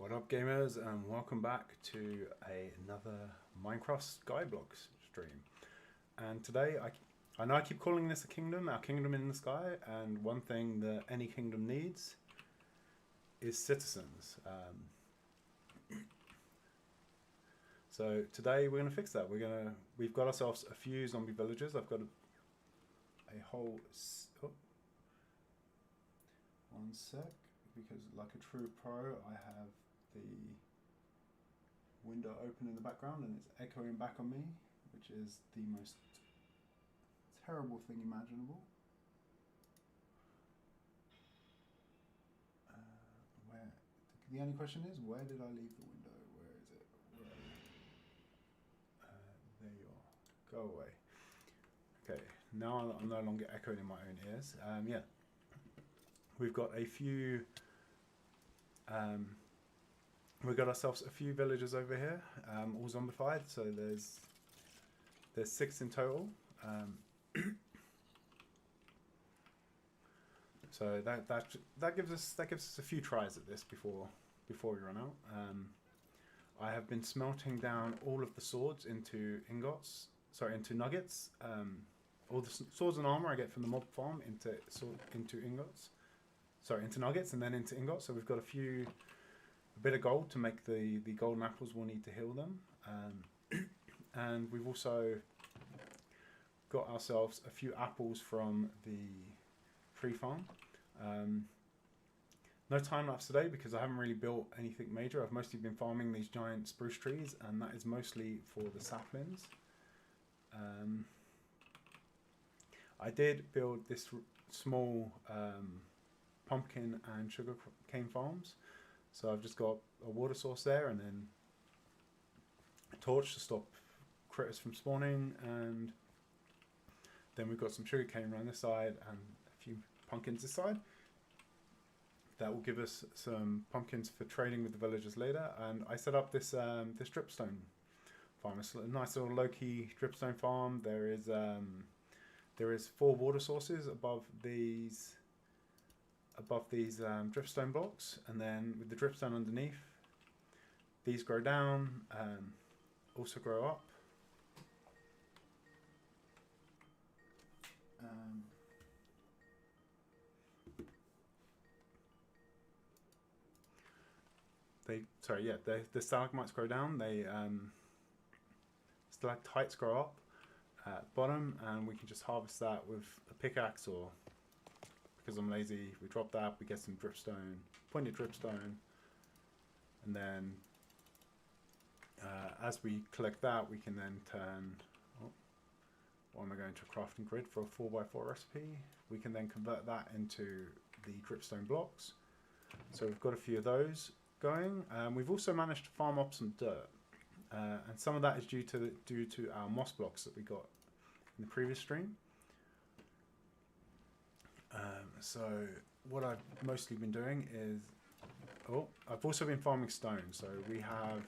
What up, gamers, and welcome back to another Minecraft Skyblock stream. And today, I know I keep calling this a kingdom, our kingdom in the sky, and one thing that any kingdom needs is citizens. So today we're going to fix that. We've got ourselves a few zombie villagers. I've got a whole... one sec, because like a true pro, I have the window open in the background and it's echoing back on me, which is the most terrible thing imaginable. The only question is, where did I leave the window? Where is it? There you are. Go away. Okay, now I'm no longer echoing in my own ears. Yeah, we've got a few. We've got ourselves a few villagers over here, all zombified. So there's 6 in total. So that gives us a few tries at this before we run out. I have been smelting down all of the swords into into nuggets. All the swords and armor I get from the mob farm into nuggets and then into ingots. So we've got a bit of gold to make the golden apples we'll need to heal them. And we've also got ourselves a few apples from the tree farm. No time lapse today because I haven't really built anything major. I've mostly been farming these giant spruce trees, and that is mostly for the saplings. I did build this small pumpkin and sugar cane farms. So I've just got a water source there and then a torch to stop critters from spawning, and then we've got some sugar cane around this side and a few pumpkins this side. That will give us some pumpkins for trading with the villagers later. And I set up this this dripstone farm. It's a nice little low-key dripstone farm. There is 4 water sources above these dripstone blocks, and then with the dripstone underneath, these grow down, also grow up. The stalagmites grow down. Stalactites grow up at bottom, and we can just harvest that with a pickaxe, or because I'm lazy, we drop that, we get some dripstone, pointed dripstone, and then as we collect that, we can then turn, what am I going to a crafting grid for a 4x4 recipe? We can then convert that into the dripstone blocks. So we've got a few of those going. We've also managed to farm up some dirt, and some of that is due to our moss blocks that we got in the previous stream. So what I've mostly been doing is, I've also been farming stone. So we have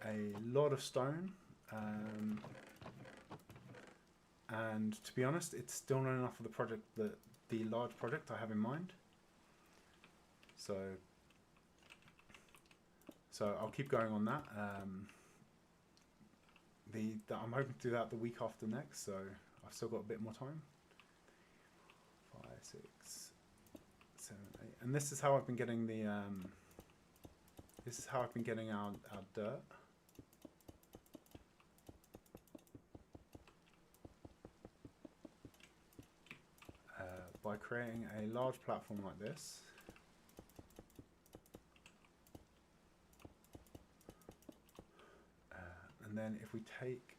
a lot of stone, and to be honest, it's still not enough for the large project I have in mind. So I'll keep going on that. I'm hoping to do that the week after next, so I've still got a bit more time. 5, 6, 7, 8, and this is how I've been getting our dirt. By creating a large platform like this. And then if we take,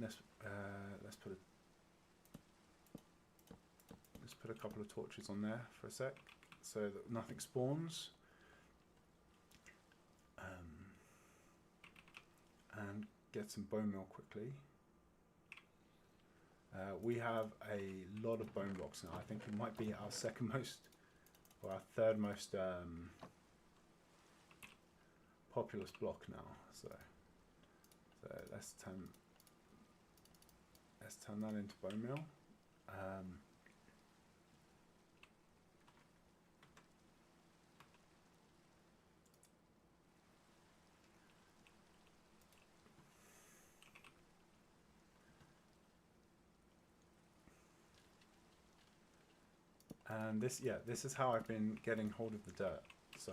let's put a couple of torches on there for a sec, so that nothing spawns. And get some bone meal quickly. We have a lot of bone blocks now. I think it might be our second most, or our third most populous block now. So let's turn that into bone meal. And this is how I've been getting hold of the dirt. So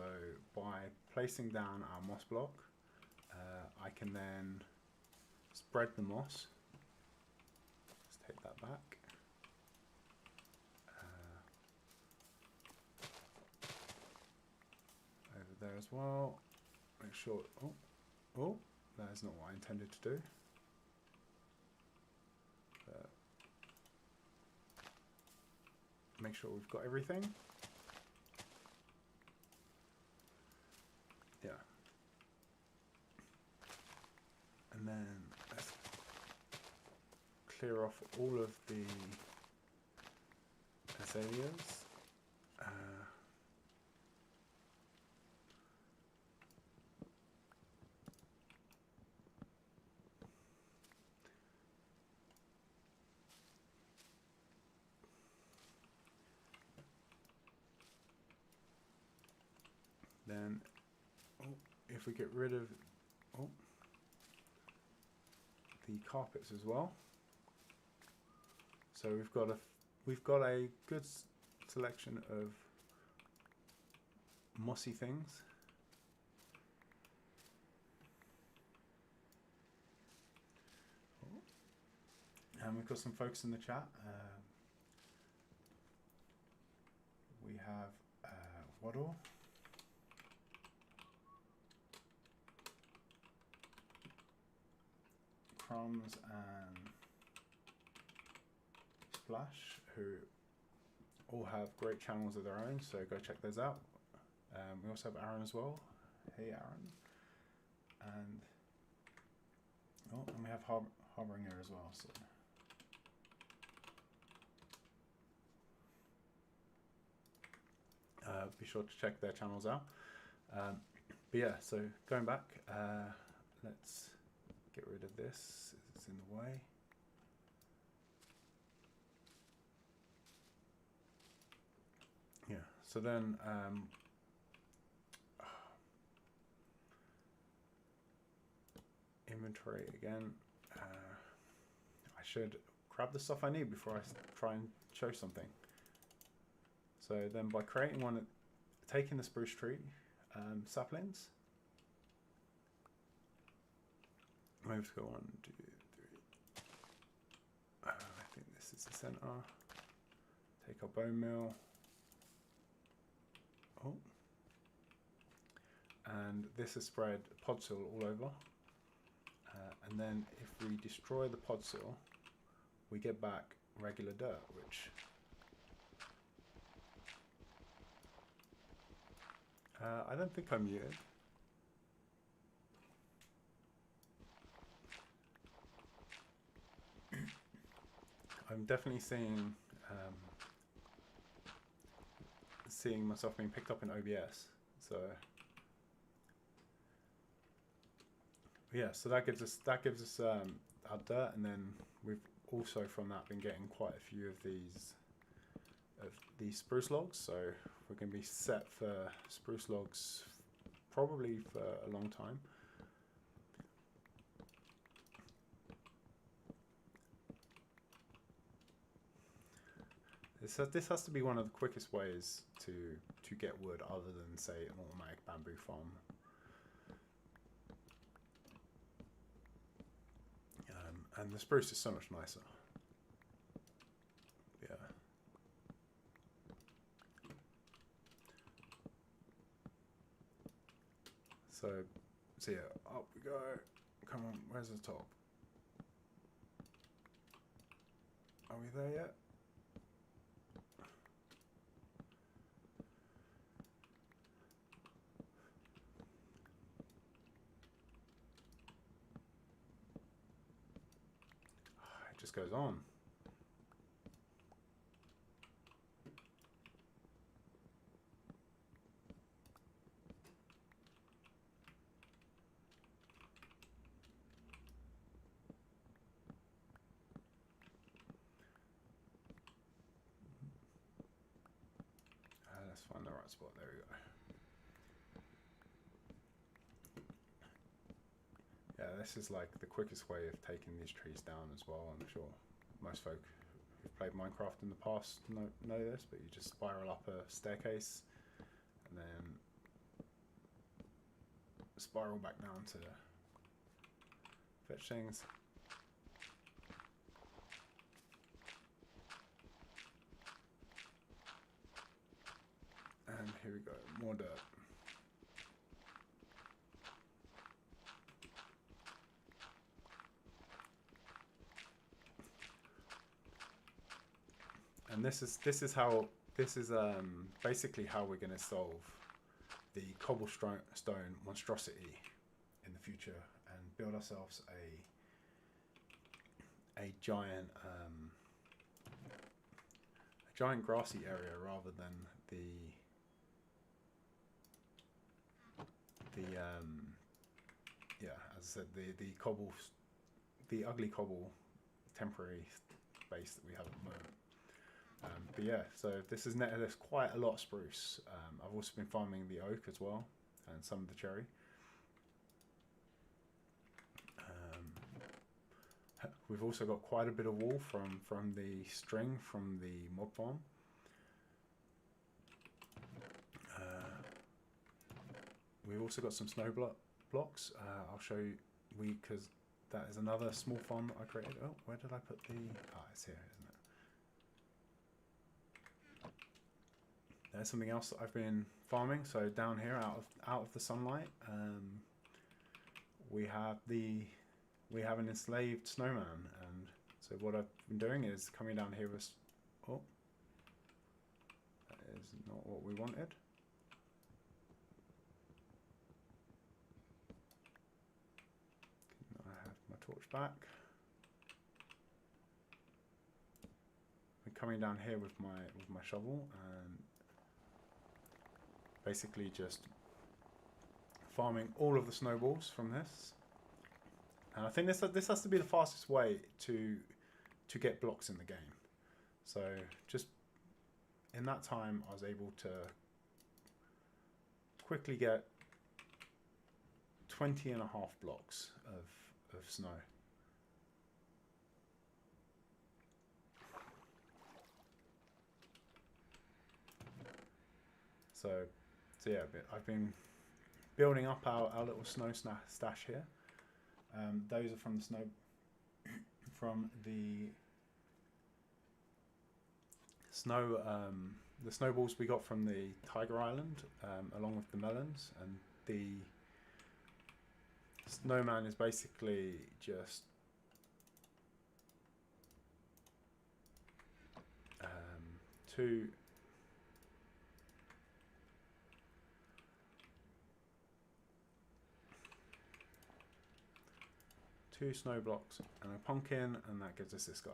by placing down our moss block, I can then spread the moss. Let's take that back. Over there as well. Make sure. Oh, that is not what I intended to do. Make sure we've got everything. Yeah. And then let's clear off all of the azaleas. Then, if we get rid of the carpets as well, so we've got a good selection of mossy things. And we've got some folks in the chat. We have Waddle. Crumbs and Splash, who all have great channels of their own, so go check those out. We also have Aaron as well. Hey Aaron. And we have Harbinger as well. So be sure to check their channels out. But yeah, so going back, let's get rid of this, it's in the way. Yeah, so then inventory again. I should grab the stuff I need before I try and show something. So then by creating one, taking the spruce tree saplings, move to go 1, 2, 3. I think this is the center. Take our bone meal. Oh. And this is spread pod sill all over. And then if we destroy the pod sill, we get back regular dirt, which I don't think I'm muted. I'm definitely seeing myself being picked up in OBS. So yeah, so that gives us our dirt, and then we've also from that been getting quite a few of these spruce logs. So we're going to be set for spruce logs probably for a long time. This has to be one of the quickest ways to get wood, other than say an automatic bamboo farm. And the spruce is so much nicer. Yeah. So yeah, up we go. Come on, where's the top? Are we there yet? It just goes on. Let's find the right spot. There we go. Yeah, this is like the quickest way of taking these trees down as well. I'm sure most folk who've played Minecraft in the past know this, but you just spiral up a staircase and then spiral back down to fetch things. And here we go, more dirt. And this is basically how we're going to solve the cobblestone monstrosity in the future and build ourselves a giant grassy area rather than yeah, as I said, the ugly cobble temporary base that we have at the moment. But yeah, so there's quite a lot of spruce. I've also been farming the oak as well, and some of the cherry. We've also got quite a bit of wool from the string from the mob farm. We've also got some snow blocks. I'll show you, because that is another small farm that I created. Oh, where did I put the? It's here, isn't it? There's something else that I've been farming. So down here, out of the sunlight, we have an enslaved snowman, and so what I've been doing is coming down here with. Oh, that is not what we wanted. I have my torch back. I'm coming down here with my shovel and basically just farming all of the snowballs from this. And I think this has to be the fastest way to get blocks in the game. So just in that time, I was able to quickly get 20.5 blocks of snow. So yeah, I've been building up our little snow stash here. Those are from the snowballs we got from the Tiger Island, along with the melons. And the snowman is basically just two snow blocks and a pumpkin, and that gives us this guy.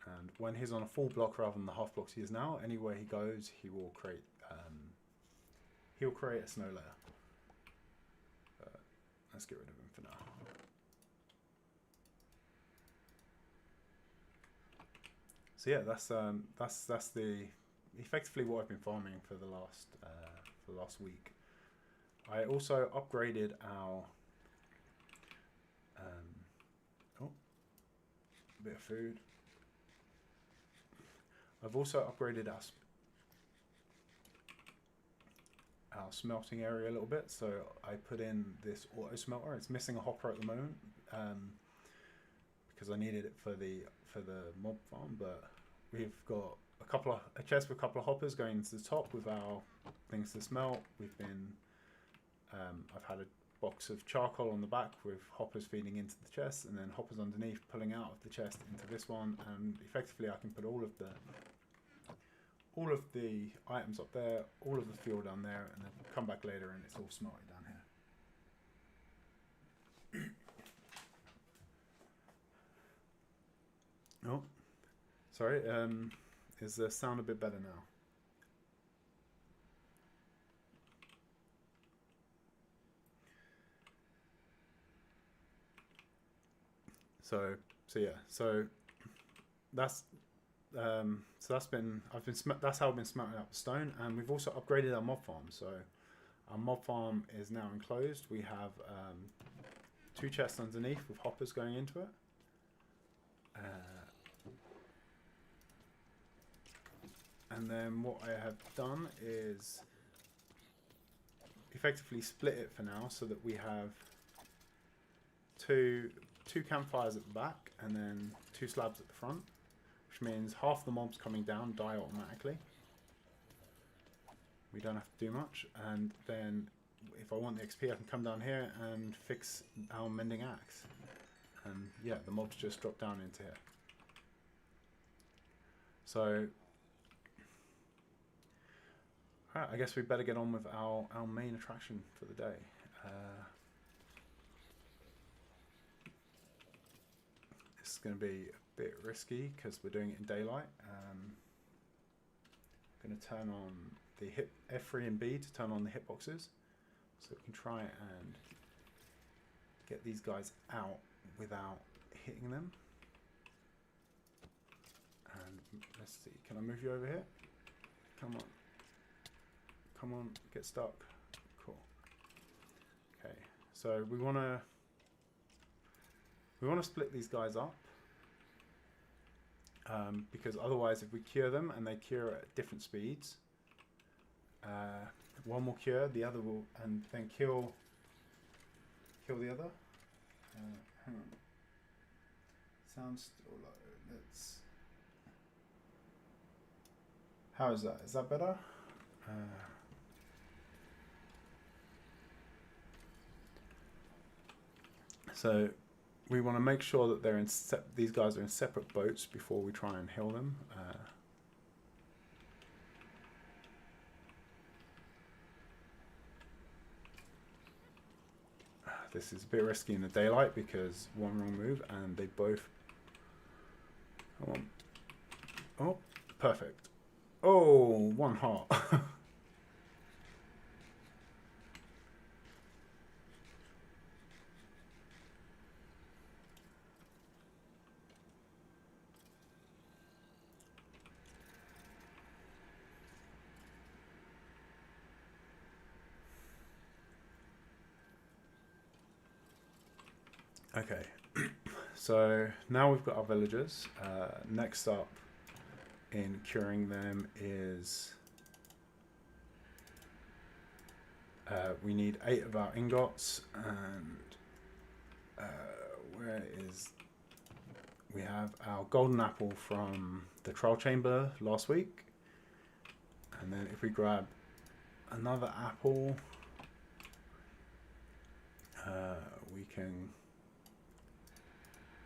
And when he's on a full block rather than the half blocks he is now, anywhere he goes, he will create a snow layer. Let's get rid of him for now. So yeah, that's effectively what I've been farming for the last week. I also upgraded our bit of food. I've also upgraded our smelting area a little bit. So I put in this auto smelter. It's missing a hopper at the moment because I needed it for the mob farm. But we've got a chest with a couple of hoppers going to the top with our things to smelt. We've been I've had a box of charcoal on the back with hoppers feeding into the chest, and then hoppers underneath pulling out of the chest into this one, and effectively I can put all of the items up there, all of the fuel down there, and then come back later and it's all smelted down here. Oh, sorry, is the sound a bit better now? So that's that's how I've been smelting up the stone, and we've also upgraded our mob farm. So our mob farm is now enclosed. We have 2 chests underneath with hoppers going into it. And then what I have done is effectively split it for now so that we have two campfires at the back and then 2 slabs at the front, which means half the mobs coming down die automatically. We don't have to do much, and then if I want the XP I can come down here and fix our mending axe, and yeah, the mobs just drop down into here. So alright, I guess we better get on with our main attraction for the day. This is going to be a bit risky because we're doing it in daylight. I'm going to turn on the F3 and B to turn on the hitboxes, so we can try and get these guys out without hitting them. And let's see, can I move you over here? Come on. Come on, get stuck. Cool. Okay, so we want to split these guys up, because otherwise, if we cure them and they cure at different speeds, one will cure, the other will, and then kill the other. Hang on. Sounds still low. Let's. How is that? Is that better? So we want to make sure that they're in these guys are in separate boats before we try and heal them. This is a bit risky in the daylight because one wrong move and they both. Come on. Oh, perfect. Oh, 1 heart. Okay, so now we've got our villagers. Next up in curing them is we need 8 of our ingots, and we have our golden apple from the trial chamber last week, and then if we grab another apple, we can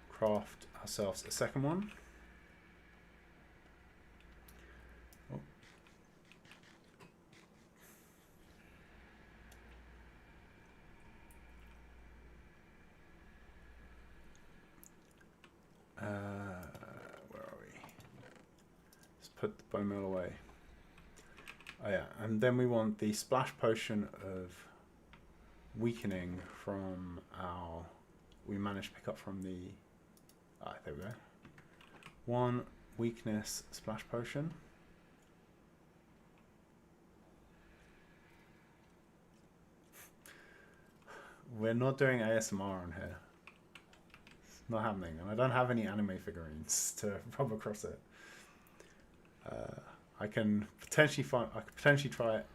craft ourselves a second one. Oh. Where are we? Let's put the bone meal away. Oh yeah, and then we want the splash potion of weakening from our. We managed to pick up from the. There we go. 1 weakness splash potion. We're not doing ASMR on here. It's not happening, and I don't have any anime figurines to rub across it. I can potentially try it.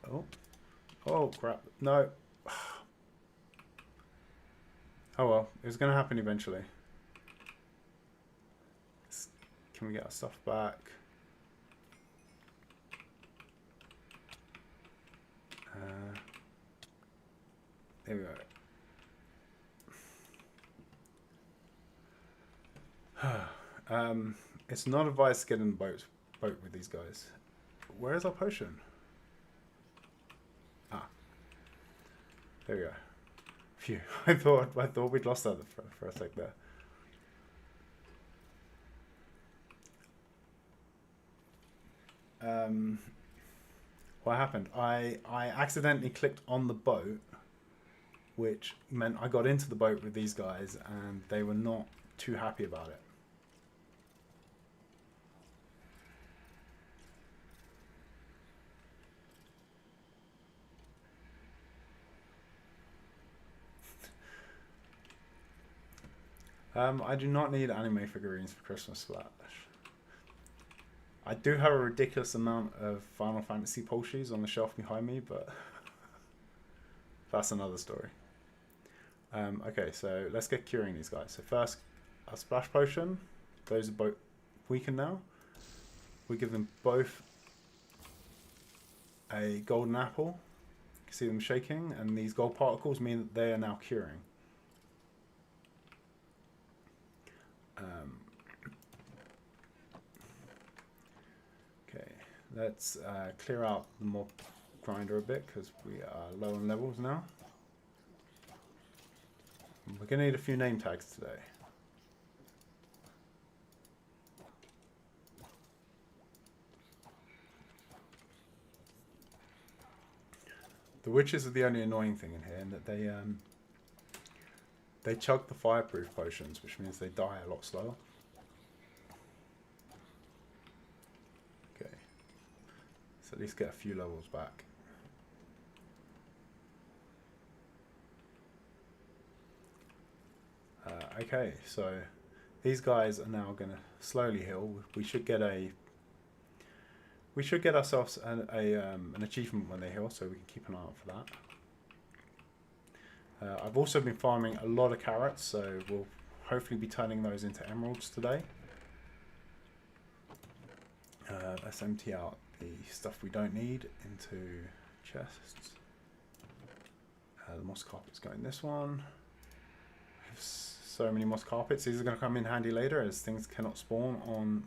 Oh crap! No. Oh well, it's going to happen eventually. Can we get our stuff back? There we go. It's not advised to get in the boat with these guys. Where is our potion? There we go. Phew! I thought we'd lost that for a sec there. What happened? I accidentally clicked on the boat, which meant I got into the boat with these guys, and they were not too happy about it. I do not need anime figurines for Christmas Splash. I do have a ridiculous amount of Final Fantasy plushies on the shelf behind me, but that's another story. Okay, so let's get curing these guys. So first, a splash potion. Those are both weakened now. We give them both a golden apple. You can see them shaking, and these gold particles mean that they are now curing. Okay, let's clear out the mob grinder a bit because we are low on levels now. We're going to need a few name tags today. The witches are the only annoying thing in here, in that they chug the fireproof potions, which means they die a lot slower. Okay, so at least get a few levels back. Okay, so these guys are now going to slowly heal. We should get ourselves an achievement when they heal, so we can keep an eye out for that. I've also been farming a lot of carrots, so we'll hopefully be turning those into emeralds today. Let's empty out the stuff we don't need into chests. The moss carpet's going this one. So many moss carpets. These are going to come in handy later as things cannot spawn on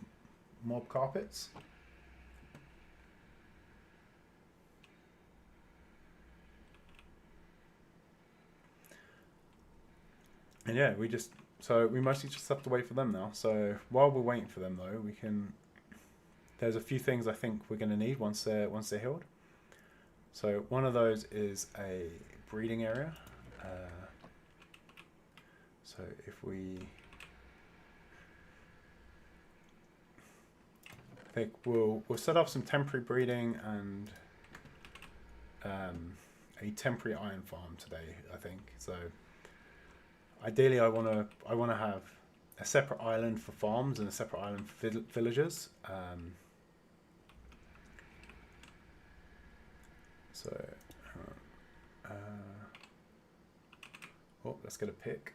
mob carpets. And yeah, we mostly just have to wait for them now. So while we're waiting for them though, there's a few things I think we're going to need once they're healed. So one of those is a breeding area. So if I think we'll set up some temporary breeding and a temporary iron farm today, I think. So ideally I want to have a separate island for farms and a separate island for villagers. Let's get a pick.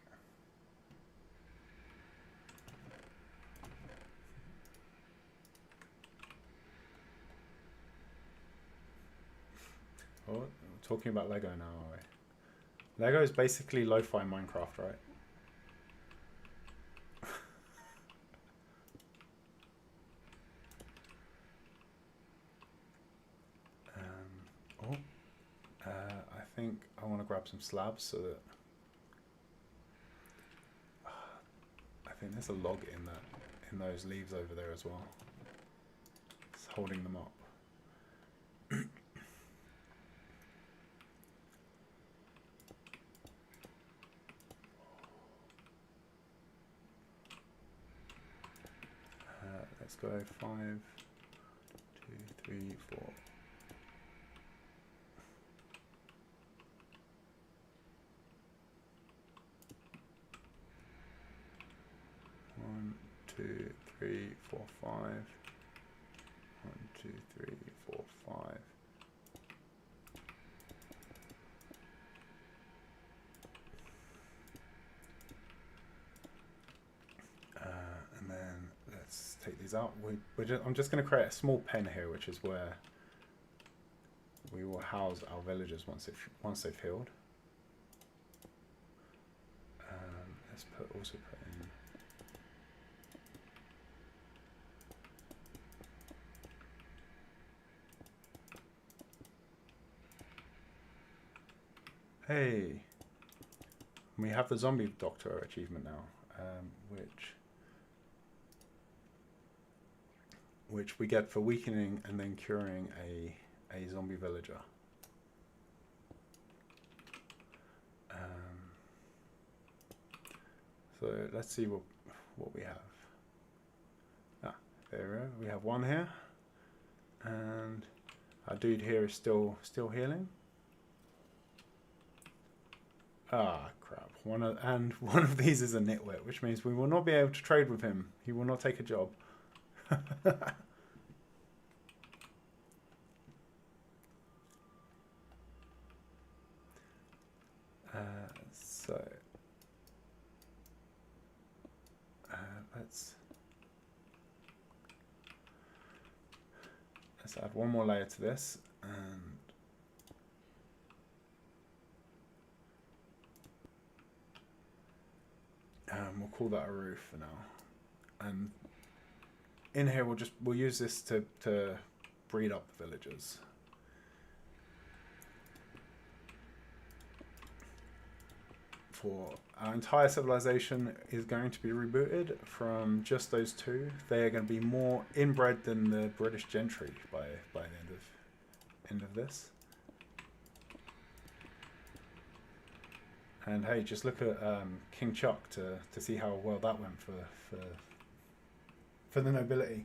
Oh, we're talking about Lego now, are we? Lego is basically lo-fi Minecraft, right? I think I want to grab some slabs so that I think there's a log in those leaves over there as well. It's holding them up. Let's go 5, 2, 3, 4. One, 2, 3, 4, 5. 1, 2, 3, 4, 5. And then let's take these out. I'm just going to create a small pen here, which is where we will house our villagers once they've healed. Let's also put in. Hey, we have the zombie doctor achievement now, which we get for weakening and then curing a zombie villager. So let's see what we have. There we go. We have one here, and our dude here is still healing. Ah, crap. One of these is a nitwit, which means we will not be able to trade with him. He will not take a job. So let's add one more layer to this, and we'll call that a roof for now. And in here we'll use this to breed up the villagers. For our entire civilization is going to be rebooted from just those two. They are going to be more inbred than the British gentry by the end of this. And hey, just look at King Chuck to see how well that went for the nobility.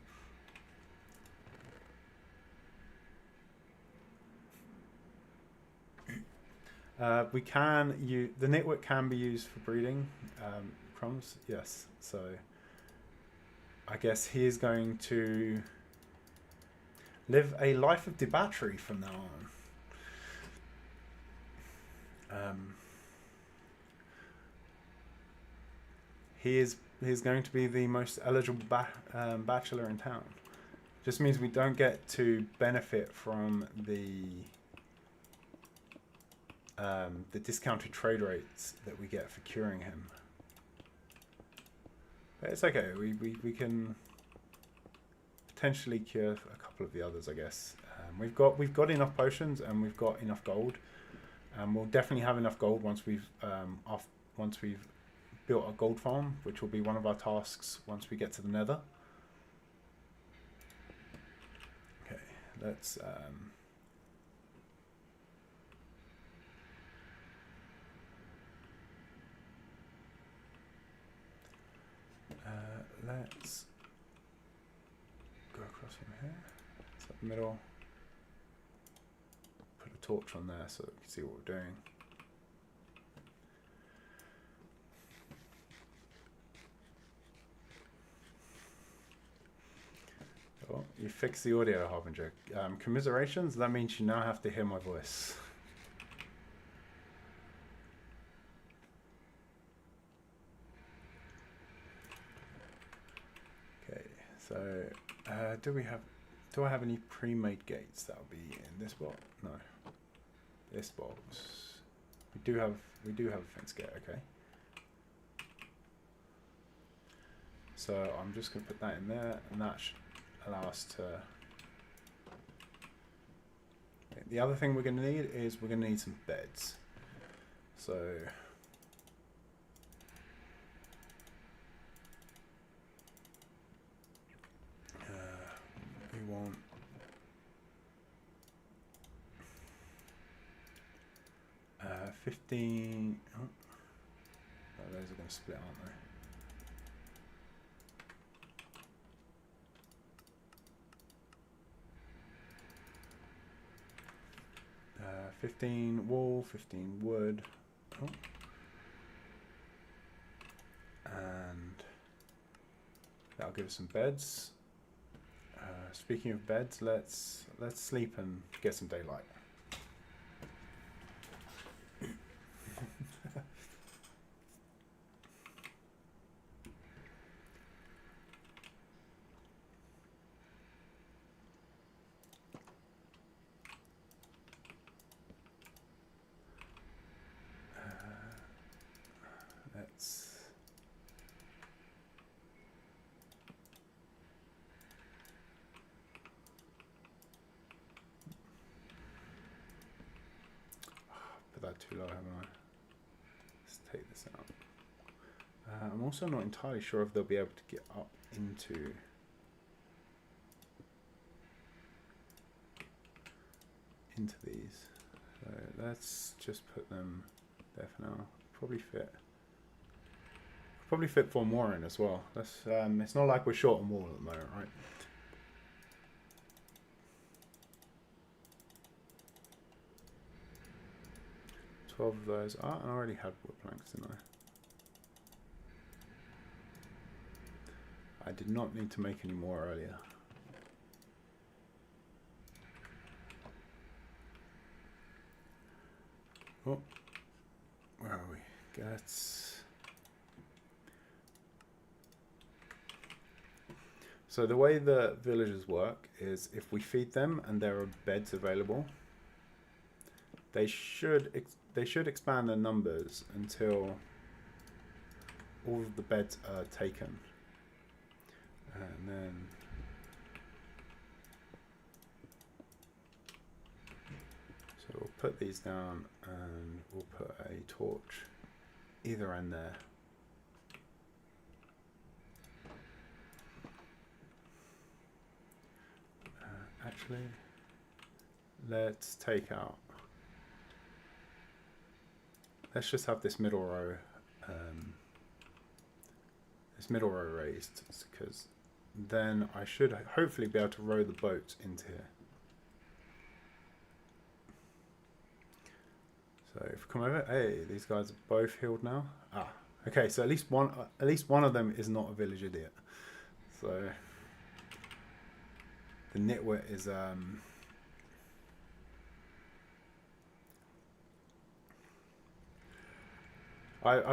We can use the nitwit can be used for breeding crumbs. Yes, so I guess he is going to live a life of debauchery from now on. He's going to be the most eligible bachelor in town. Just means we don't get to benefit from the discounted trade rates that we get for curing him. But it's okay. We can potentially cure a couple of the others, I guess. We've got enough potions and we've got enough gold. We'll definitely have enough gold once we've built a gold farm, which will be one of our tasks once we get to the Nether. Okay, let's let's go across from here. It's up the middle. Put a torch on there so that we can see what we're doing. Oh, you fixed the audio, Harbinger. Commiserations, that means you now have to hear my voice. Okay, so do I have any pre-made gates? That'll be in this box. No, this box. We do have a fence gate. Okay. So I'm just going to put that in there, and that should allow us to. The other thing we're going to need is we're going to need some beds. So we want 15. Oh, those are going to split, aren't they? 15 wool, 15 wood. Oh. And that'll give us some beds. Speaking of beds, let's sleep and get some daylight. That too low, haven't I? Let's take this out. I'm also not entirely sure if they'll be able to get up into these. So let's just put them there for now. Probably fit 4 more in as well. That's it's not like we're short on wool at the moment, right? Of those. I already had wood planks, didn't I? I did not need to make any more earlier. Oh, where are we? So the way the villagers work is if we feed them and there are beds available, they should expand their numbers until all of the beds are taken. And then so we'll put these down and we'll put a torch either end there. Actually, let's take out, let's just have this middle row raised, because then I should hopefully be able to row the boat into here. So if we come over, hey, these guys are both healed now. Ah, okay, so at least one of them is not a village idiot. So the nitwit is I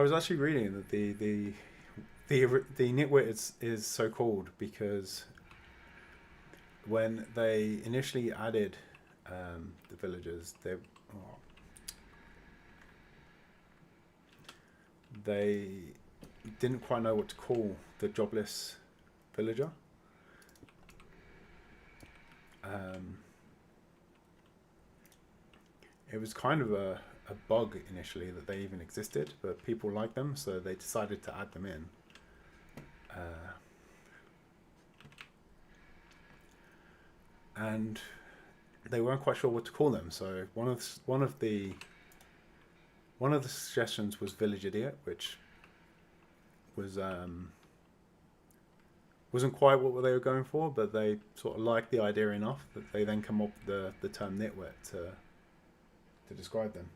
was actually reading that the nitwit is so called because when they initially added the villagers, they didn't quite know what to call the jobless villager. It was kind of a bug initially that they even existed, but people liked them, so they decided to add them in. And they weren't quite sure what to call them, so one of the suggestions was village idiot, which was wasn't quite what they were going for, but they sort of liked the idea enough that they then come up with the term nitwit to describe them.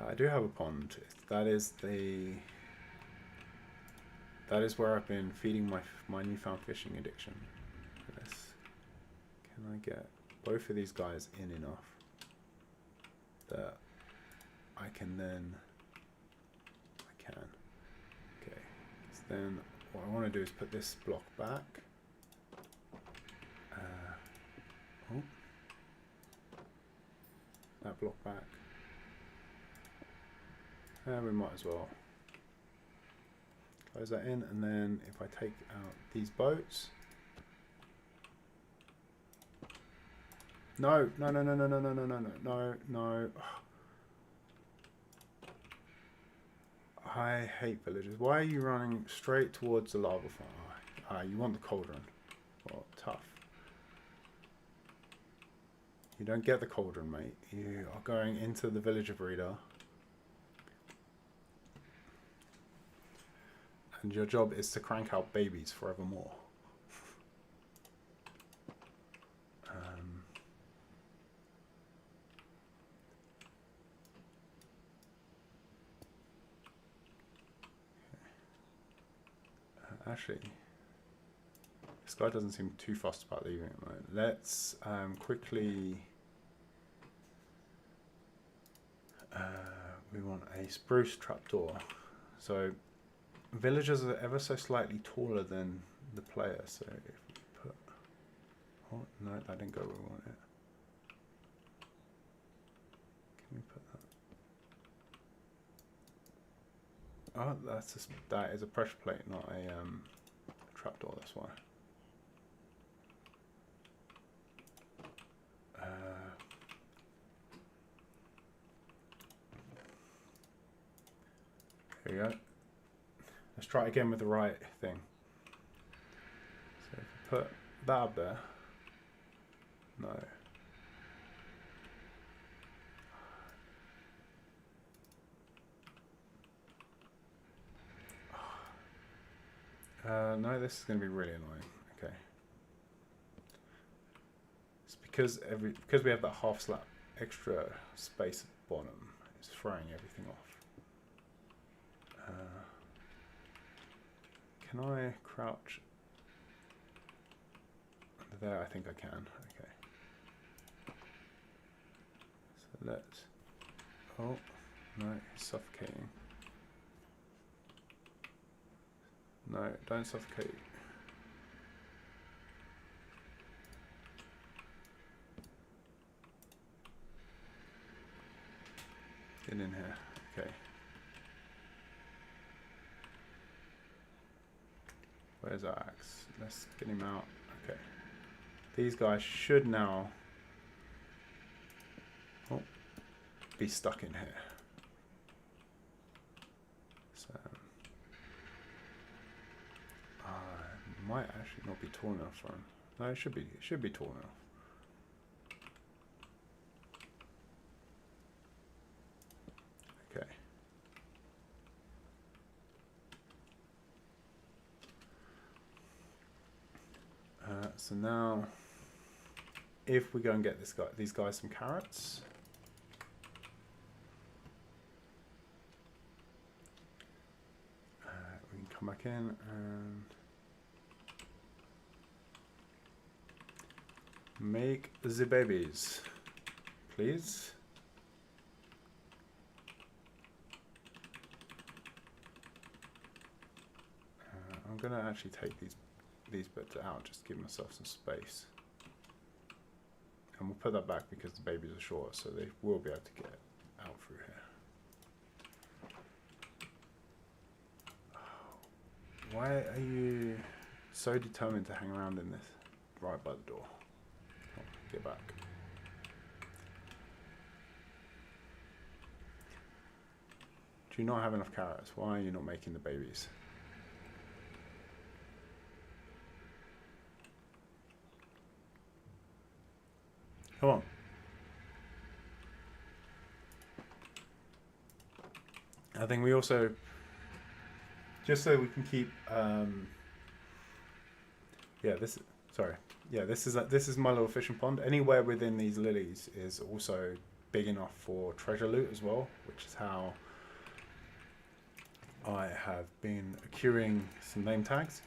I do have a pond. That is where I've been feeding my newfound fishing addiction. Yes. Can I get both of these guys in enough that I can then? I can. Okay. So then what I want to do is put this block back. Oh. That block back. We might as well close that in, and then if I take out these boats, no, I hate villagers. Why are you running straight towards the lava fire? You want the cauldron. Well, tough. You don't get the cauldron, mate. You are going into the villager breeder. And your job is to crank out babies forevermore. Actually, this guy doesn't seem too fussed about leaving at the moment. Let's quickly... we want a spruce trapdoor. So villagers are ever so slightly taller than the player, so if we put... Oh, no, that didn't go where we want it. Can we put that? Oh, that is a pressure plate, not a trapdoor, that's why. Here we go. Let's try it again with the right thing. So if we put that up there, no. No, this is going to be really annoying. Okay. It's because we have that half slab extra space at the bottom. It's throwing everything off. Can I crouch there I think I can. Okay. So let's... Oh, no, he's suffocating. No, don't suffocate. Get in here. Okay. Where's our axe? Let's get him out. Okay. These guys should now be stuck in here. So might actually not be tall enough for him. No, it should be. It should be tall enough. Okay. So now, if we go and get these guys some carrots. We can come back in and make the babies, please. I'm gonna actually take these bits out, just to give myself some space. And we'll put that back because the babies are short, so they will be able to get out through here. Why are you so determined to hang around in this right by the door? Oh, get back. Do you not have enough carrots? Why are you not making the babies? Come on. I think we also, just so we can keep, this is my little fishing pond. Anywhere within these lilies is also big enough for treasure loot as well, which is how I have been accruing some name tags.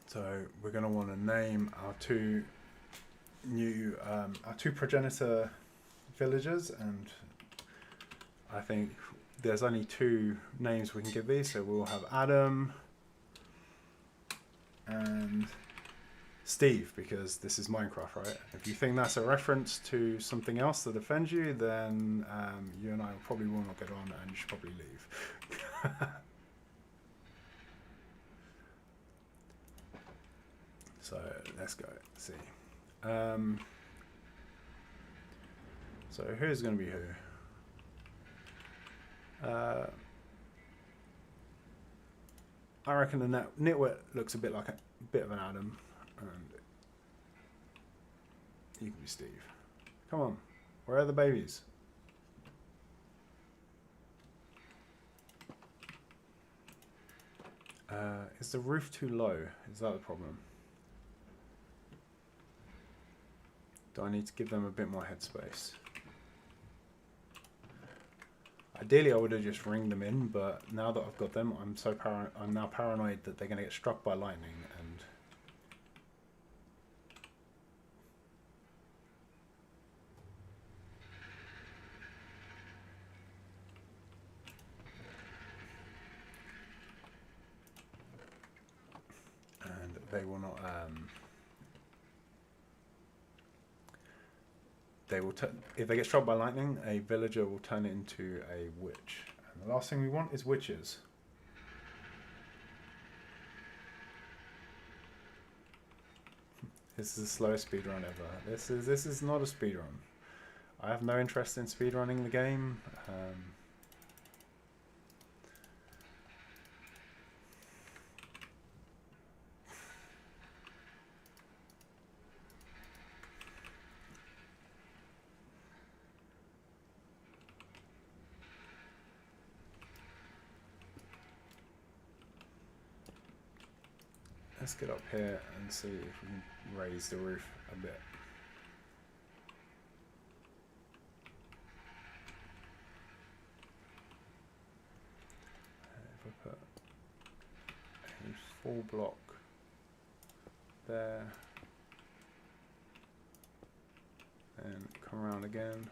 So we're going to want to name our two progenitor villagers, and I think there's only 2 names we can give these, so we'll have Adam and Steve, because this is Minecraft, right? If you think that's a reference to something else that offends you, then you and I probably will not get on, and you should probably leave. So let's go. Let's see. So who's going to be who? I reckon the nitwit looks a bit like a bit of an Adam, and you can be Steve. Come on, where are the babies? Is the roof too low? Is that the problem? Do I need to give them a bit more headspace? Ideally, I would have just ringed them in, but now that I've got them, I'm now paranoid that they're going to get struck by lightning, and they will not. If they get struck by lightning, a villager will turn into a witch. And the last thing we want is witches. This is the slowest speedrun ever. This is not a speedrun. I have no interest in speedrunning the game. Let's get up here and see if we can raise the roof a bit. If I put a full block there. And come around again.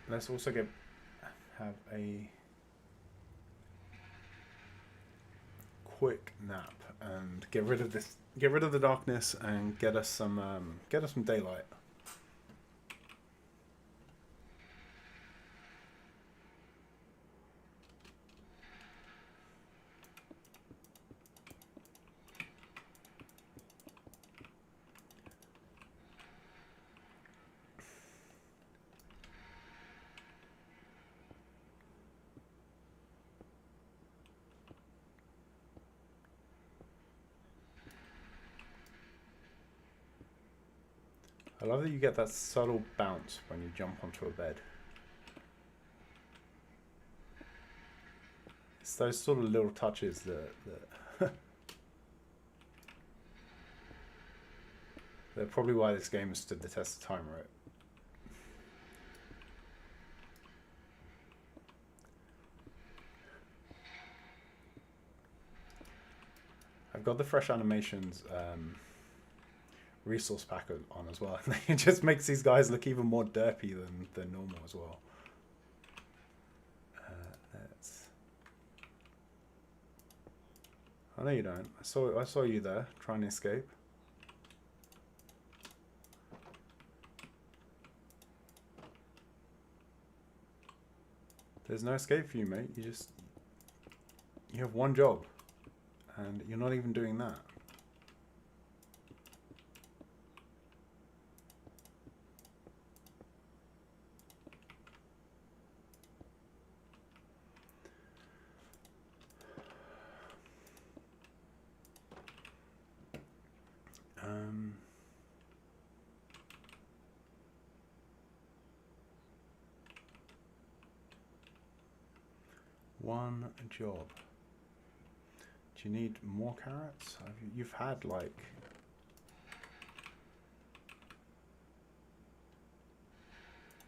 Let's also have a quick nap and get rid of the darkness and get us some daylight. I love that you get that subtle bounce when you jump onto a bed. It's those sort of little touches that they're probably why this game has stood the test of time, right? I've got the fresh animations resource pack on as well. It just makes these guys look even more derpy than normal as well. Oh no, you don't. I saw you there trying to escape. There's no escape for you, mate. You have one job, and you're not even doing that. One job. Do you need more carrots? You've had like...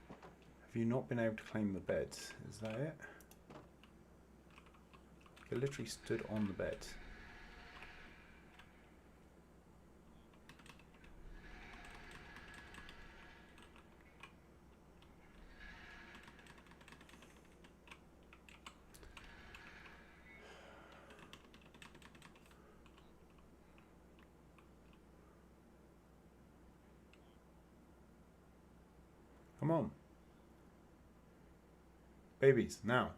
Have you not been able to claim the beds? Is that it? You literally stood on the bed. Come on. Babies, now.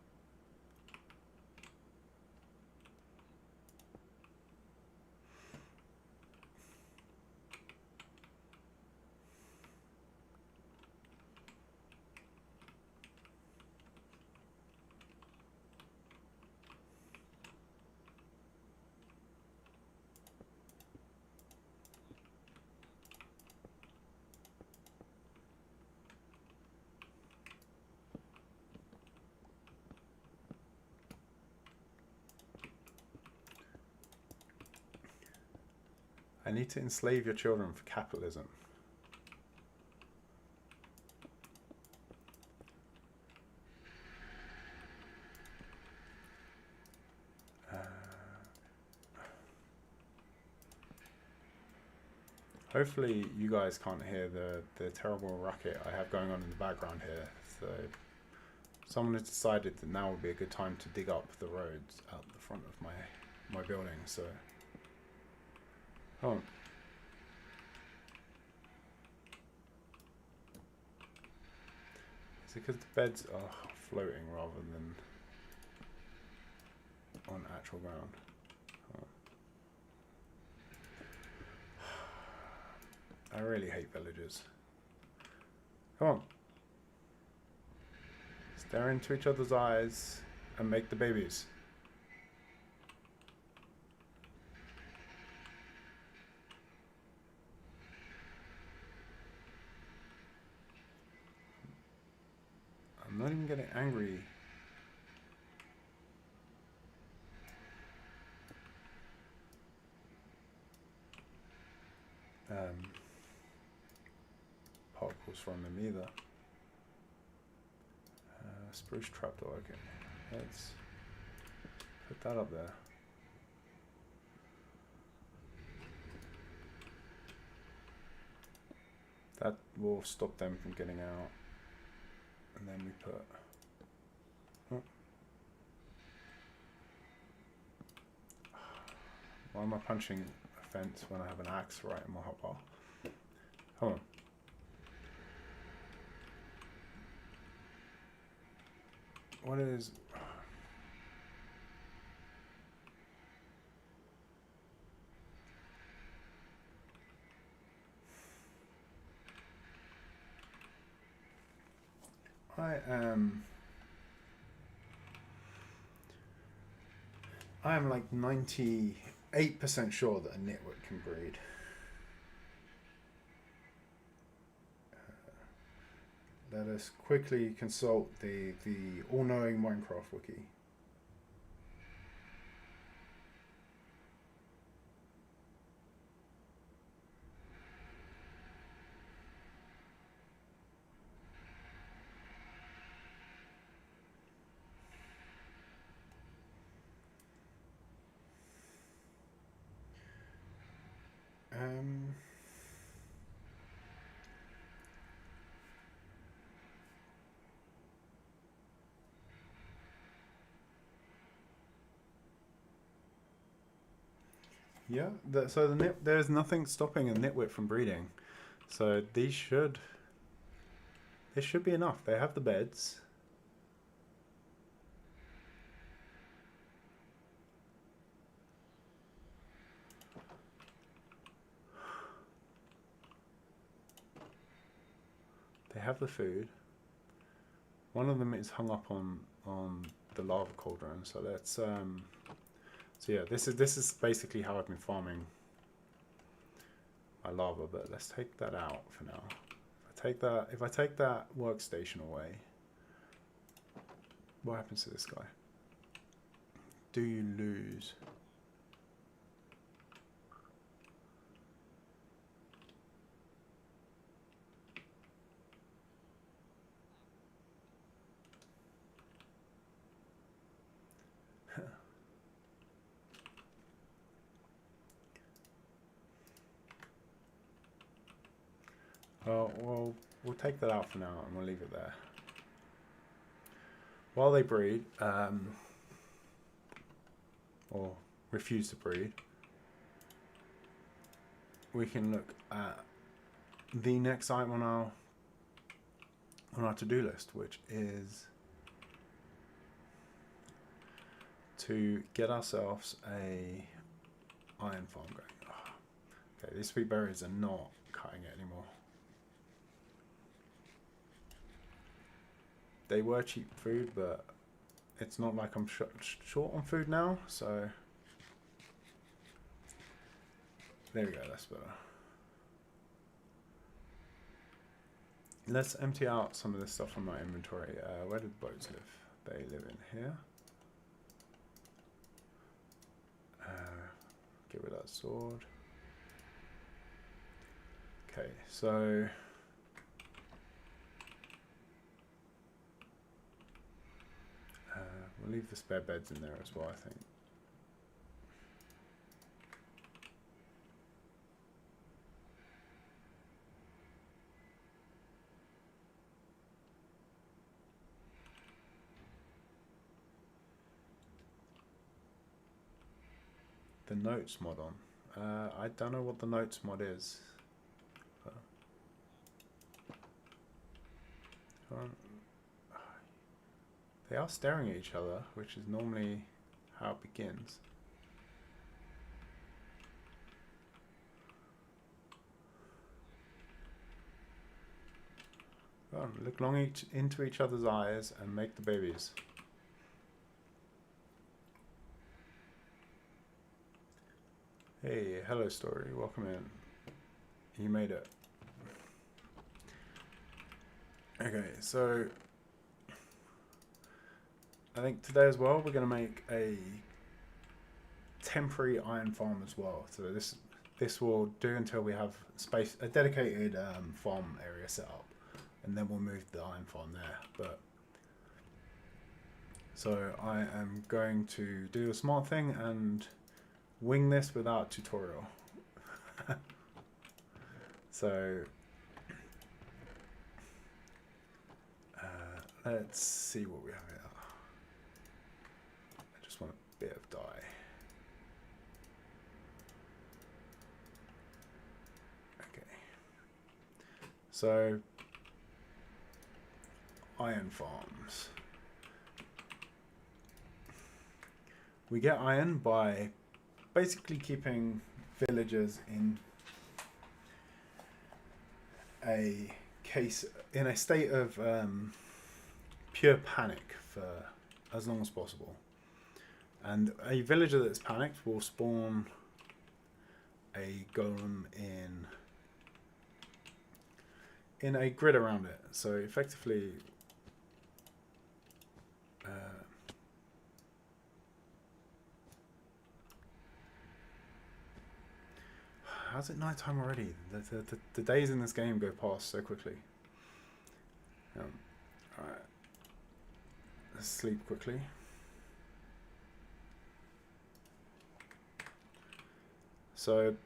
I need to enslave your children for capitalism. Hopefully you guys can't hear the terrible racket I have going on in the background here. So someone has decided that now would be a good time to dig up the roads out the front of my building. So, oh. Is it because the beds are floating rather than on actual ground? Oh. I really hate villagers. Come on. Stare into each other's eyes and make the babies. I'm not even getting angry. calls from them either. Spruce trapdoor, okay. Let's put that up there. That will stop them from getting out. And then we put... Oh. Why am I punching a fence when I have an axe right in my hotbar? Hold on. What is... I am like 98% sure that a nitwit can breed. Let us quickly consult the all-knowing Minecraft wiki. Yeah, so there's nothing stopping a nitwit from breeding. So this should be enough. They have the beds. They have the food. One of them is hung up on the lava cauldron. So let's so yeah, this is basically how I've been farming my lava. But let's take that out for now. If I take that workstation away, what happens to this guy? Do you lose? Well, we'll take that out for now and we'll leave it there. While they breed, or refuse to breed, we can look at the next item on our to-do list, which is to get ourselves a iron farm going. Oh, okay, these sweet berries are not cutting it anymore. They were cheap food, but it's not like I'm short on food now, so there we go, that's better. Let's empty out some of this stuff from my inventory. Where did the boats live? They live in here. Get rid of that sword. Okay, so we'll leave the spare beds in there as well, I think. The notes mod on. I don't know what the notes mod is. They are staring at each other, which is normally how it begins. Look long into each other's eyes and make the babies. Hey, hello story, welcome in. You made it. Okay, so I think today as well we're going to make a temporary iron farm as well. So this this will do until we have space, a dedicated farm area set up, and then we'll move the iron farm there. But so I am going to do a smart thing and wing this without tutorial. So let's see what we have here. I just want a bit of dye. Okay. So iron farms. We get iron by basically keeping villagers in a state of pure panic for as long as possible. And a villager that's panicked will spawn a golem in a grid around it. So effectively, how's it nighttime already? The days in this game go past so quickly. Alright, let's sleep quickly. So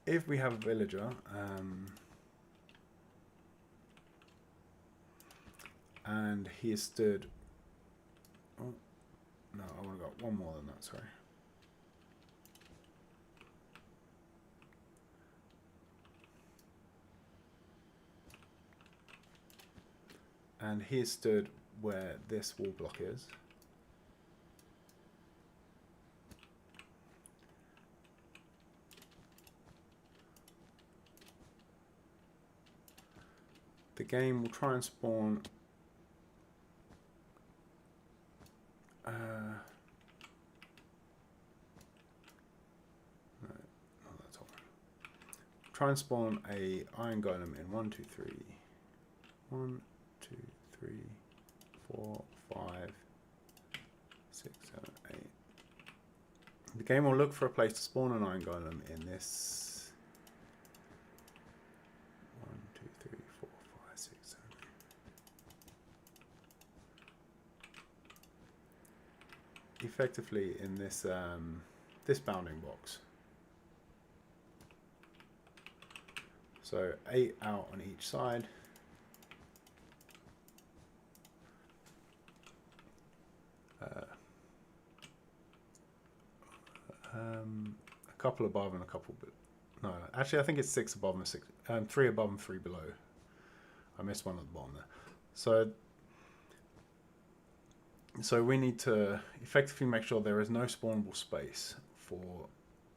if we have a villager and he is stood, oh no, I want to go one more than that, sorry. And he is stood where this wall block is. The game will try and spawn no, not that top. Try and spawn a iron golem in 1, 2, 3. 1, 2, 3, 4, 5, 6, 7, 8. The game will look for a place to spawn an iron golem in this 1, 2, 3, 4, 5, 6, 7. Effectively in this this bounding box. So 8 out on each side. A couple above and a couple, but no, actually I think it's 6 above and 6, 3 above and 3 below. I missed one at the bottom there. So we need to effectively make sure there is no spawnable space for.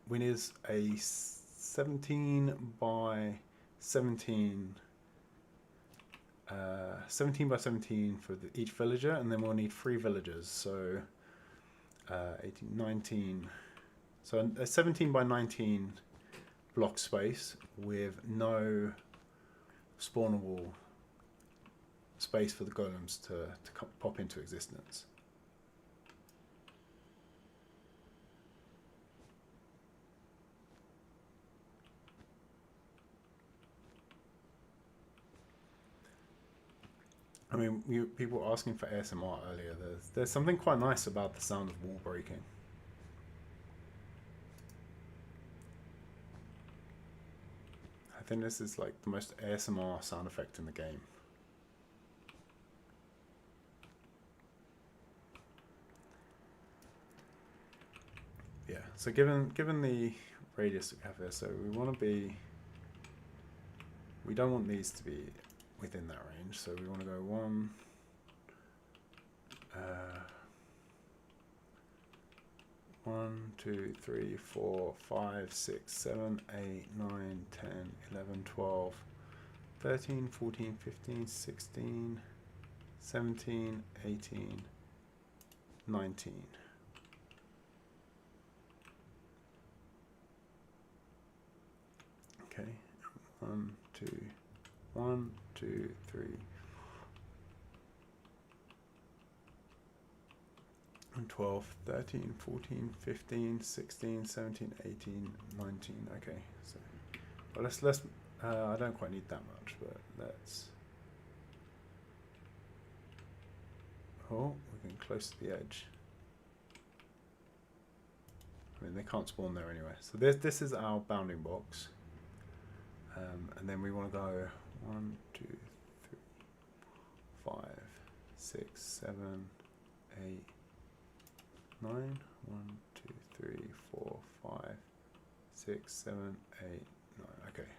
We need a 17 by 17. 17 by 17 for each villager, and then we'll need 3 villagers. So 18, 19. So a 17 by 19 block space with no spawnable space for the golems to pop into existence. I mean, people were asking for ASMR earlier. There's something quite nice about the sound of wall breaking. I think this is like the most ASMR sound effect in the game. Yeah, so given the radius we have here, so we don't want these to be within that range, so we want to go 1, 1, 2, 3, 4, 5, 6, 7, 8, 9, 10, 11, 12, 13, 14, 15, 16, 17, 18, 19. Okay, 1, 2, 1, 2, 3, 1, 12, 13, 14, 15, 16, 17, 18, 19. Okay, so well, let's I don't quite need that much, but let's. Oh, we're getting close to the edge. I mean, they can't spawn there anyway. So this is our bounding box, and then we want to go 1, 2, 3, 5, 6, 7, 8, 9. 1, 2, 3, 4, 5, 6, 7, 8, 9. Okay.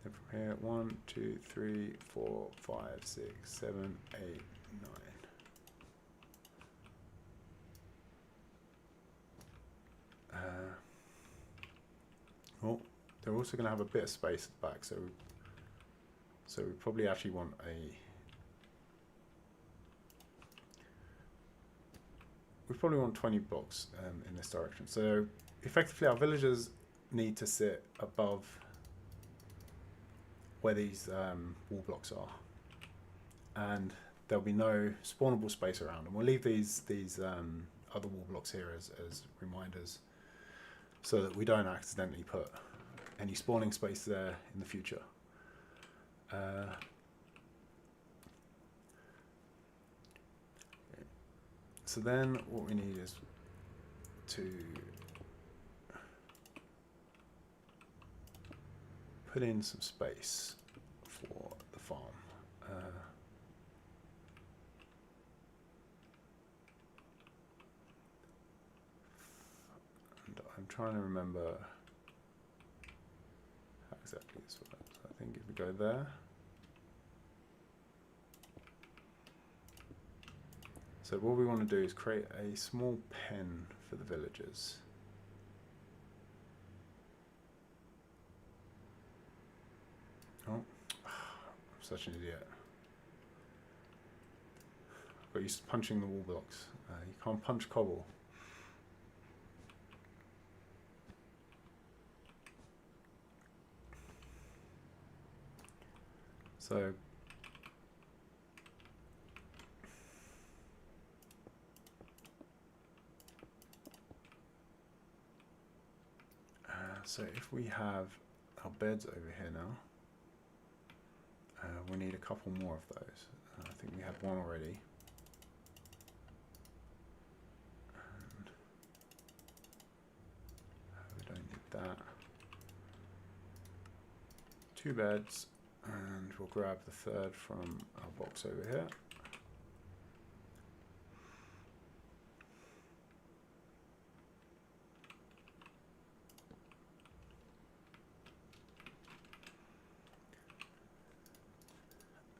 Then from here, 1, 2, 3, 4, 5, 6, 7, 8, 9. Oh, they're also going to have a bit of space at the back, so we probably actually want we probably want 20 blocks in this direction. So effectively, our villagers need to sit above where these wall blocks are, and there'll be no spawnable space around them. We'll leave these other wall blocks here as reminders, so that we don't accidentally put any spawning space there in the future. So then what we need is to put in some space for the farm. And I'm trying to remember how exactly this works. I think if we go there, so what we want to do is create a small pen for the villagers. Oh, I'm such an idiot. I got used to punching the wall blocks. You can't punch cobble. So so if we have our beds over here now, we need a couple more of those. I think we have one already. And we don't need that. 2 beds, and we'll grab the third from our box over here.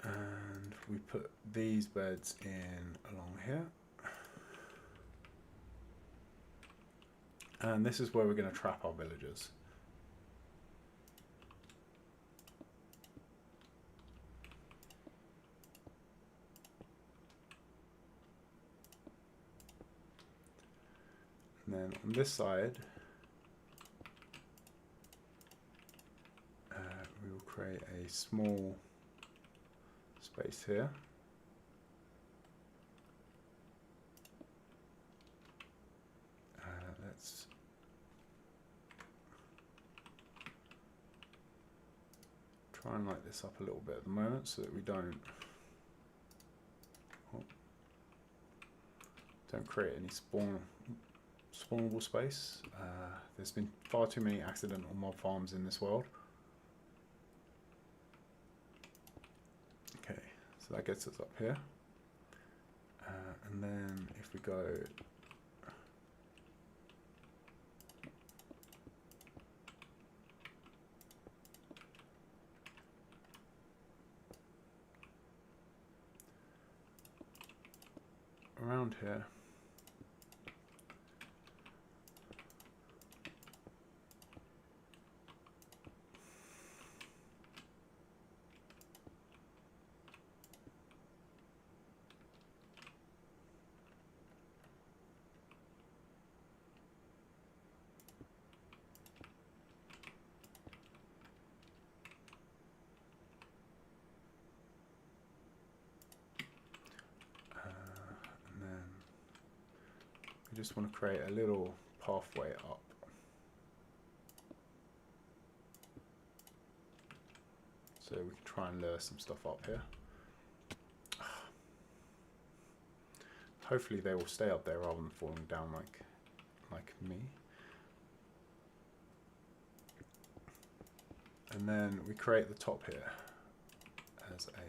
And we put these beds in along here. And this is where we're going to trap our villagers. And then on this side, we will create a small space here. Let's try and light this up a little bit at the moment so that we don't create any spawnable space. There's been far too many accidental mob farms in this world. Okay, so that gets us up here. And then if we go around here, and then just want to create a little pathway up. So we can try and lure some stuff up here. Hopefully they will stay up there rather than falling down like me. And then we create the top here as a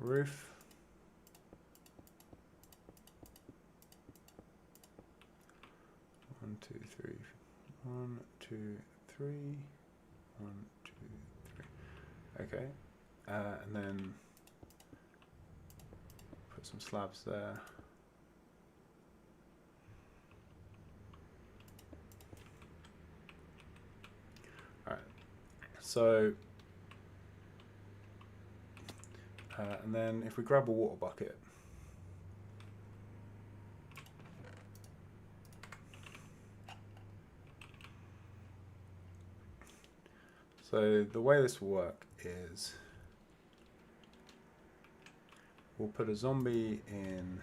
roof. One, two, three. 1, 2, 3. 1, 2, 3. Okay. And then put some slabs there. Alright. So, and then if we grab a water bucket, so the way this will work is we'll put a zombie in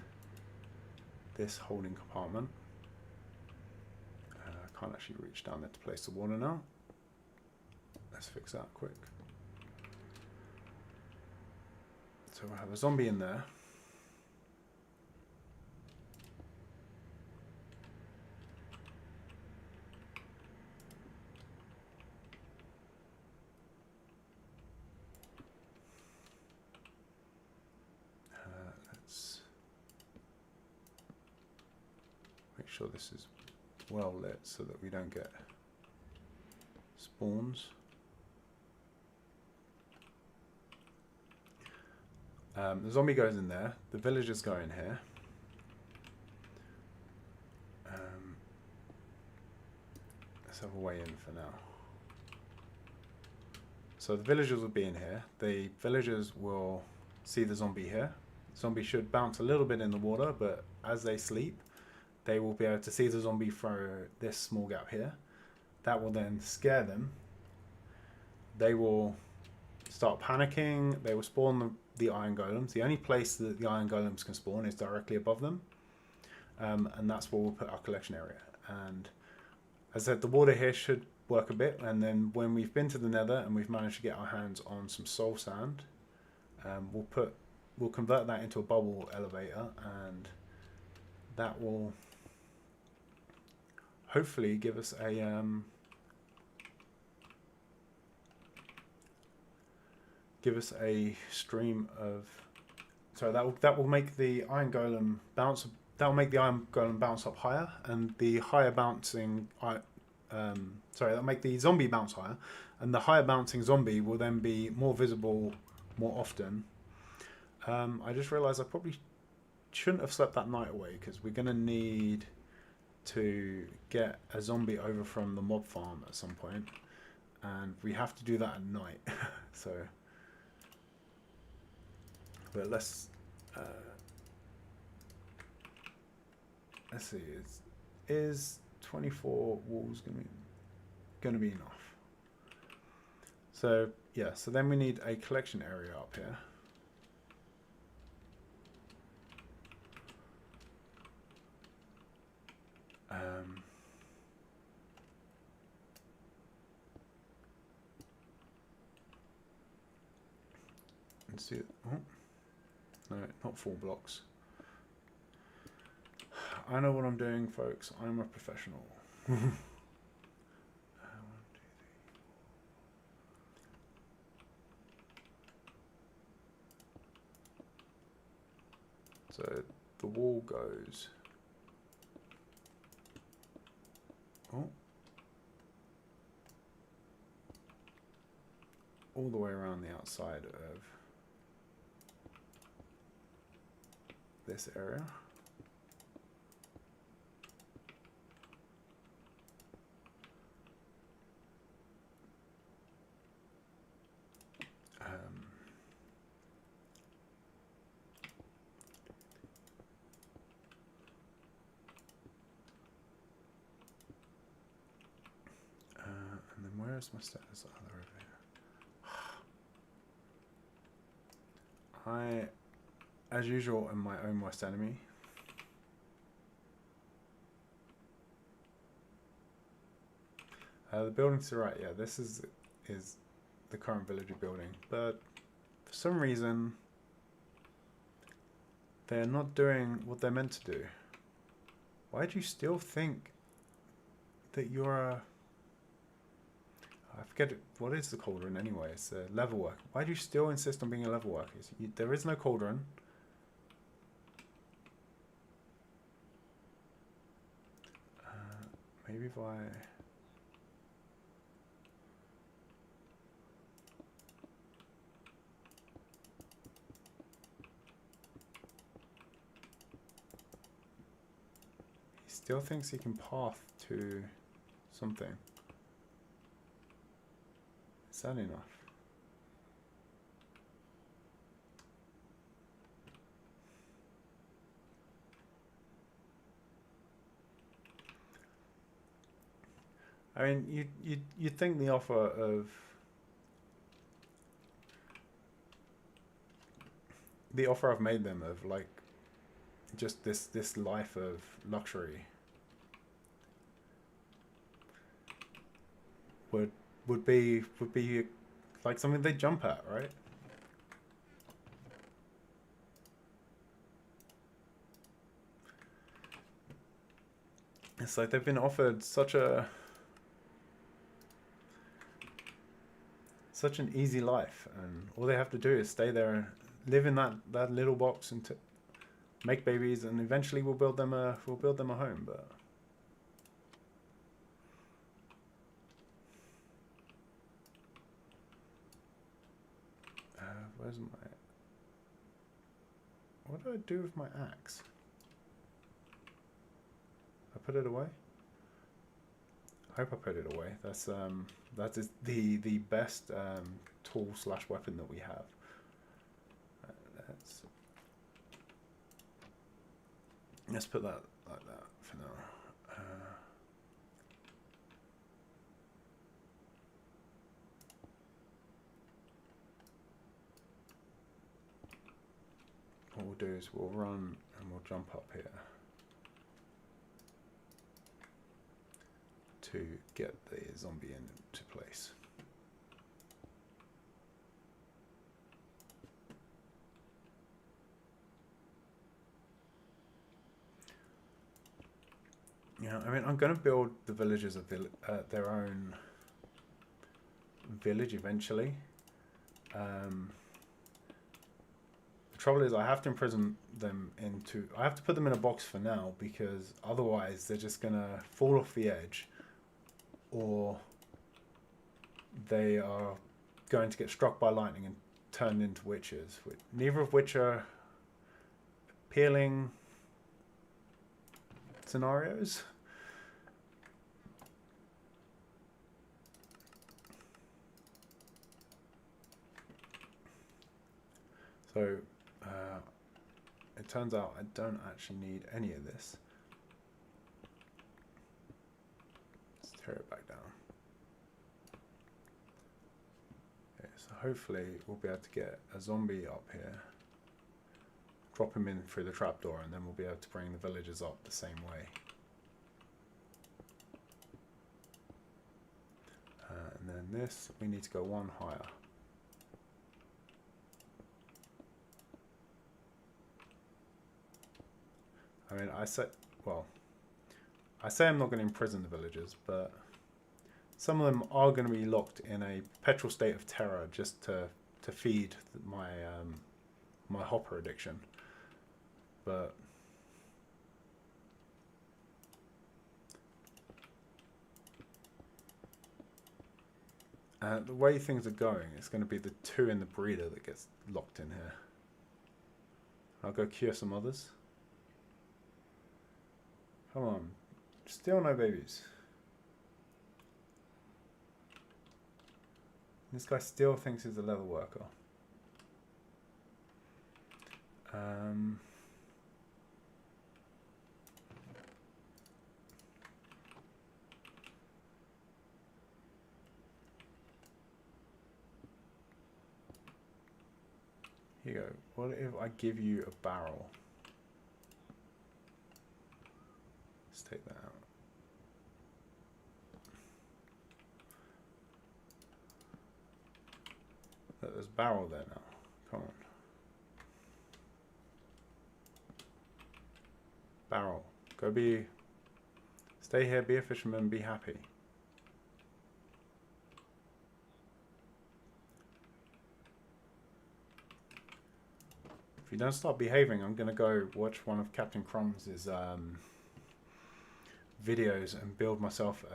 this holding compartment. I can't actually reach down there to place the water now. Let's fix that quick. So we'll have a zombie in there. Let's make sure this is well lit so that we don't get spawns. The zombie goes in there, the villagers go in here. Let's have a way in for now. So the villagers will be in here. The villagers will see the zombie here. The zombie should bounce a little bit in the water, but as they sleep, they will be able to see the zombie through this small gap here. That will then scare them. They will start panicking. They will spawn the iron golems. The only place that the iron golems can spawn is directly above them. And that's where we'll put our collection area. And as I said, the water here should work a bit. And then when we've been to the nether and we've managed to get our hands on some soul sand, we'll convert that into a bubble elevator, and that will hopefully give us a stream of. So that will make the iron golem bounce. That will make the iron golem bounce up higher, and the higher bouncing. That'll make the zombie bounce higher, and the higher bouncing zombie will then be more visible more often. I just realised I probably shouldn't have slept that night away, because we're going to need to get a zombie over from the mob farm at some point, and we have to do that at night. So, but let's see. Is 24 walls going to be enough? So yeah. So then we need a collection area up here. Let's see. Oh, no, not 4 blocks. I know what I'm doing, folks. I'm a professional. 1, 2, 3. So the wall goes. Oh. All the way around the outside of this area. And then where's my status? Oh, they're over here. as usual, am my own worst enemy. The building to the right, yeah, this is the current villager building, but for some reason they're not doing what they're meant to do. Why do you still think that you're a... I forget it, what is the cauldron anyway? It's a level worker. Why do you still insist on being a level worker? There is no cauldron. Maybe if I... He still thinks he can path to something. Is that enough? I mean, you'd think the offer of I've made them of like just this life of luxury would be like something they jump at, right? It's like they've been offered such an easy life, and all they have to do is stay there and live in that little box and make babies, and eventually we'll build them a home. But where's my... What do I do with my axe? I put it away? I hope I put it away. That is the best tool / weapon that we have. Let's put that like that for now. What we'll do is we'll run and we'll jump up here to get the zombie into place. Yeah, I mean, I'm going to build the villagers their own village eventually. The trouble is I have to imprison them into... I have to put them in a box for now, because otherwise they're just going to fall off the edge, or they are going to get struck by lightning and turned into witches, neither of which are appealing scenarios. So it turns out I don't actually need any of this. Let's tear it back down. Okay, so hopefully we'll be able to get a zombie up here, drop him in through the trapdoor, and then we'll be able to bring the villagers up the same way. And then this, we need to go one higher. I mean, I say I'm not going to imprison the villagers, but some of them are going to be locked in a perpetual state of terror just to feed my my hopper addiction. But the way things are going, it's going to be the 2 in the breeder that gets locked in here. I'll go cure some others. Come on, still no babies. This guy still thinks he's a leather worker. Here you go. What if I give you a barrel? Let's take that out. Look, there's a barrel there now. Come on. Barrel. Go be... Stay here, be a fisherman, be happy. If you don't start behaving, I'm going to go watch one of Captain Crumb's videos and build myself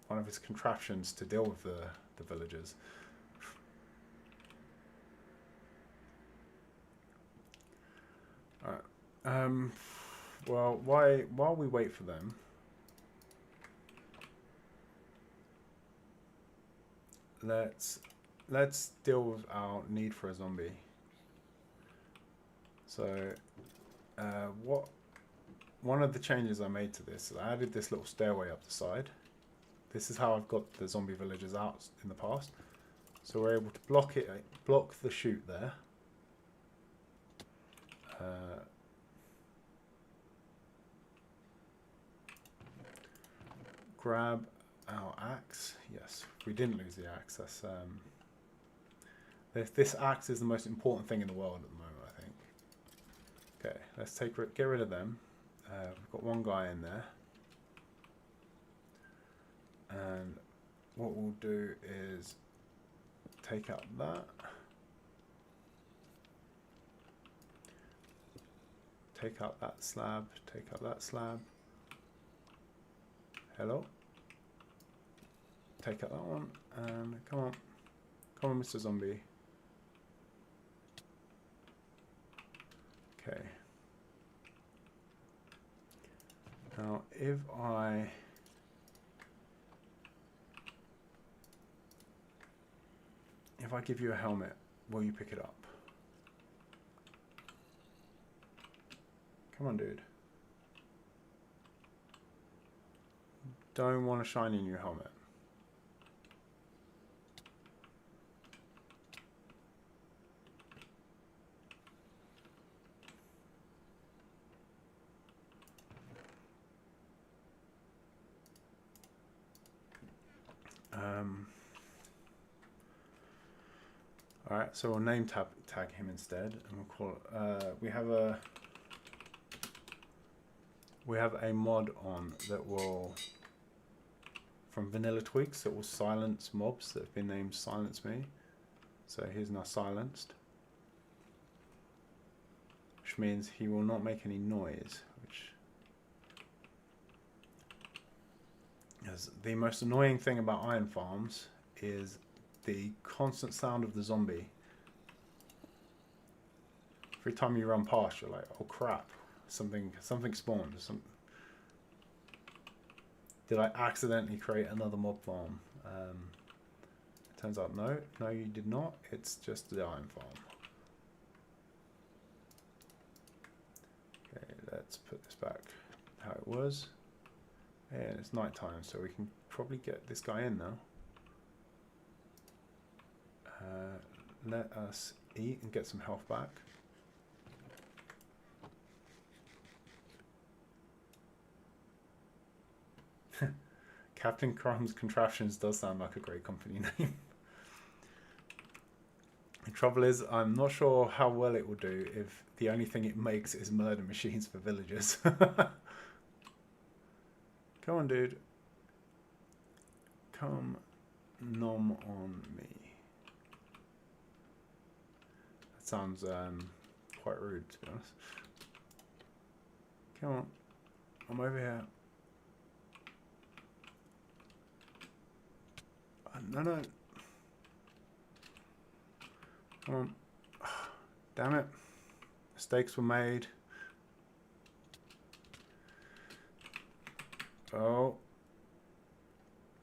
one of his contraptions to deal with the villagers. Alright. Well, while we wait for them, let's deal with our need for a zombie. So, one of the changes I made to this is I added this little stairway up the side. This is how I've got the zombie villagers out in the past. So we're able to block the chute there. Grab our axe. Yes, we didn't lose the axe. That's this axe is the most important thing in the world at the moment, I think. Okay, let's get rid of them. We've got one guy in there, and what we'll do is take out that. Take out that slab. Take out that slab. Hello. Take out that one, and come on, Mr. Zombie. Okay. Now, if I give you a helmet, will you pick it up? Come on, dude. Don't want a shiny new helmet. Alright, so we'll name tag him instead, and we'll call it, we have a mod on that will, from Vanilla Tweaks, that will silence mobs that have been named Silence Me. So he's now silenced, which means he will not make any noise, as the most annoying thing about iron farms is the constant sound of the zombie. Every time you run past, you're like, oh crap, something spawned. Did I accidentally create another mob farm? Turns out no, you did not. It's just the iron farm. Okay, let's put this back how it was. And it's night time, so we can probably get this guy in now. Let us eat and get some health back. Captain Crumb's Contraptions does sound like a great company name. The trouble is, I'm not sure how well it will do if the only thing it makes is murder machines for villagers. Come on, dude. Come nom on me. That sounds quite rude, to be honest. Come on. I'm over here. No. Come on. Damn it. Mistakes were made. Oh.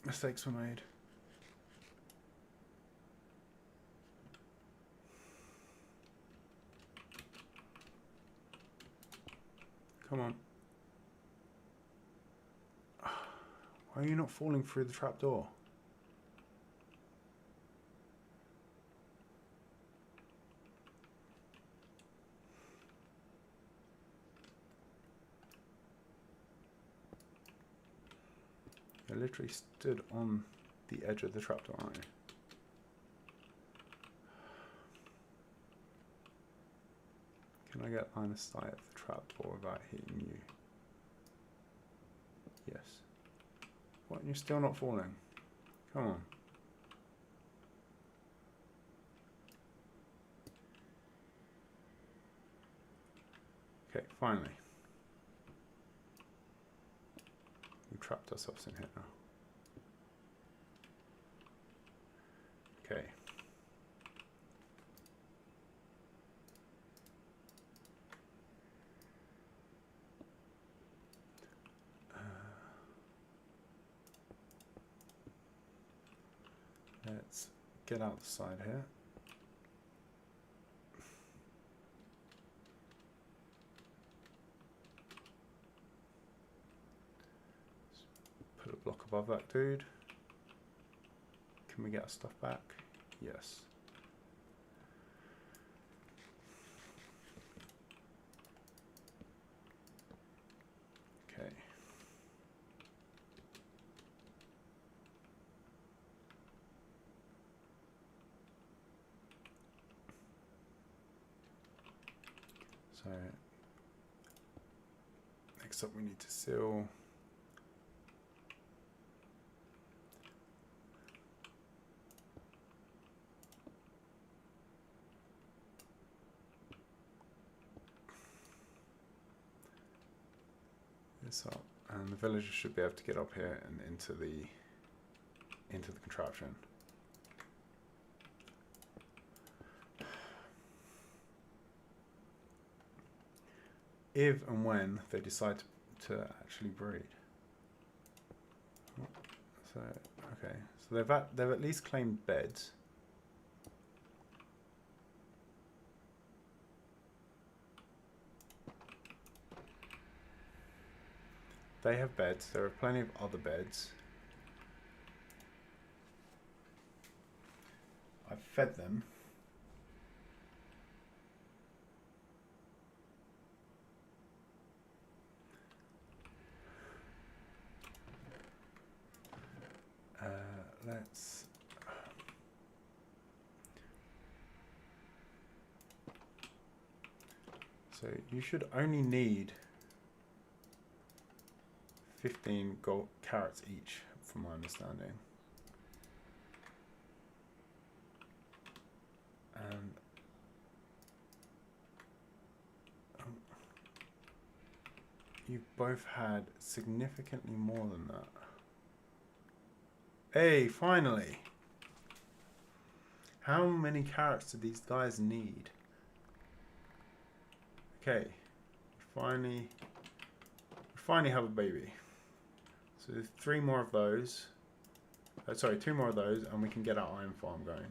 Mistakes were made. Come on. Why are you not falling through the trapdoor? They literally stood on the edge of the trapdoor, aren't you? Can I get line of sight of the trapdoor without hitting you? Yes. What? You're still not falling? Come on. Okay, finally. We trapped ourselves in here now. Okay. Let's get out the side here. Put a block above that dude. Can we get our stuff back? Yes. Okay. So next up we need to seal this up, and the villagers should be able to get up here and into the contraption. If and when they decide to actually breed. So okay, so they've at least claimed beds. They have beds. There are plenty of other beds. I've fed them. Let's so you should only need 15 gold carrots each, from my understanding. And you've both had significantly more than that. Hey, finally! How many carrots do these guys need? Okay, we finally have a baby. So there's 3 more of those. Sorry, 2 more of those, and we can get our iron farm going.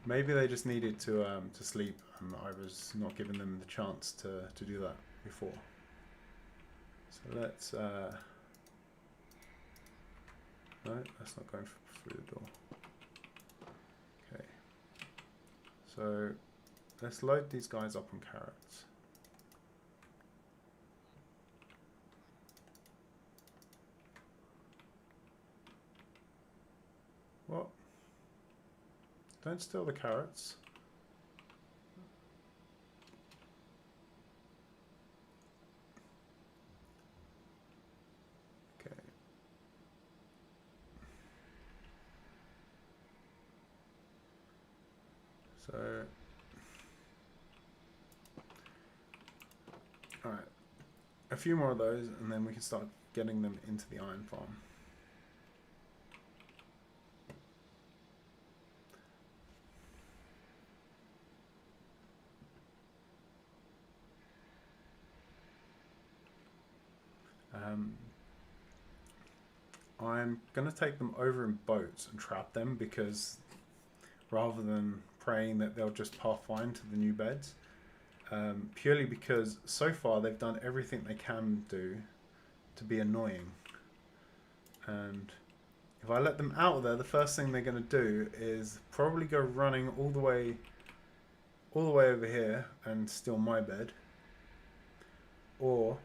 Maybe they just needed to sleep, and I was not giving them the chance to do that before. So let's no, that's not going through the door. Okay, so let's load these guys up on carrots. What? Don't steal the carrots. Okay. So, alright. A few more of those, and then we can start getting them into the iron farm. I'm going to take them over in boats and trap them, because rather than praying that they'll just path fine to the new beds, purely because so far they've done everything they can do to be annoying. And if I let them out there, the first thing they're going to do is probably go running all the way all the way over here and steal my bed, or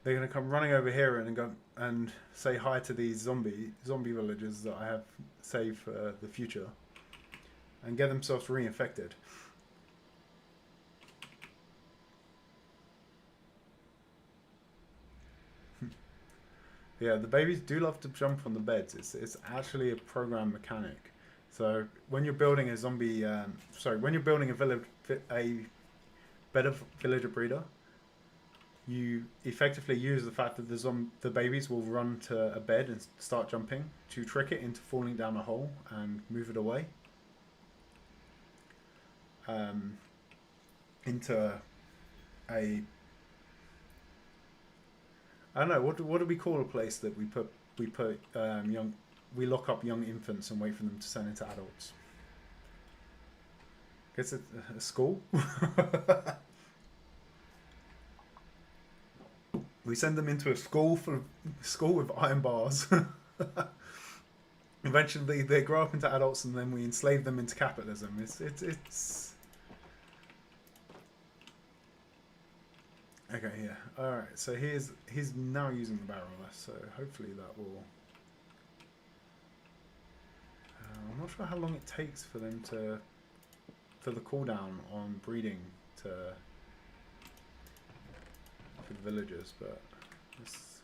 they're going to come running over here and go and say hi to these zombie villagers that I have saved for the future, and get themselves reinfected. Yeah, the babies do love to jump on the beds. It's actually a program mechanic. So when you're building a zombie, when you're building a better villager breeder, you effectively use the fact that the babies will run to a bed and start jumping to trick it into falling down a hole and move it away into a I don't know, what do we call a place that we lock up young infants and wait for them to turn into adults? Guess it's a school. We send them into a school with iron bars. Eventually, they grow up into adults, and then we enslave them into capitalism. It's. Okay, yeah. All right. So he's now using the barrel, so hopefully that will. I'm not sure how long it takes for them for the cooldown on breeding for the villagers, but it's.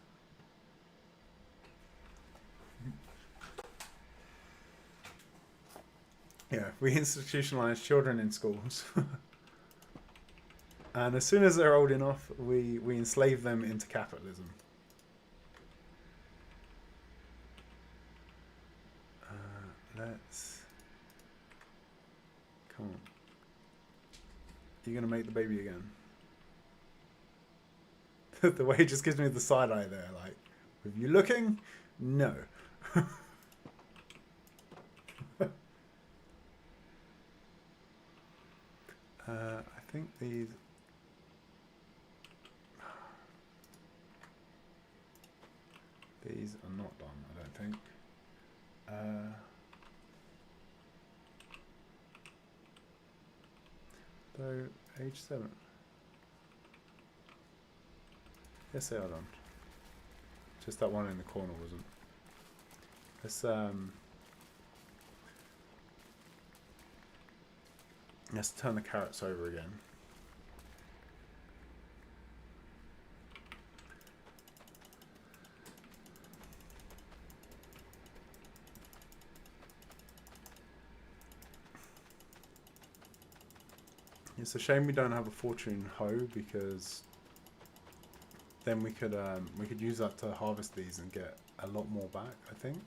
Yeah, we institutionalize children in schools. And as soon as they're old enough, we enslave them into capitalism. Let's... Come on. You're going to make the baby again. The way it just gives me the side eye there, like, with you looking? No. I think these are not done, I don't think. Though, age 7. Yes, they are done. Just that one in the corner wasn't. Let's turn the carrots over again. It's a shame we don't have a fortune hoe, because then we could use that to harvest these and get a lot more back, I think.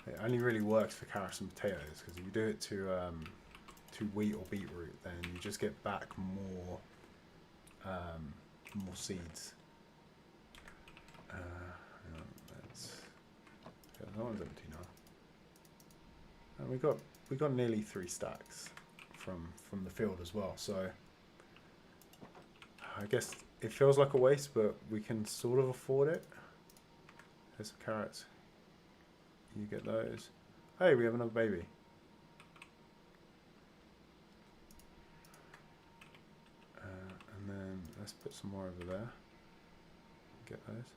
It only really works for carrots and potatoes, because if you do it to wheat or beetroot, then you just get back more seeds. That one's empty now. And we got nearly 3 stacks from the field as well. So I guess it feels like a waste, but we can sort of afford it. There's some carrots. You get those. Hey, we have another baby. And then let's put some more over there. Get those.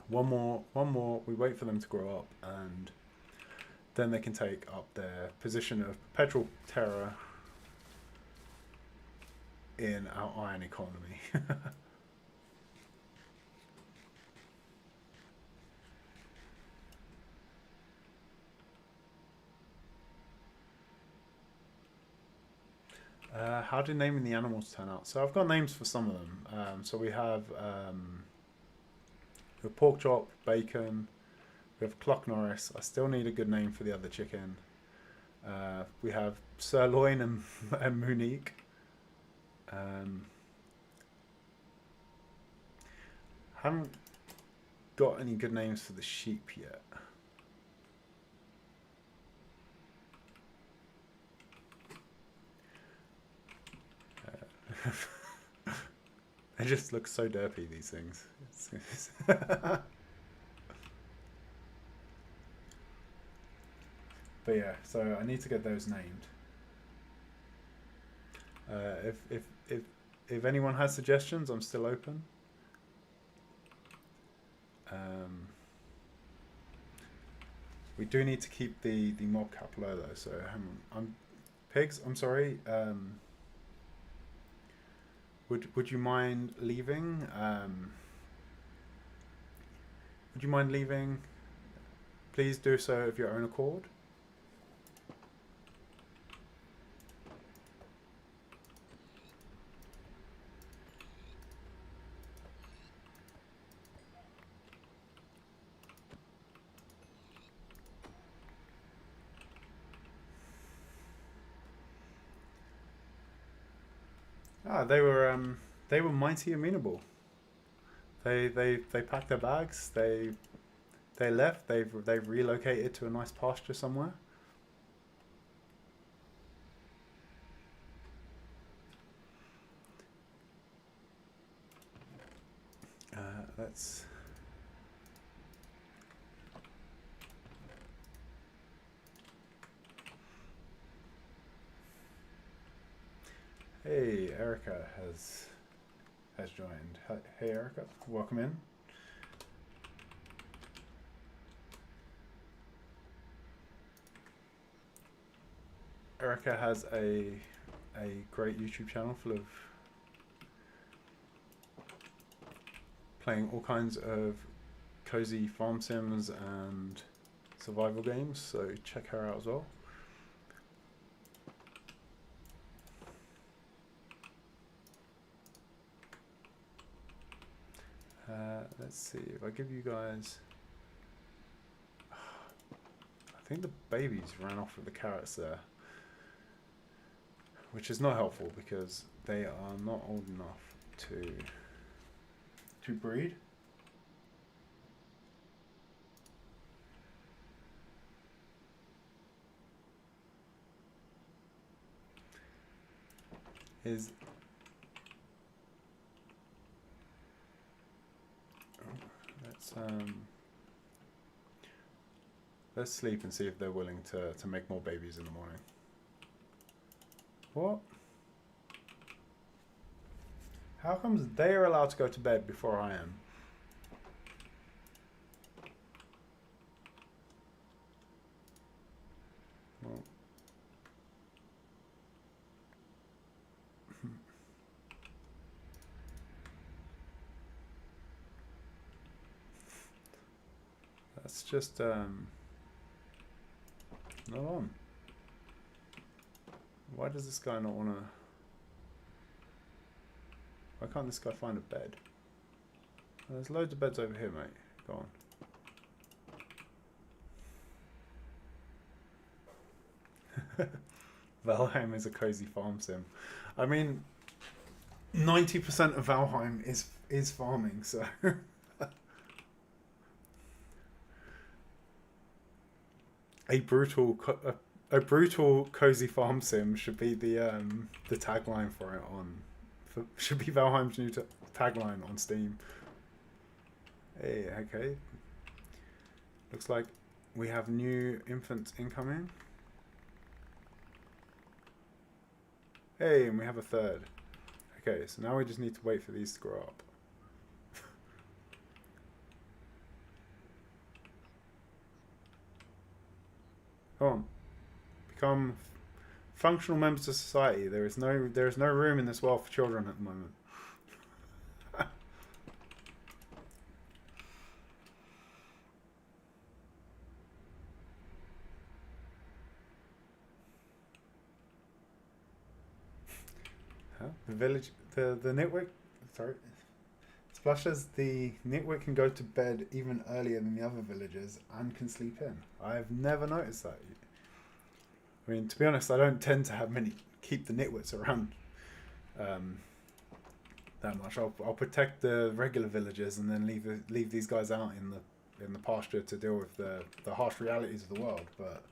One more. We wait for them to grow up, and then they can take up their position of perpetual terror in our iron economy. How do naming the animals turn out? So I've got names for some of them. So we have pork chop, bacon. We have Clock Norris. I still need a good name for the other chicken. We have Sirloin and Monique. Haven't got any good names for the sheep yet. They just look so derpy, these things. But yeah, so I need to get those named. If anyone has suggestions, I'm still open. We do need to keep the mob cap low though, so Pigs, I'm sorry. Would you mind leaving? Would you mind leaving? Please do so of your own accord. Ah, they were mighty amenable. They packed their bags. They left. They've relocated to a nice pasture somewhere. Let's. Hey, Erica has joined. Hey, Erica, welcome in. Erica has a great YouTube channel full of playing all kinds of cozy farm sims and survival games, so check her out as well. Let's see, if I give you guys... I think the babies ran off with the carrots there, which is not helpful because they are not old enough to breed. Let's sleep and see if they're willing to make more babies in the morning. What? How comes they are allowed to go to bed before I am? Well. That's just not on. Why does this guy not want to... Why can't this guy find a bed? There's loads of beds over here, mate. Go on. Valheim is a cozy farm sim. I mean, 90% of Valheim is farming, so... A brutal cozy farm sim should be the tagline for it should be Valheim's new tagline on Steam. Hey, okay. Looks like we have new infants incoming. Hey, and we have a third. Okay, so now we just need to wait for these to grow up. Come on. Become functional members of society. There is no room in this world for children at the moment. The village, the nitwit, sorry, Splashes, the nitwit can go to bed even earlier than the other villagers and can sleep in. I've never noticed that. I mean, to be honest, I don't tend to keep the nitwits around that much. I'll protect the regular villagers and then leave these guys out in the pasture to deal with the harsh realities of the world. But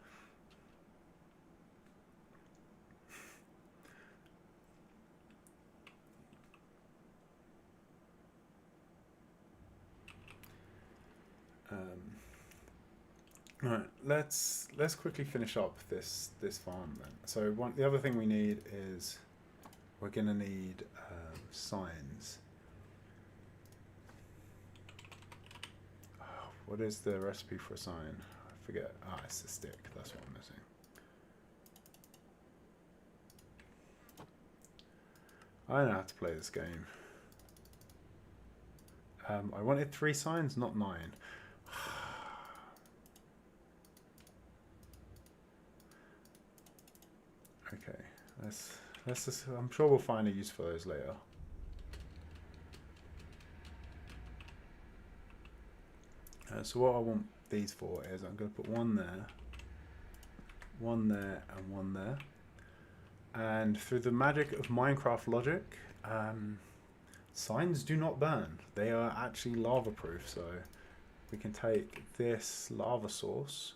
Right, let's quickly finish up this farm then. So the other thing we need is we're gonna need signs. Oh, what is the recipe for a sign? I forget. Ah, it's the stick. That's what I'm missing. I know how to play this game. I wanted 3 signs, not 9. Okay, let's just, I'm sure we'll find a use for those later. So what I want these for is I'm going to put one there, and one there. And through the magic of Minecraft logic, signs do not burn. They are actually lava proof, so we can take this lava source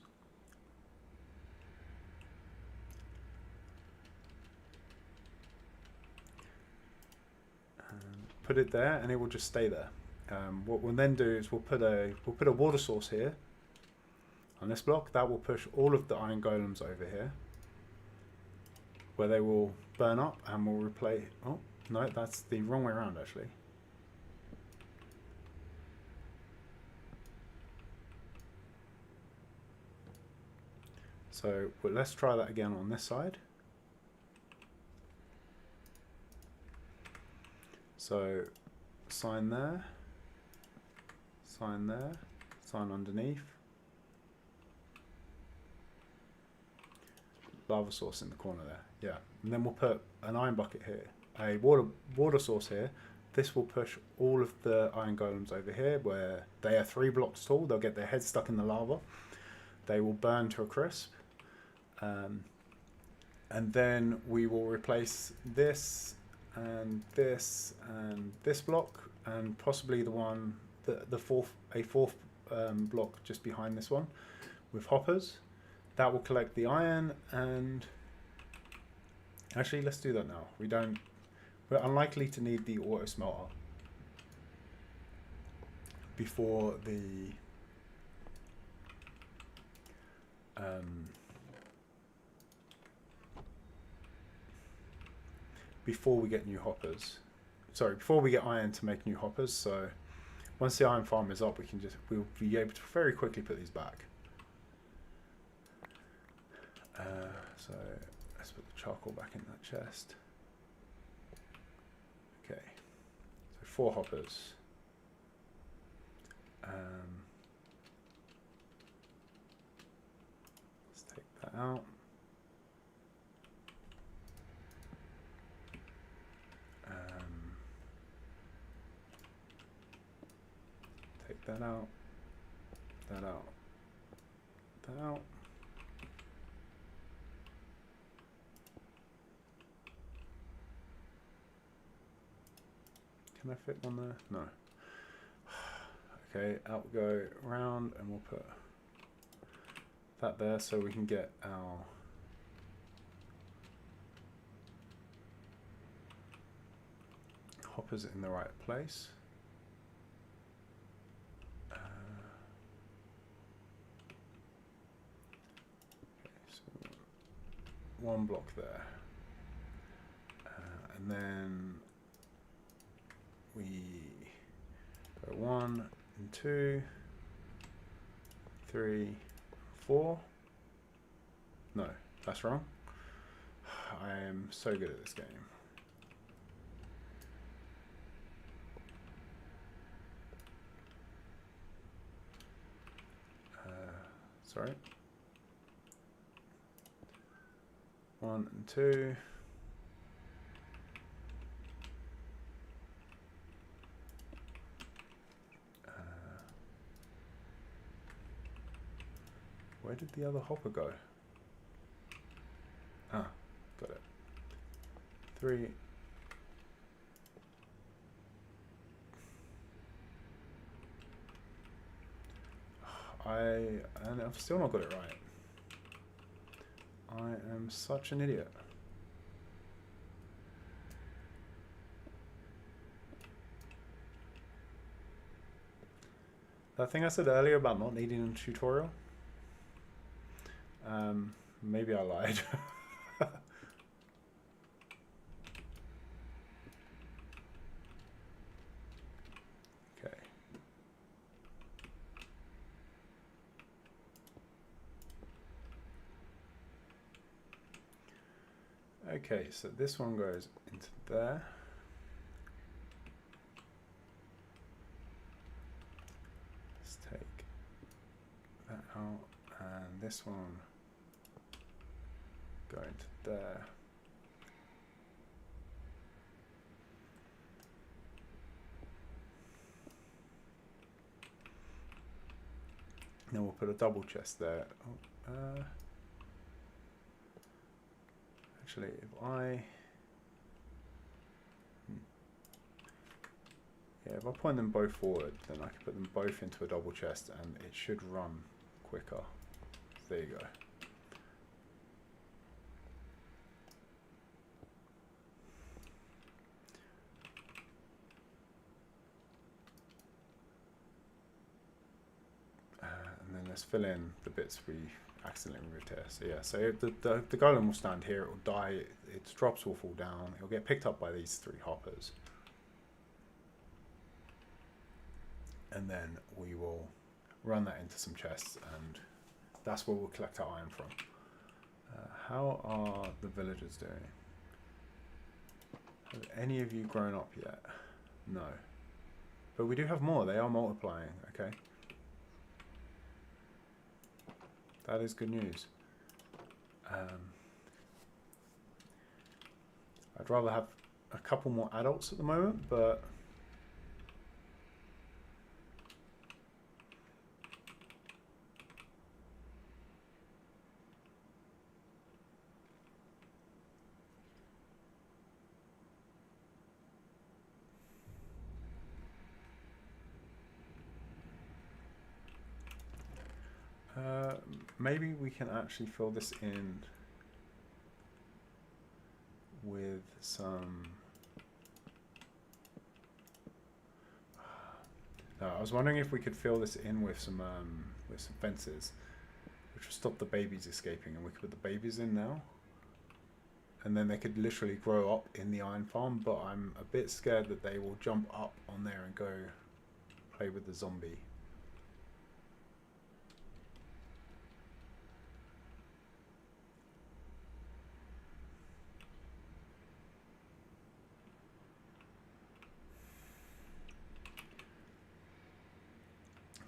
and put it there, and it will just stay there. What we'll then do is we'll put a water source here on this block. That will push all of the iron golems over here, where they will burn up, and we'll replace. Oh no, that's the wrong way around actually. So let's try that again on this side. So sign there, sign underneath, lava source in the corner there. Yeah, and then we'll put an iron bucket here, a water source here. This will push all of the iron golems over here, where they are 3 blocks tall. They'll get their heads stuck in the lava. They will burn to a crisp. And then we will replace this and this and this block, and possibly a fourth block just behind this one with hoppers. That will collect the iron. And actually, let's do that now. We're unlikely to need the auto smelter before we get new hoppers. Sorry, before we get iron to make new hoppers. So once the iron farm is up, we'll be able to very quickly put these back. So let's put the charcoal back in that chest. Okay, so 4 hoppers. Let's take that out. Take that out, that out, that out. Can I fit one there? No. Okay, out we go round, and we'll put that there so we can get our hoppers in the right place. Okay, so 1 block there, and then we go 1 and 2, 3, 4. No, that's wrong. I am so good at this game. Sorry. 1 and 2. Where did the other hopper go? Ah, got it. 3. And I've still not got it right. I am such an idiot. That thing I said earlier about not needing a tutorial, maybe I lied. Okay. Okay, so this one goes into there. Let's take that out, and this one go into there. Then we'll put a double chest there. Oh, actually, if I if I point them both forward, then I can put them both into a double chest, and it should run quicker. There you go. And then let's fill in the bits we accidentally removed here. So yeah, so the golem will stand here, it will die, its drops will fall down, it will get picked up by these 3 hoppers. And then we will run that into some chests, and that's where we'll collect our iron from. How are the villagers doing? Have any of you grown up yet? No. But we do have more, they are multiplying, okay? That is good news. I'd rather have a couple more adults at the moment, but maybe we can actually fill this in with some... No, I was wondering if we could fill this in with some fences, which will stop the babies escaping, and we could put the babies in now. And then they could literally grow up in the iron farm, but I'm a bit scared that they will jump up on there and go play with the zombie.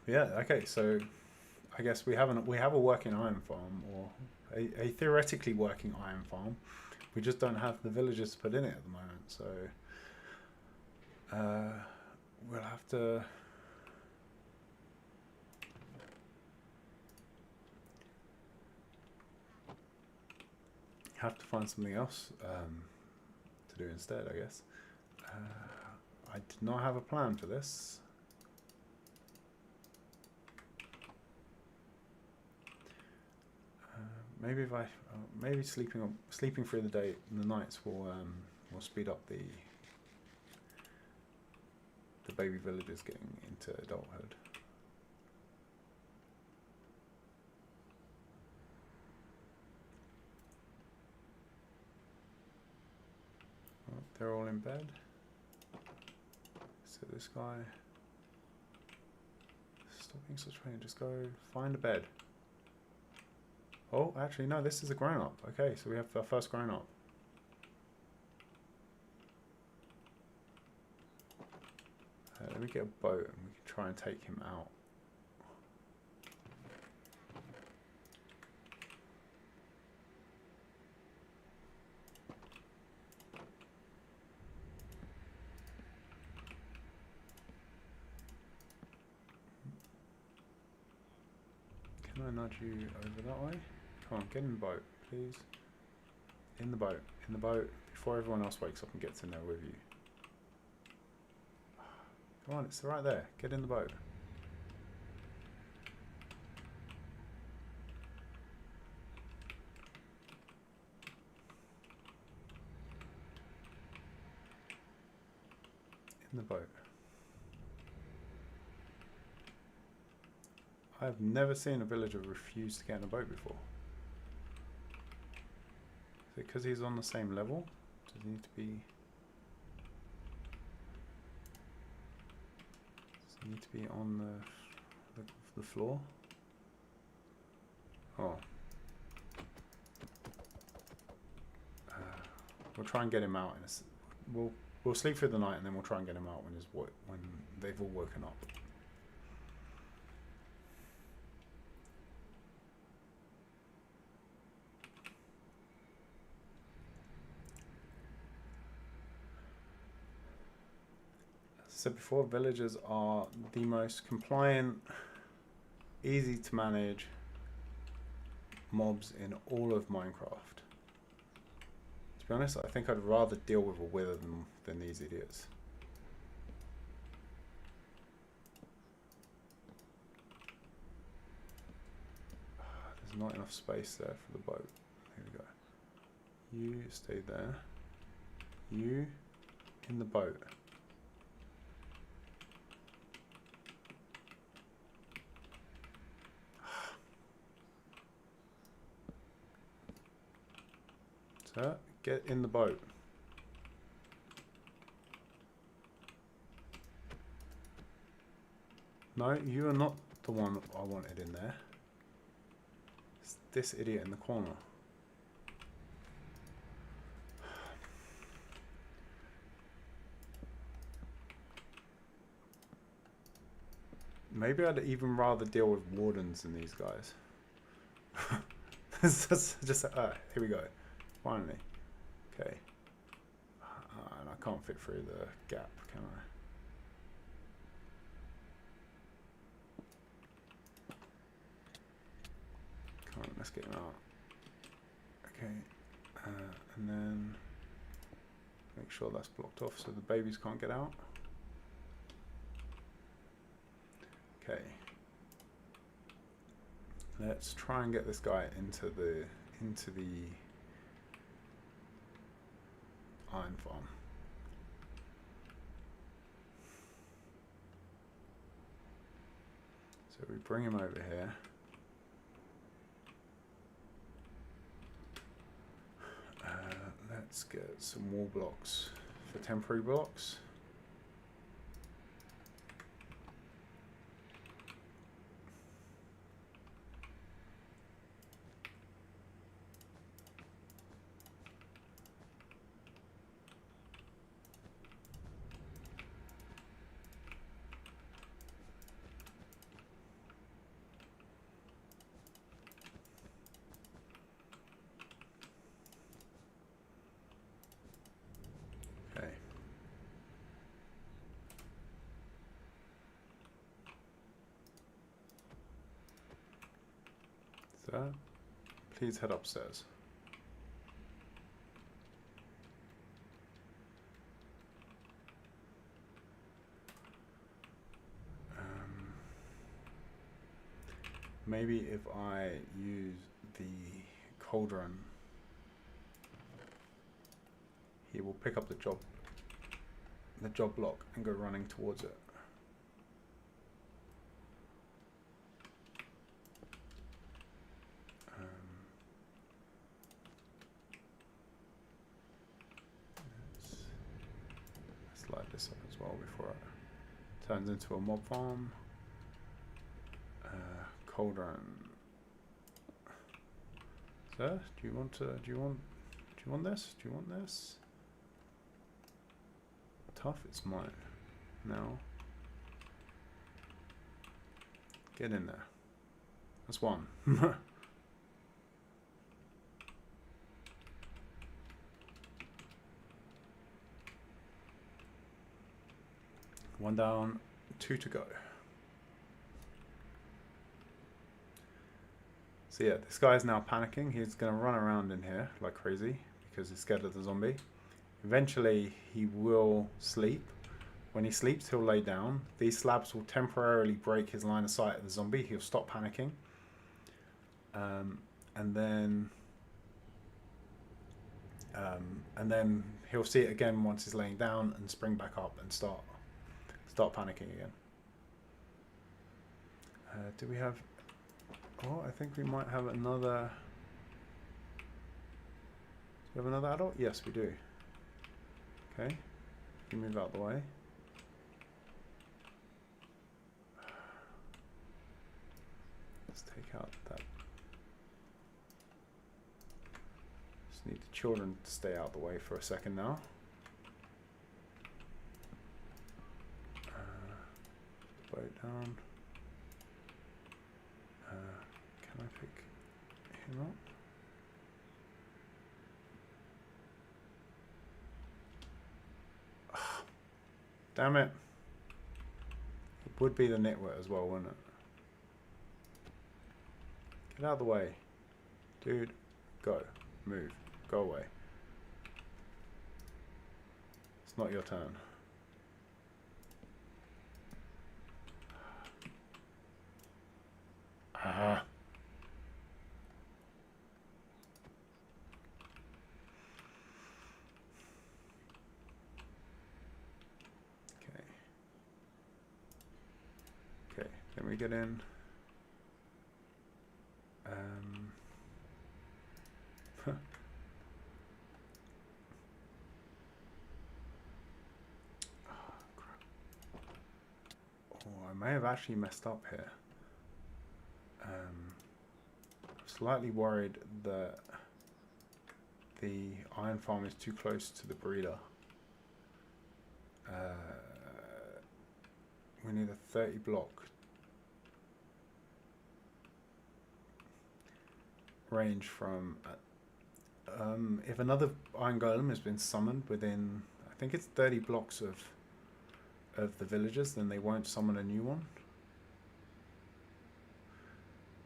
Yeah, okay, so I guess we have a working iron farm, or a theoretically working iron farm. We just don't have the villagers to put in it at the moment, so we'll have to find something else to do instead, I guess. I did not have a plan for this. Maybe if maybe sleeping through the day, the nights will speed up the baby villagers getting into adulthood. Oh, they're all in bed. So this guy, stop being such a pain. Just go find a bed. Oh, actually, no, this is a grown-up. Okay, so we have our first grown-up. Let me get a boat and we can try and take him out. Can I nudge you over that way? Come on, get in the boat, please. In the boat, before everyone else wakes up and gets in there with you. Come on, it's right there. Get in the boat. In the boat. I've never seen a villager refuse to get in a boat before. Is it because he's on the same level? Does he need to be... Does he need to be on the floor? Oh. We'll try and get him out in a... We'll sleep through the night and then we'll try and get him out when they've all woken up. As I said before, villagers are the most compliant, easy to manage mobs in all of Minecraft. To be honest, I think I'd rather deal with a wither than these idiots. There's not enough space there for the boat. Here we go. You stay there. You in the boat. So, get in the boat. No, you are not the one I wanted in there. It's this idiot in the corner. Maybe I'd even rather deal with wardens than these guys. just here we go. Finally. Okay. And I can't fit through the gap, can I? Come on, let's get him out. Okay. And then make sure that's blocked off so the babies can't get out. Okay. Let's try and get this guy into the iron farm. So we bring him over here. Let's get some wall blocks for temporary blocks. So, please head upstairs. Maybe if I use the cauldron, he will pick up the job block and go running towards it. Slide this up as well before it turns into a mob farm. Cauldron. Sir, do you want this? Do you want this? Tough, it's mine. Now, get in there. That's one. One down, 2 to go. So yeah, this guy is now panicking. He's going to run around in here like crazy because he's scared of the zombie. Eventually, he will sleep. When he sleeps, he'll lay down. These slabs will temporarily break his line of sight of the zombie. He'll stop panicking. And then he'll see it again once he's laying down and spring back up and start panicking again. Do we have Oh, I think we might have another... Do we have another adult? Yes, we do. Okay. You move out the way. Let's take out that. Just need the children to stay out the way for a second now. Boat down. Can I pick him up? Oh, damn it. It would be the network as well, wouldn't it? Get out of the way. Dude, go. Move. Go away. It's not your turn. Ah. Okay. Okay, then we get in. Oh, crap. Oh, I may have actually messed up here. Slightly worried that the iron farm is too close to the breeder. We need a 30 block range from if another iron golem has been summoned within, I think it's 30 blocks of the villagers, then they won't summon a new one,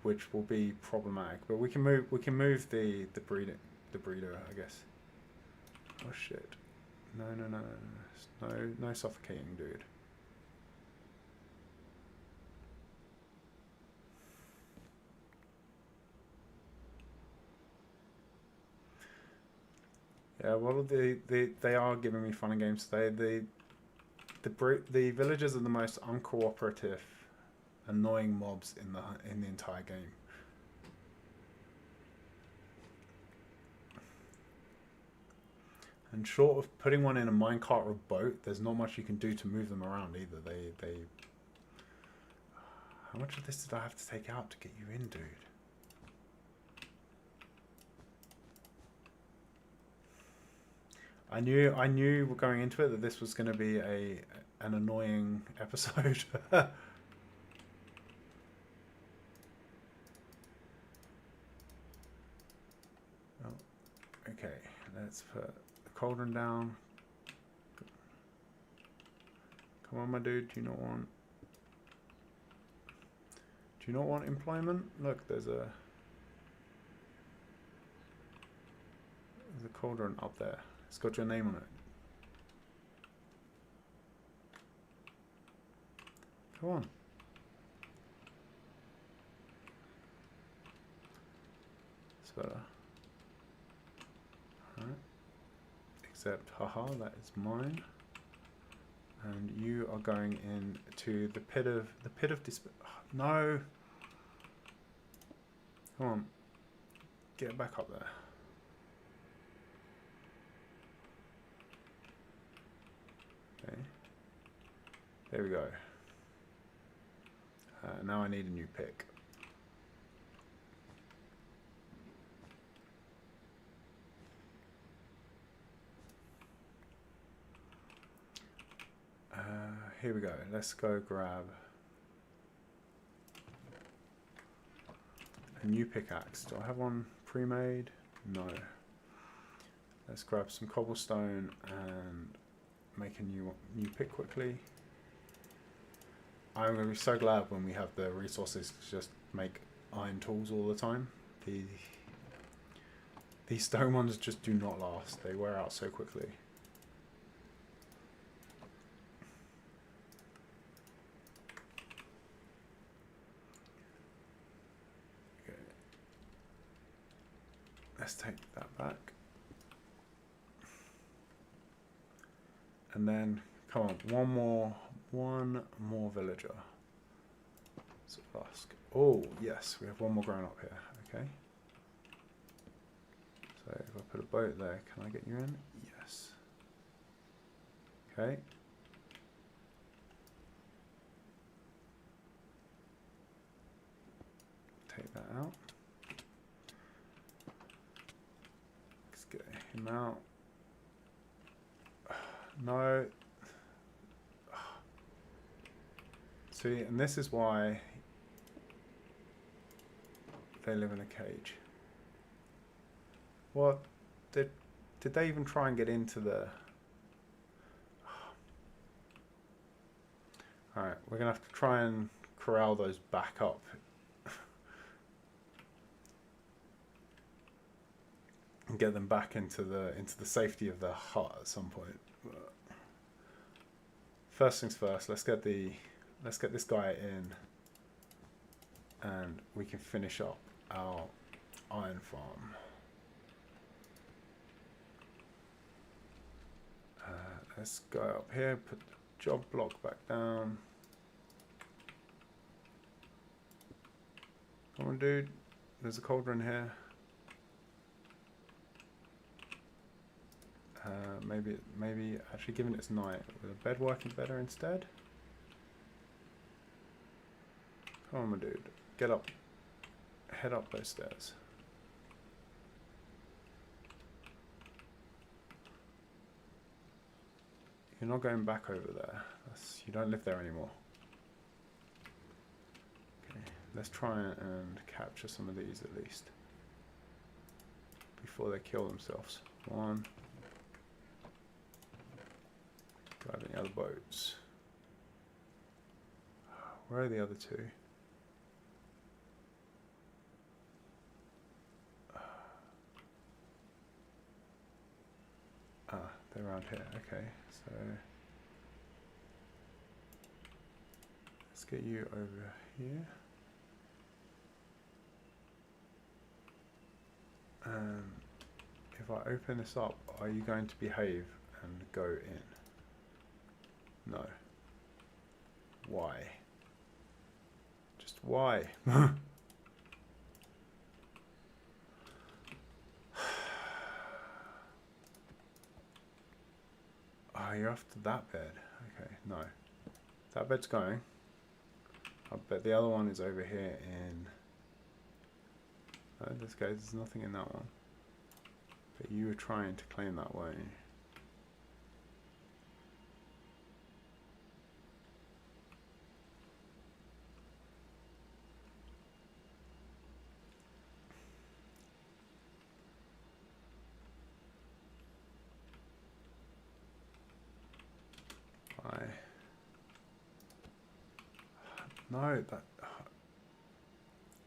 which will be problematic. But we can move the breeder, I guess. Oh shit. No suffocating, dude. Yeah, well, they are giving me fun and games today. The villagers are the most uncooperative, annoying mobs in the entire game. And short of putting one in a minecart or a boat, there's not much you can do to move them around either. They how much of this did I have to take out to get you in, dude? I knew going into it that this was going to be an annoying episode. Oh, okay, let's put the cauldron down. Come on, my dude. Do you not want employment? Look, there's a cauldron up there. It's got your name on it. Come on. It's better. Alright. Except, haha, that is mine. And you are going into the pit of despair. Oh, no. Come on. Get back up there. Okay. There we go. Now I need a new pick. Here we go. Let's go grab a new pickaxe. Do I have one pre-made? No. Let's grab some cobblestone and make a new pick quickly. I'm going to be so glad when we have the resources to just make iron tools all the time. These stone ones just do not last. They wear out so quickly. Okay. Let's take that back. And then, come on, one more villager. So flask. Oh, yes, we have one more grown up here. Okay. So if I put a boat there, can I get you in? Yes. Okay. Take that out. Let's get him out. No. See, and this is why they live in a cage. What? Did they even try and get into the... Alright, we're going to have to try and corral those back up. And get them back into the safety of the hut at some point. But first things first, let's get this guy in, and we can finish up our iron farm. Let's go up here, put the job block back down. Come on, dude. There's a cauldron here. Maybe actually, given it's night, with a bed working better instead. Come on, my dude. Get up. Head up those stairs. You're not going back over there. You don't live there anymore. Okay, let's try and capture some of these at least before they kill themselves. One. Do I have any other boats? Where are the other two? They're around here. Okay, so let's get you over here. If I open this up, are you going to behave and go in? No. Why? Just why? Oh, you're after that bed. Okay, no. That bed's going. I bet the other one is over here in... Oh, this guy, there's nothing in that one. But you were trying to claim that way. No, that...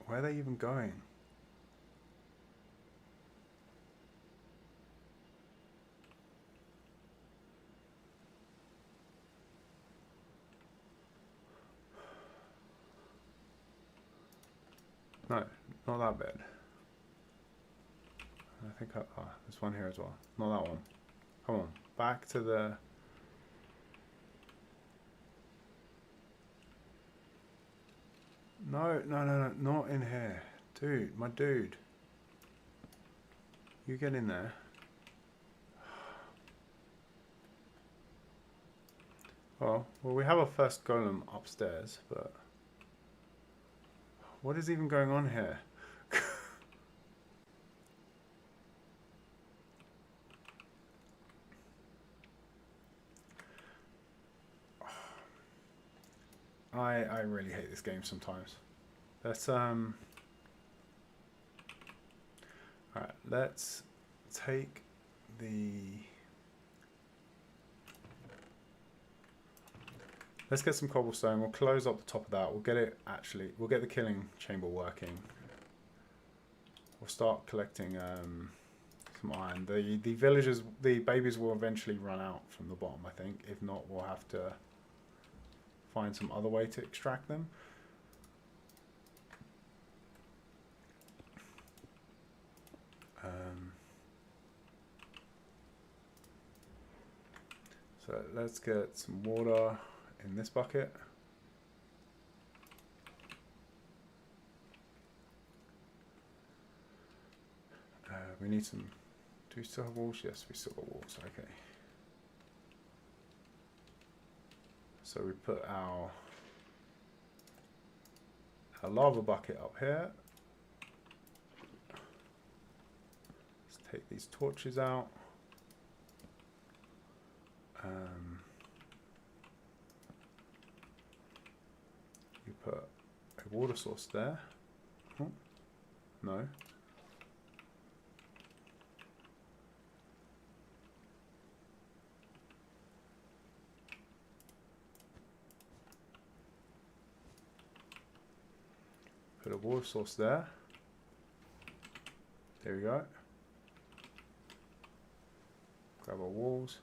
Where are they even going? No, not that bed. I think there's one here as well. Not that one. Come on, back to the... No, not in here. Dude, my dude. You get in there. Well, we have our first golem upstairs, but... What is even going on here? I really hate this game sometimes. Let's alright, let's take the... Let's get some cobblestone. We'll close up the top of that. We'll get it we'll get the killing chamber working. We'll start collecting some iron. The villagers, the babies will eventually run out from the bottom, I think. If not, we'll have to find some other way to extract them. So let's get some water in this bucket. we need some. Do we still have walls? Yes, we still got walls. Okay. So we put our lava bucket up here. Let's take these torches out. You put a water source there. Oh, no. Put a water source there. There we go. Grab our walls.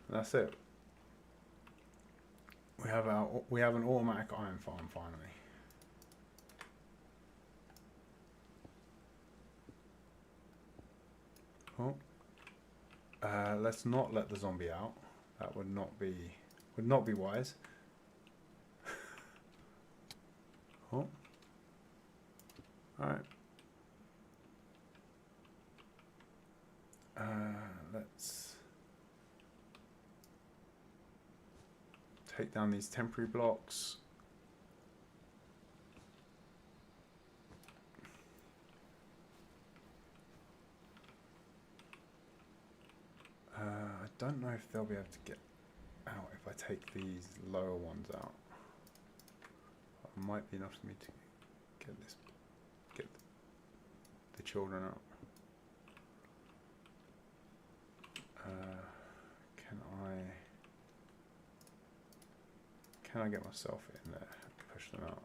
And that's it. We have an automatic iron farm finally. Oh. Let's not let the zombie out. That would not be wise. Oh. Alright. Let's take down these temporary blocks. I don't know if they'll be able to get out if I take these lower ones out. It might be enough for me to get the children out. Can I get myself in there and push them out?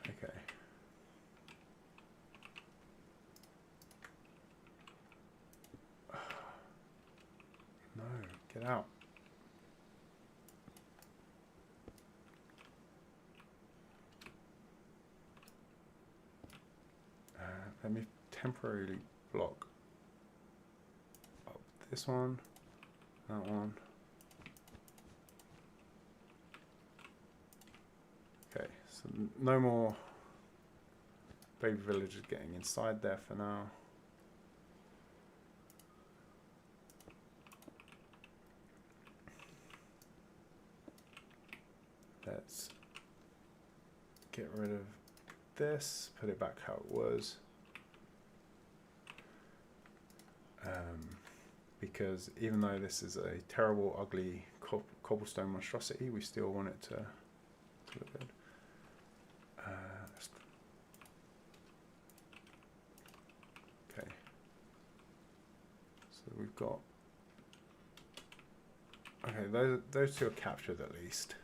Okay. No, get out. Let me temporarily block up this one, that one. Okay, so no more baby villagers getting inside there for now. Let's get rid of this, put it back how it was. Because even though this is a terrible, ugly cobblestone monstrosity, we still want it to look good. Okay. So we've got. Okay, those two are captured at least.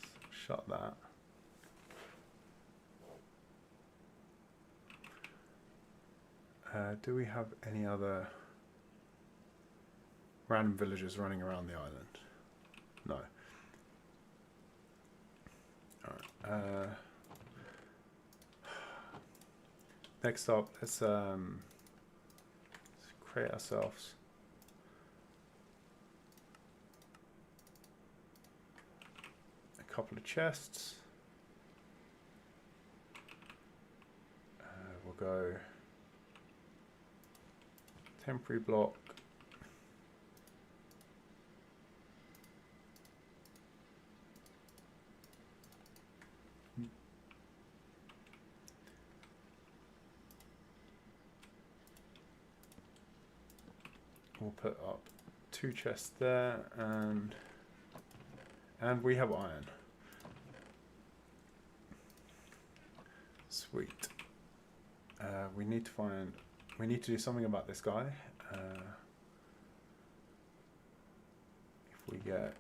So shut that. Do we have any other random villagers running around the island? No. Alright. Next up, let's create ourselves a couple of chests. We'll go temporary block. We'll put up 2 chests there, and we have iron. Sweet. We need to do something about this guy. If we get...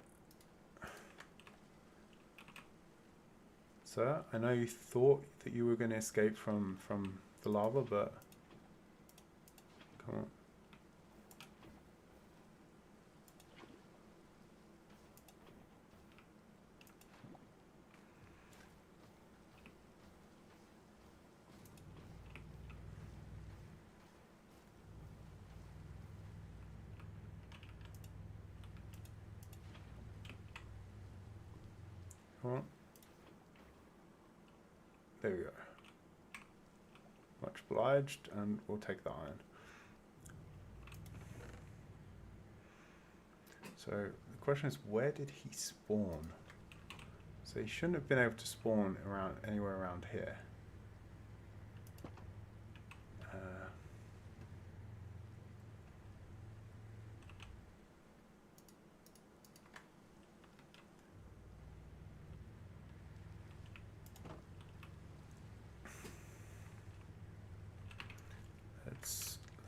Sir, I know you thought that you were going to escape from the lava, but... Come on. Come on. There we go. Much obliged, and we'll take the iron. So the question is, where did he spawn? So he shouldn't have been able to spawn around anywhere around here.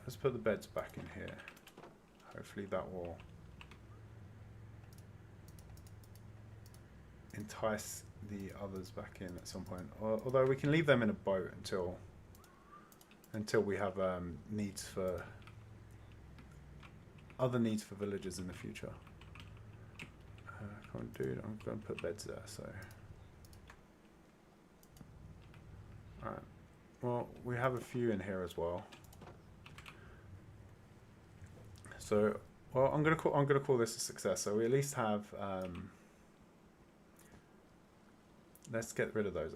Let's put the beds back in here. Hopefully that will entice the others back in at some point. Although we can leave them in a boat until we have needs for other needs for villagers in the future. Come on, dude, I'm going to put beds there. So, all right. Well, we have a few in here as well. So, well, I'm gonna call this a success. So we at least have. Let's get rid of those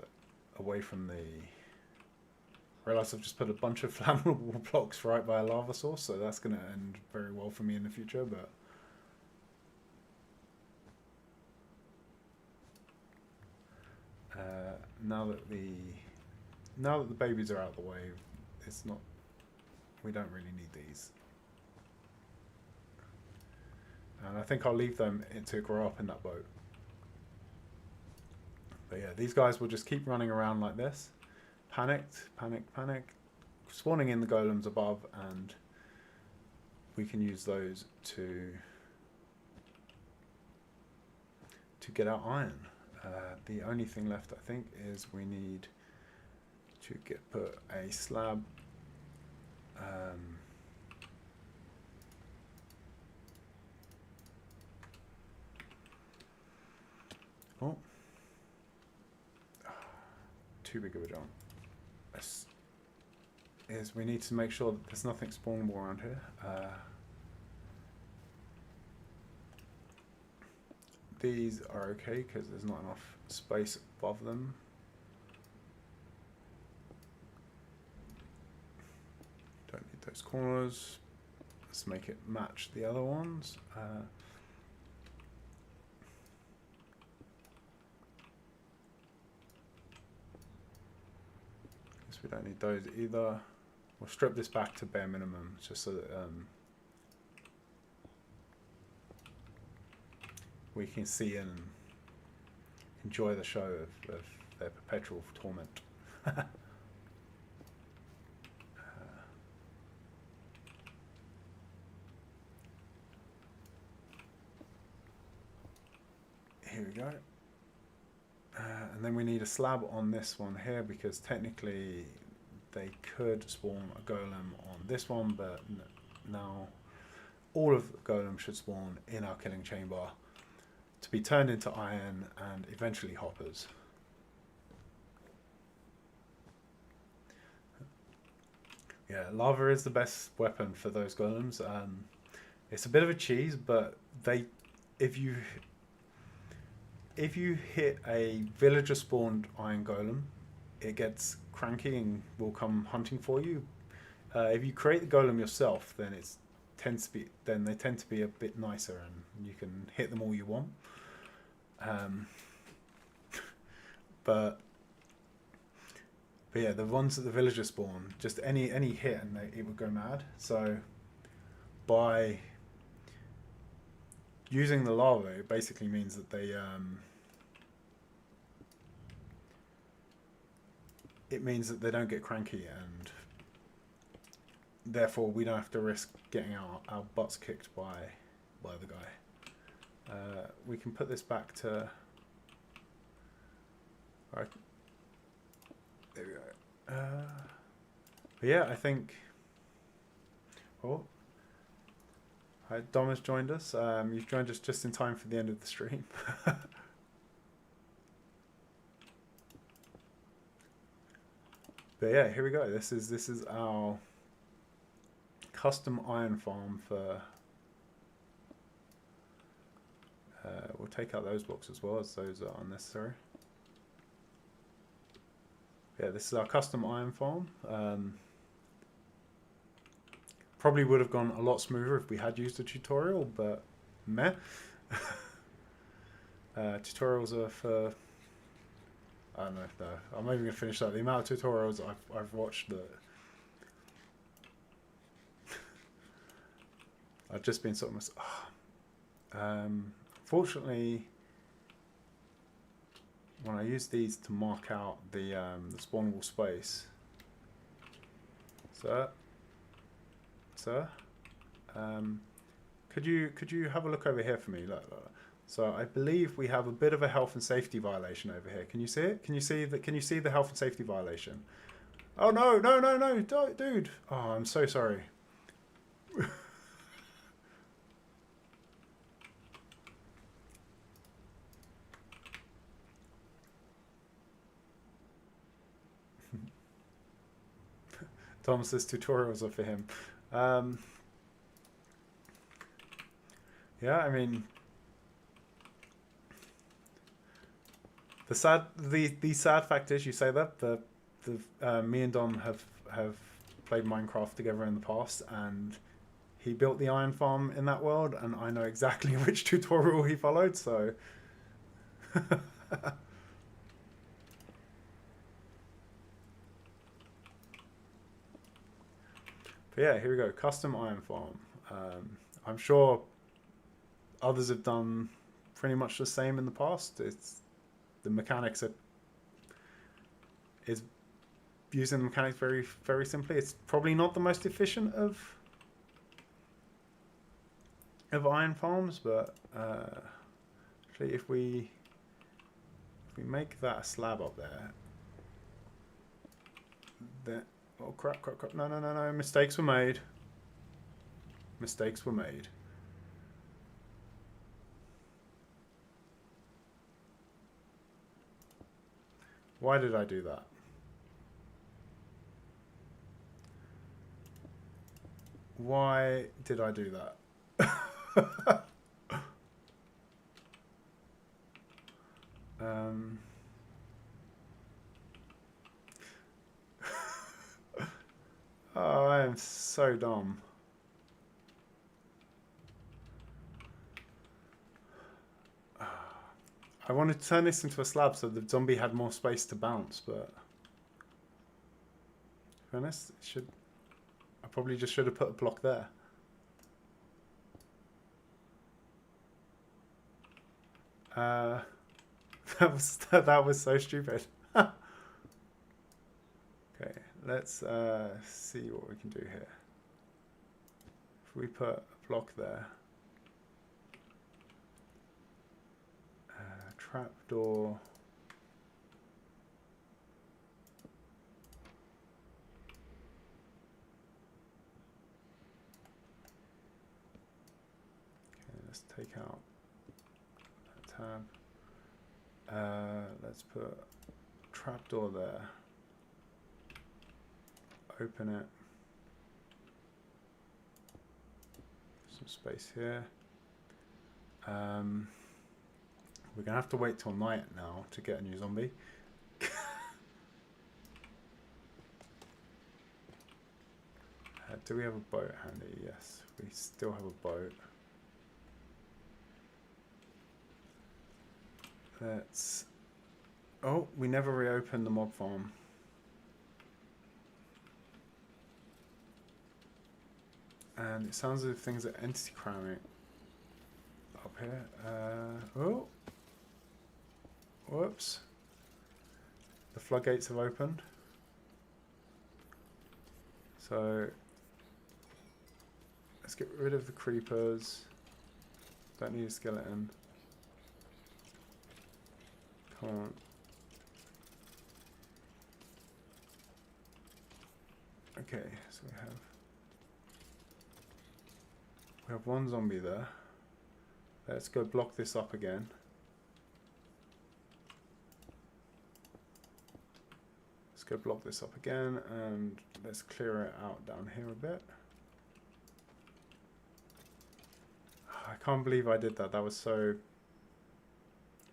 away from the. I realize I've just put a bunch of flammable blocks right by a lava source, so that's gonna end very well for me in the future. But now that the babies are out of the way, it's not. We don't really need these. And I think I'll leave them to grow up in that boat. But yeah, these guys will just keep running around like this. Panicked, spawning in the golems above, and we can use those to get our iron. The only thing left, I think, is we need to put a slab. Oh, too big of a jump. We need to make sure that there's nothing spawnable around here. These are okay because there's not enough space above them. Don't need those corners. Let's make it match the other ones. We don't need those either. We'll strip this back to bare minimum just so that we can see and enjoy the show of their perpetual torment. Here we go. And then we need a slab on this one here because technically they could spawn a golem on this one, but now all of the golems should spawn in our killing chamber to be turned into iron and eventually hoppers. Yeah, lava is the best weapon for those golems. It's a bit of a cheese, but if you hit a villager spawned iron golem, it gets cranky and will come hunting for you. If you create the golem yourself, then they tend to be a bit nicer and you can hit them all you want. But yeah, the ones that the villagers spawn, just any hit and it would go mad. So by using the lava, it basically means that they don't get cranky, and therefore we don't have to risk getting our butts kicked by the guy. We can put this back to. Alright. There we go. But yeah, I think. Oh. Hi, Dom has joined us. You've joined us just in time for the end of the stream. But yeah, here we go. This is our custom iron farm for. We'll take out those blocks as well, as those are unnecessary. Yeah, this is our custom iron farm. Probably would have gone a lot smoother if we had used a tutorial, but meh. Tutorials are for... I don't know. No, I'm not even going to finish that. The amount of tutorials I've watched that... I've just been sort of... fortunately, when I use these to mark out the spawnable space... Sir? Could you have a look over here for me? Look. So I believe we have a bit of a health and safety violation over here. Can you see it? Can you see the health and safety violation? Oh no, dude. Oh, I'm so sorry. Thomas's tutorials are for him. Yeah, I mean, the sad fact is, you say that me and Dom have played Minecraft together in the past, and he built the iron farm in that world, and I know exactly which tutorial he followed. So. But yeah, here we go. Custom iron farm. I'm sure others have done pretty much the same in the past. The mechanics is using the mechanics very simply. It's probably not the most efficient of iron farms, but actually, if we make that a slab up there, then oh crap! No! Mistakes were made. Mistakes were made. Why did I do that? Why did I do that? Oh, I am so dumb. I wanted to turn this into a slab so the zombie had more space to bounce, but to be honest, I probably just should have put a block there. That was so stupid. Okay, let's see what we can do here. If we put a block there. Trapdoor. Okay, let's take out that tab. Let's put trapdoor there. Open it. Some space here. We're going to have to wait till night now to get a new zombie. Do we have a boat handy? Yes, we still have a boat. Let's... Oh, we never reopened the mob farm. And it sounds as if things are entity cramming up here. Oh. Whoops. The floodgates have opened. So let's get rid of the creepers. Don't need a skeleton. Come on. Okay, so we have one zombie there. Let's go block this up again. Go block this up again, and let's clear it out down here a bit. I can't believe I did that. That was so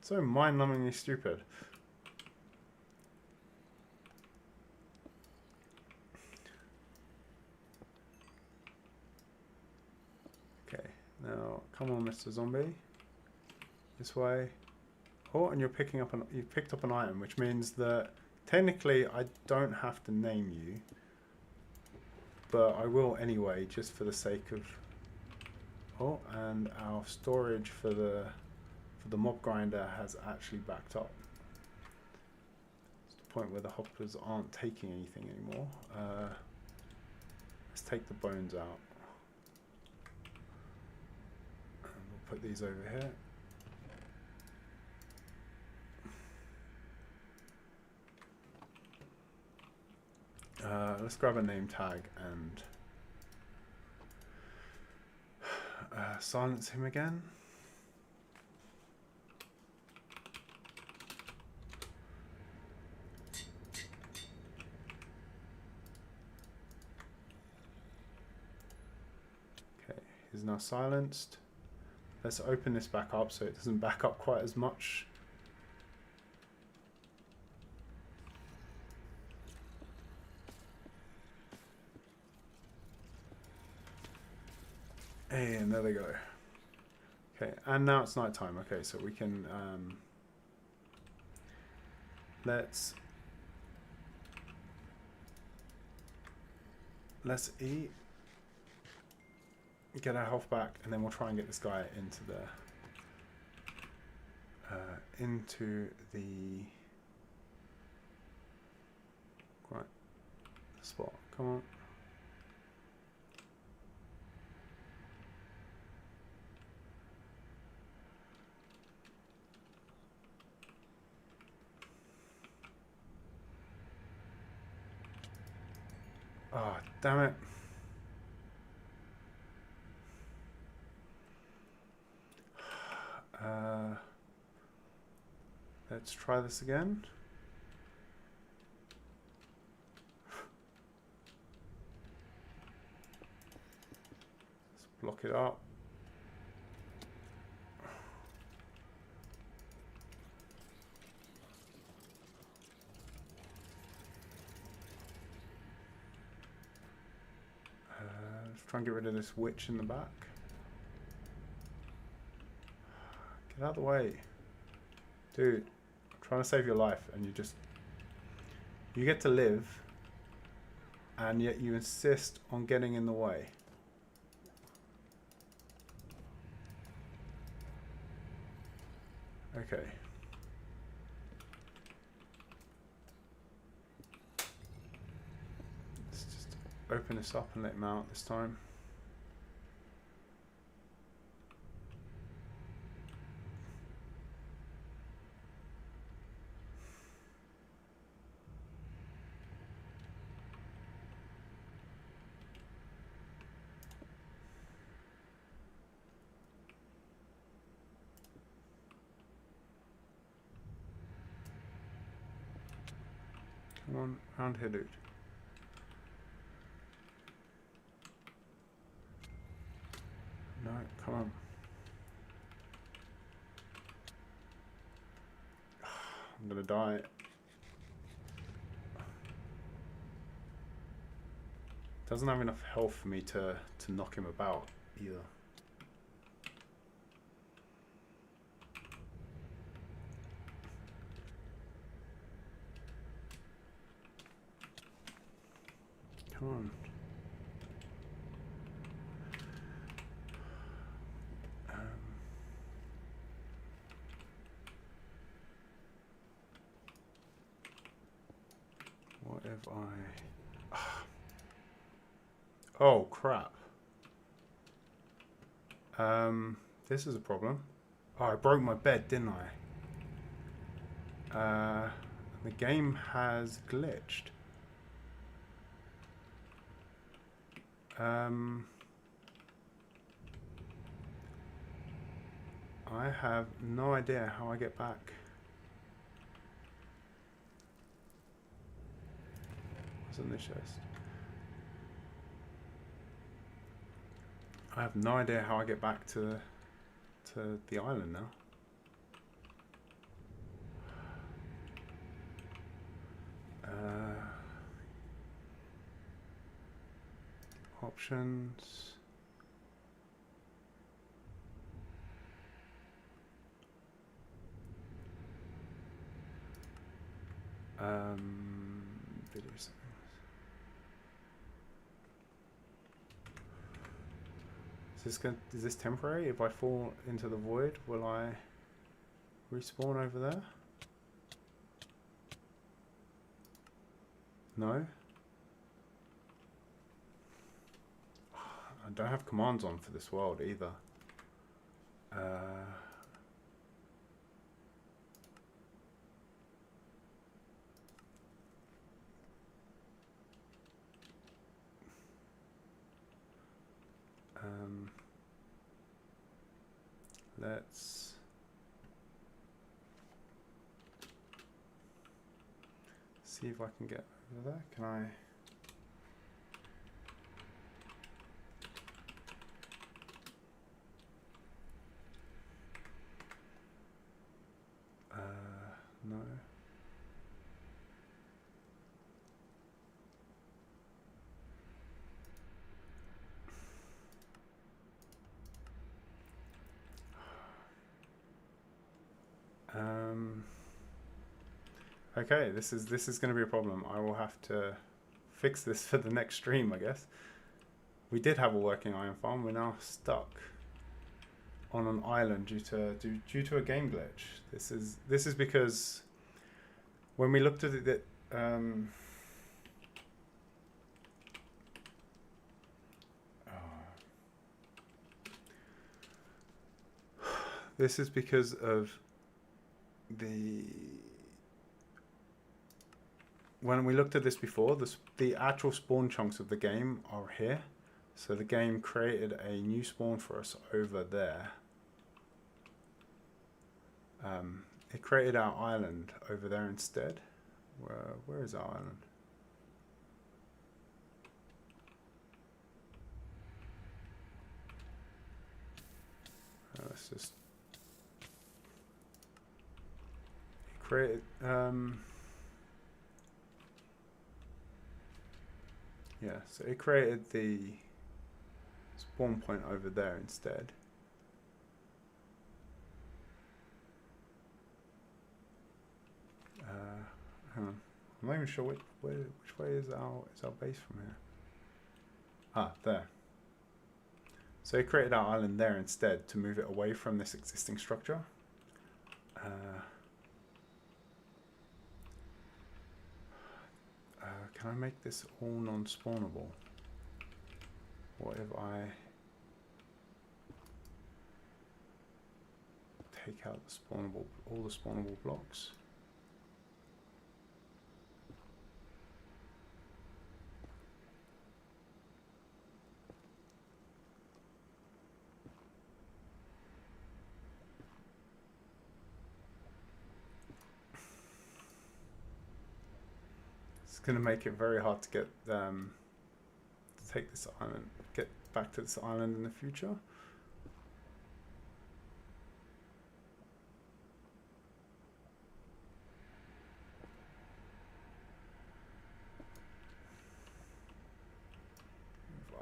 So mind-numbingly stupid. Okay, now come on, Mr. Zombie. This way. Oh, and you've picked up an item, which means that technically I don't have to name you, but I will anyway, just for the sake of. Oh, and our storage for the mob grinder has actually backed up. It's the point where the hoppers aren't taking anything anymore. Let's take the bones out. And we'll put these over here. Let's grab a name tag and silence him again. Okay, he's now silenced. Let's open this back up so it doesn't back up quite as much. And there they go. Okay, and now it's night time. Okay, so we can let's eat, get our health back, and then we'll try and get this guy into the right spot. Come on. Oh, damn it. Let's try this again. Let's block it up. Let's try and get rid of this witch in the back. Get out of the way. Dude, I'm trying to save your life and you get to live and yet you insist on getting in the way. Okay. Let's just open this up and let him out this time. Come on, round here, dude. No, come on. I'm gonna die. Doesn't have enough health for me to knock him about either. Come on. What if I... Oh, crap. This is a problem. Oh, I broke my bed, didn't I? The game has glitched. I have no idea how I get back. What's in this chest? I have no idea how I get back to the island now. Options. Video settings. Is this temporary? If I fall into the void, will I respawn over there? No? I don't have commands on for this world either. Let's see if I can get over there. Can I? No. Okay, this is going to be a problem. I will have to fix this for the next stream, I guess. We did have a working iron farm. We're now stuck on an island due to a game glitch. This is because when we looked at it, this is because of when we looked at this before, the actual spawn chunks of the game are here. So the game created a new spawn for us over there. It created our island over there instead. Where is our island? Let's just create. Yeah, so it created the spawn point over there instead. Hang on. I'm not even sure which way is our base from here. Ah, there. So it created our island there instead to move it away from this existing structure. Can I make this all non-spawnable? What if I take out all the spawnable blocks? It's going to make it very hard to get to take this island, get back to this island in the future.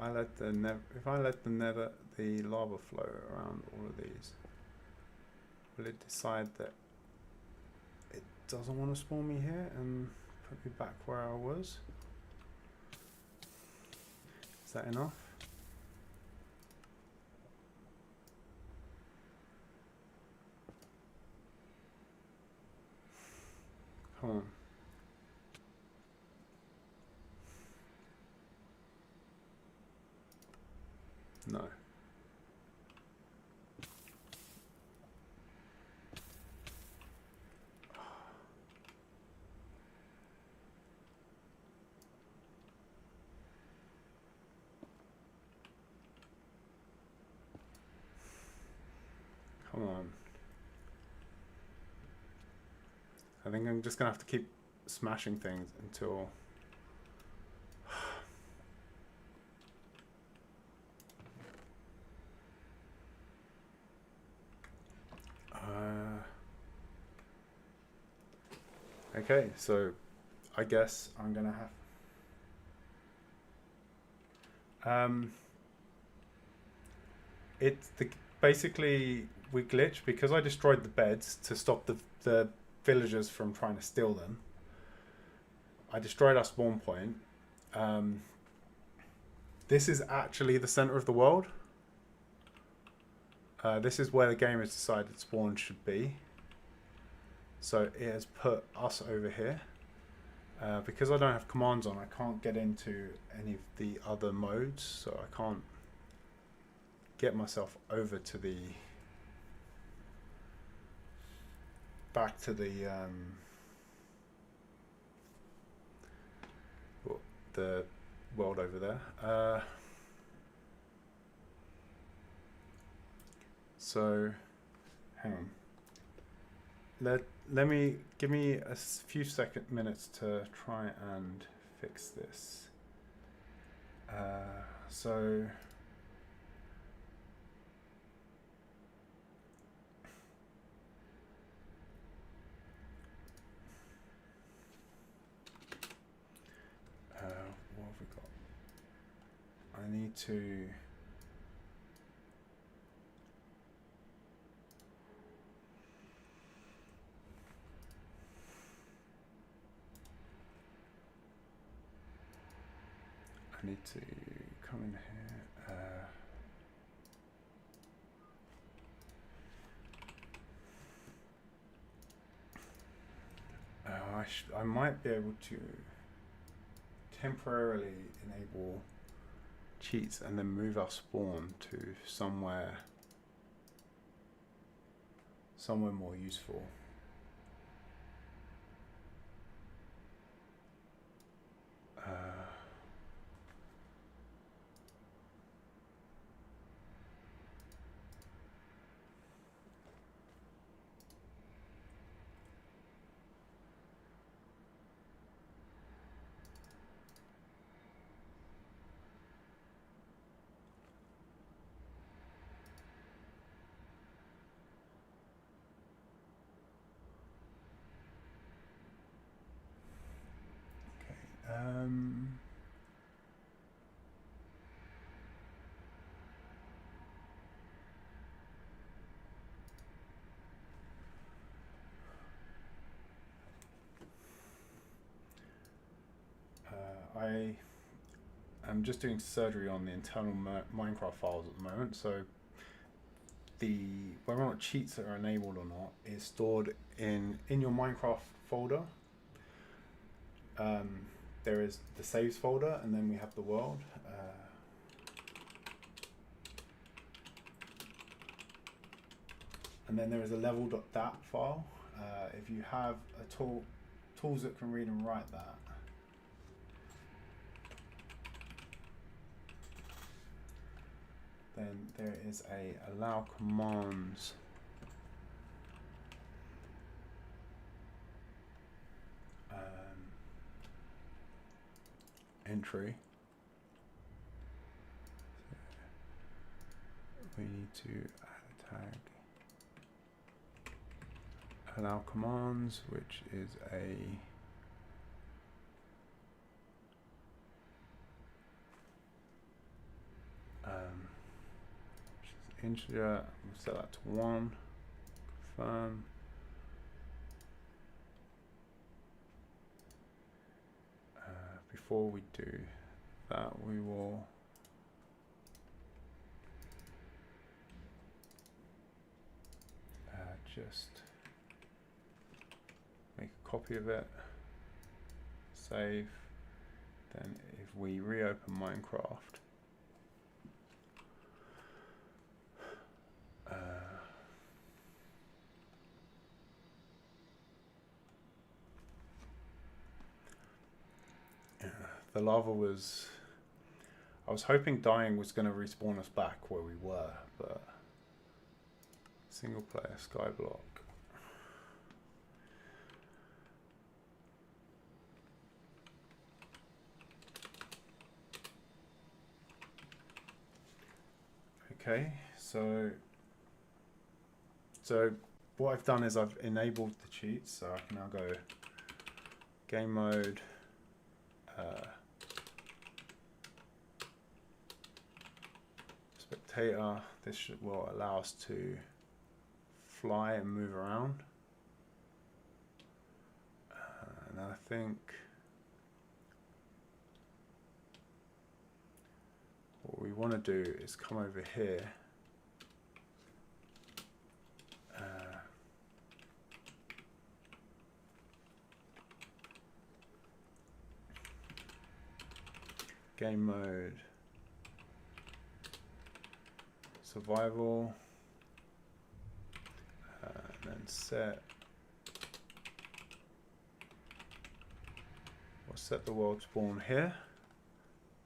If I let the lava flow around all of these, will it decide that it doesn't want to spawn me here and put me back where I was? Is that enough? Come on. No. Come on. I think I'm just gonna have to keep smashing things until okay, so I guess I'm gonna Basically we glitched because I destroyed the beds to stop the villagers from trying to steal them. I destroyed our spawn point. This is actually the center of the world. This is where the game has decided spawn should be. So it has put us over here. Because I don't have commands on, I can't get into any of the other modes, so I can't get myself over to back to the world over there. So hang on. Give me a few minutes to try and fix this. So what have we got? I need to. I need to come in here. I might be able to temporarily enable cheats and then move our spawn to somewhere more useful. I am just doing surgery on the internal Minecraft files at the moment, so whether or not cheats are enabled or not is stored in your Minecraft folder. There is the saves folder, and then we have the world. And then there is a level.dat file. If you have tools that can read and write that, then there is a allow commands entry. We need to add a tag allow commands, which is integer. We'll set that to 1. Confirm. Before we do that, we will just make a copy of it, save. Then if we reopen Minecraft, the lava was, I was hoping dying was going to respawn us back where we were, but single player Skyblock. Okay, so what I've done is I've enabled the cheats, so I can now go game mode, rotator. This will allow us to fly and move around. And I think what we want to do is come over here. Game mode, survival, and then set. We'll set the world spawn here.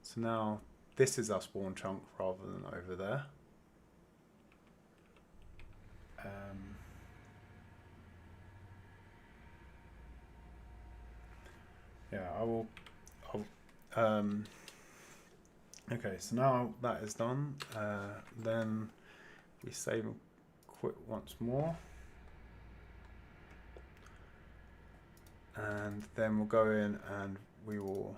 So now this is our spawn chunk rather than over there. Yeah, okay, so now that is done, then we save and quit once more, and then we'll go in and we will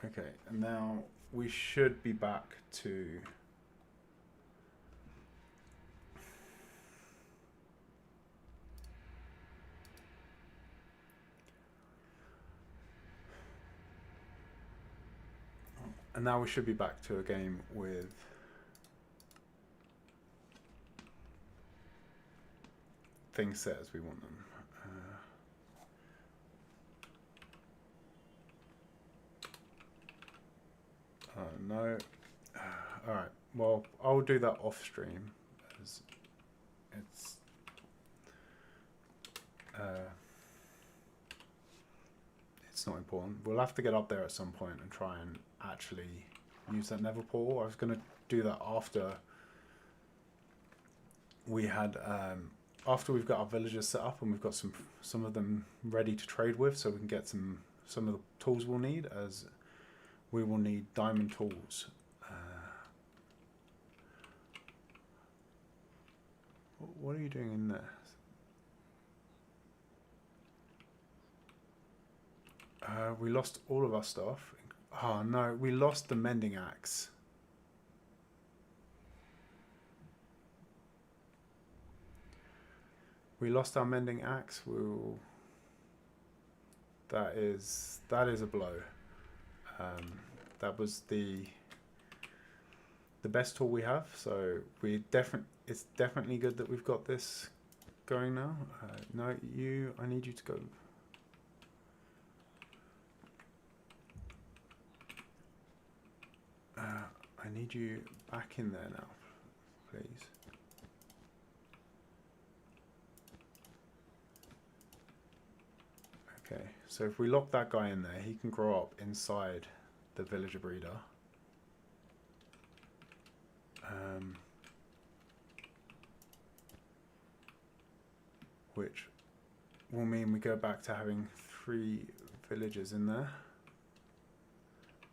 okay, and now we should be back to a game with things set as we want them. No. All right. Well, I'll do that off stream, as it's not important. We'll have to get up there at some point and try and actually use that Nether portal. I was going to do that after we had after we've got our villagers set up and we've got some of them ready to trade with, so we can get some of the tools we'll need, as we will need diamond tools. What are you doing in there? We lost all of our stuff. Oh no, we lost the mending axe. We lost our mending axe. That is a blow. That was the best tool we have, so it's definitely good that we've got this going now. No, I need you to go. I need you back in there now, please. Okay, so if we lock that guy in there, he can grow up inside the villager breeder. Which will mean we go back to having 3 villagers in there.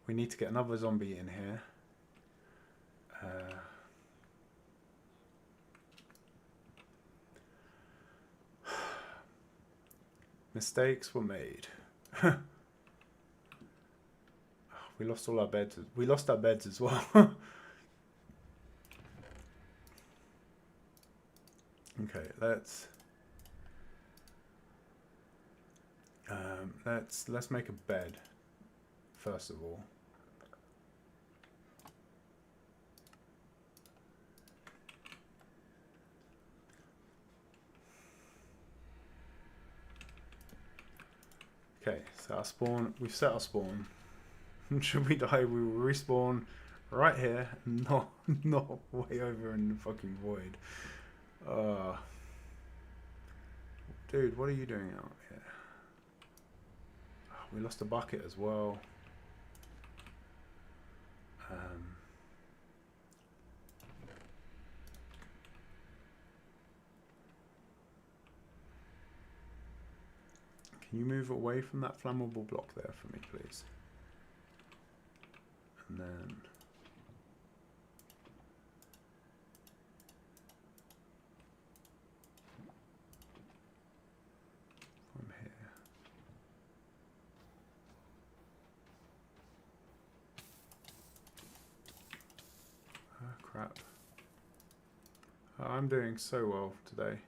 We need to get another zombie in here. Mistakes were made. We lost all our beds. We lost our beds as well. Okay, let's make a bed first of all. Okay, so our spawn, we've set our spawn. Should we die, we will respawn right here, not way over in the fucking void. Dude, what are you doing out here? Oh, we lost a bucket as well. Can you move away from that flammable block there for me, please? And then... from here. Ah, crap. Oh, I'm doing so well today.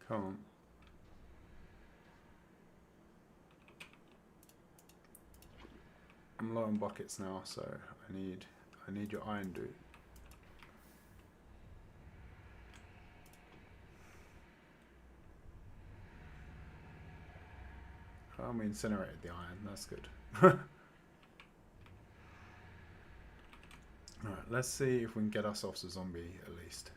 Come on. I'm low on buckets now, so I need your iron, dude. Oh, we incinerated the iron, that's good. Alright, let's see if we can get ourselves a zombie at least.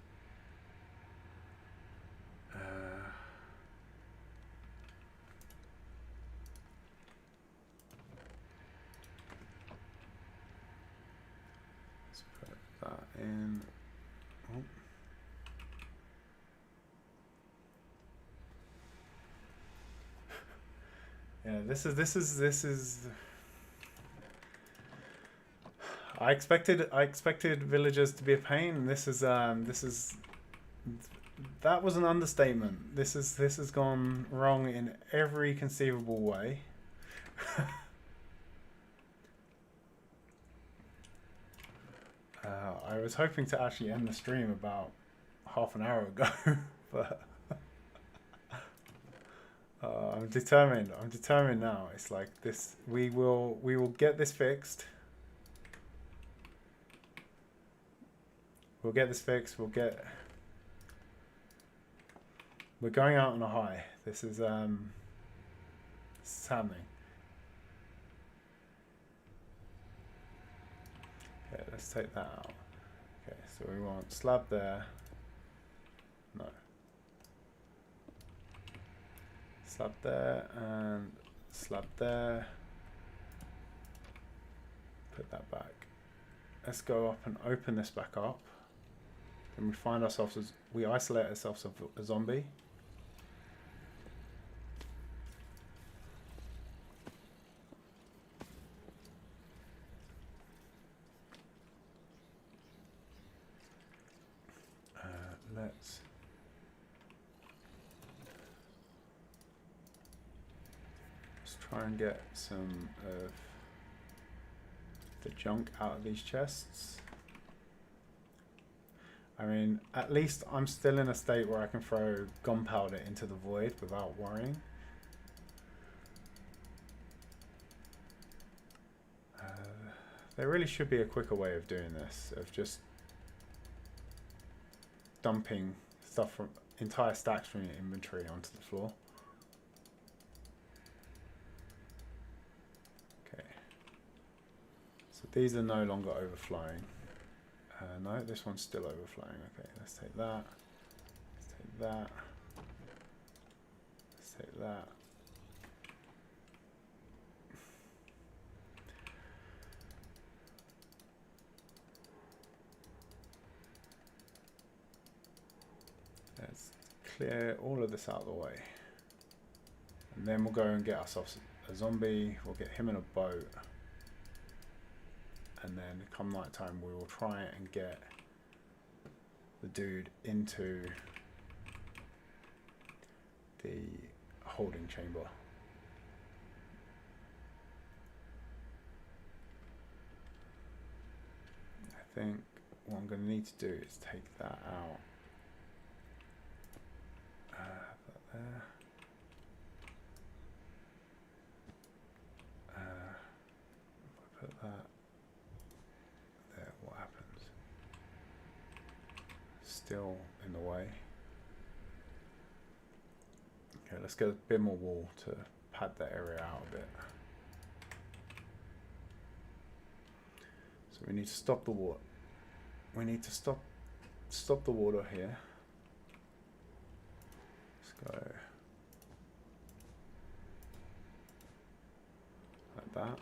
Let's put that in. Oh. Yeah, this is. I expected villagers to be a pain. This is that was an understatement. This has gone wrong in every conceivable way. I was hoping to actually end the stream about half an hour ago, but I'm determined. I'm determined now. It's like this. We will get this fixed. We'll get this fixed. We're going out on a high. This is happening. Okay, let's take that out. Okay, so we want slab there. No. Slab there and slab there. Put that back. Let's go up and open this back up. And we find ourselves as we isolate ourselves of a zombie. Let's try and get some of the junk out of these chests. I mean, at least I'm still in a state where I can throw gunpowder into the void without worrying. There really should be a quicker way of doing this, of just dumping stuff from entire stacks from your inventory onto the floor. Okay. So these are no longer overflowing. No, this one's still overflowing. Okay, let's take that. Let's take that. Let's take that. Let's clear all of this out of the way. And then we'll go and get ourselves a zombie. We'll get him in a boat. And then come night time, we will try and get the dude into the holding chamber. I think what I'm going to need to do is take that out. That there. If I put that. What happens? Still in the way. Okay, let's get a bit more wall to pad that area out a bit. So we need to stop the water. We need to stop the water here. Let's go like that.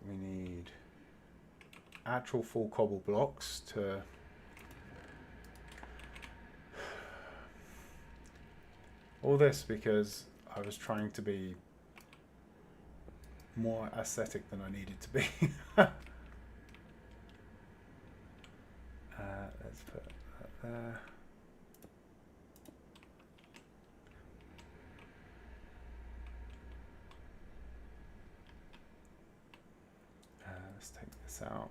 We need actual full cobble blocks to all this because I was trying to be more aesthetic than I needed to be. Let's put that there. Let's take this out.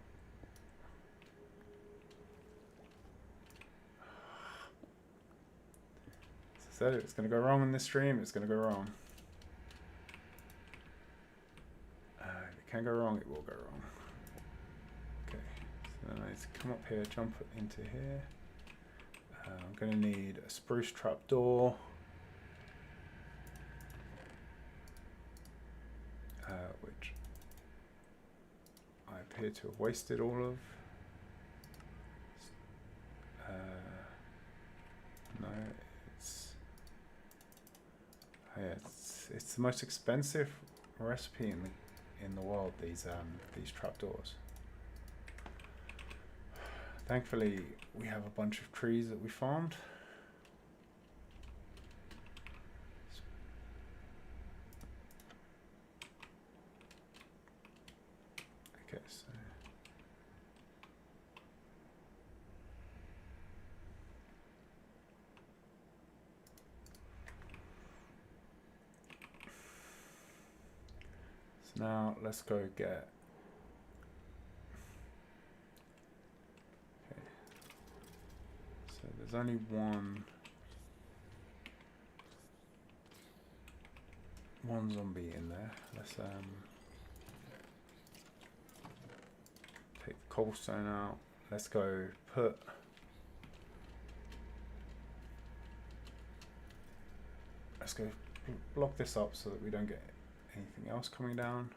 As I said, it's going to go wrong in this stream. It's going to go wrong. If it can go wrong, it will go wrong. Okay, so then I need to come up here, jump into here. I'm going to need a spruce trapdoor. Which I appear to have wasted all of. No, it's the most expensive recipe in the world. These trapdoors. Thankfully, we have a bunch of trees that we farmed. Okay, so now let's go get. Okay, so there's only one zombie in there. Let's take the cobblestone out. Let's go put block this up so that we don't get anything else coming down.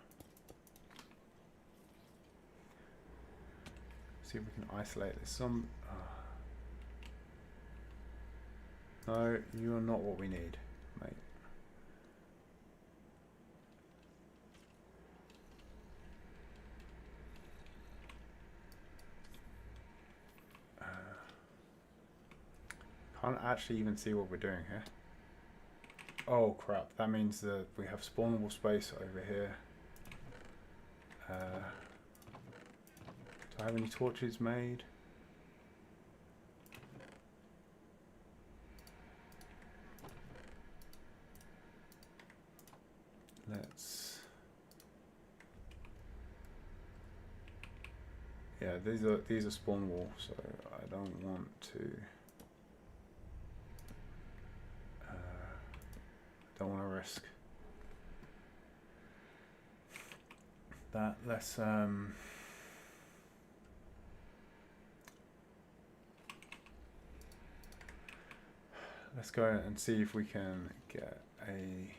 See if we can isolate this. No, you are not what we need, mate. Can't actually even see what we're doing here. Oh crap, that means that we have spawnable space over here. Do I have any torches made? Yeah, these are spawnable, so I don't want to. Don't want to risk that. Let's go and see if we can get a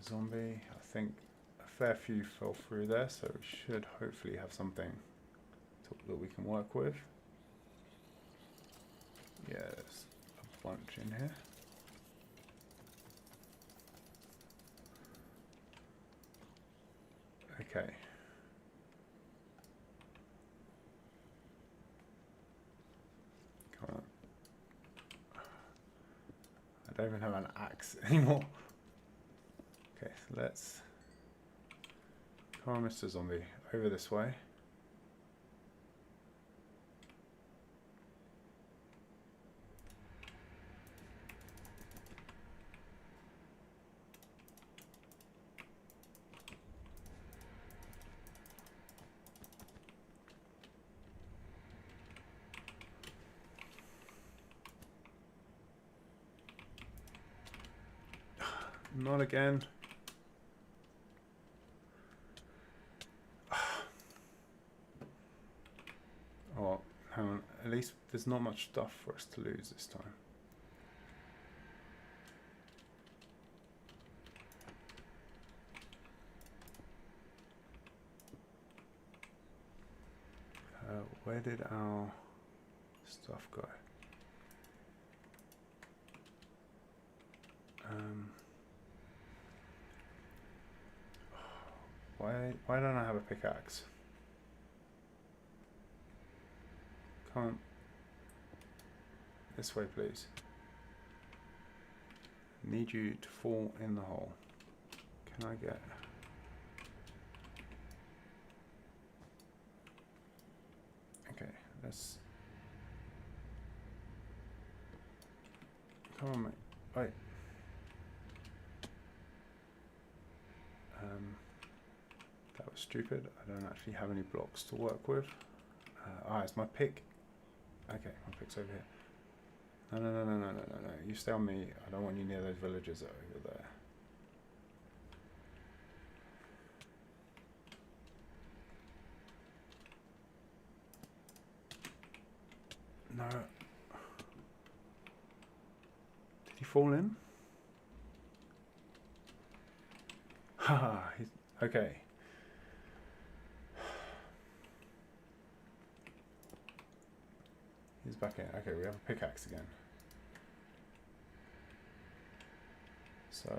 zombie. I think a fair few fell through there, so we should hopefully have something that we can work with. Yeah, there's a bunch in here. Okay. Come on. I don't even have an axe anymore. Okay, so let's... Come on, Mr. Zombie. Over this way. Not again. Oh, hang on. At least there's not much stuff for us to lose this time. Where did our stuff go? Why don't I have a pickaxe? Come on. This way, please. Need you to fall in the hole. Can I get... Okay, let's... Come on, mate. Wait. That was stupid. I don't actually have any blocks to work with. It's my pick. Okay, my pick's over here. No. You stay on me. I don't want you near those villagers over there. No. Did he fall in? Haha, he's okay. He's back in. Okay, we have a pickaxe again. So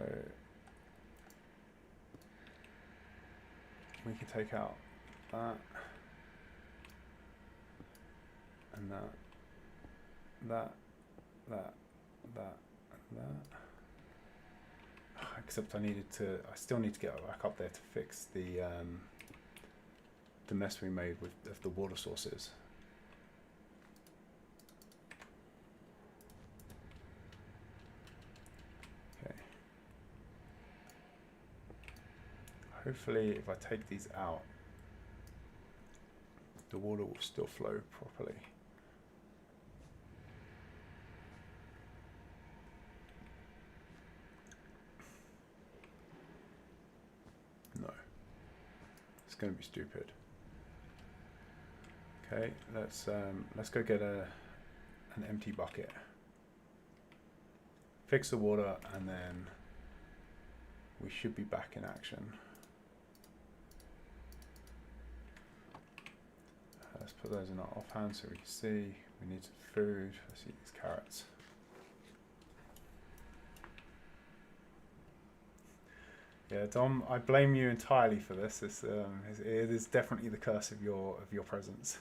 we can take out that and that, and that. Except I still need to get back up there to fix the mess we made with the water sources. Okay. Hopefully, if I take these out, the water will still flow properly. No. It's going to be stupid. Okay, let's go get an empty bucket. Fix the water, and then we should be back in action. Let's put those in our offhand so we can see. We need some food. Let's eat these carrots. Yeah, Dom, I blame you entirely for this. It is definitely the curse of your presence.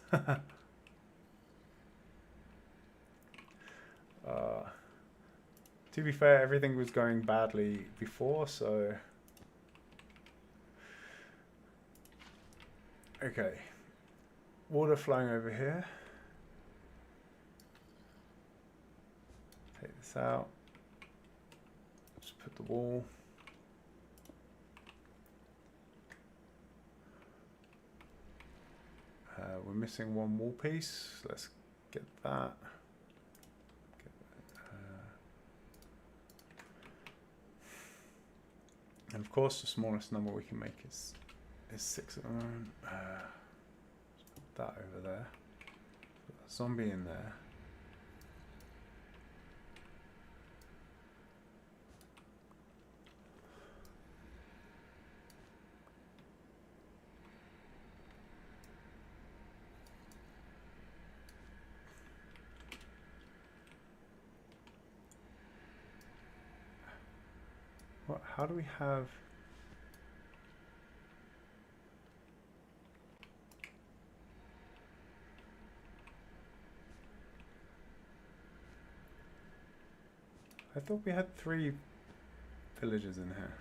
To be fair, everything was going badly before, so... Okay. Water flowing over here. Take this out. Just put the wall. We're missing one wall piece. Let's get that. And of course, the smallest number we can make is 6 at the moment. Let's put that over there. Put a zombie in there. What? How do we have... I thought we had 3 villagers in here.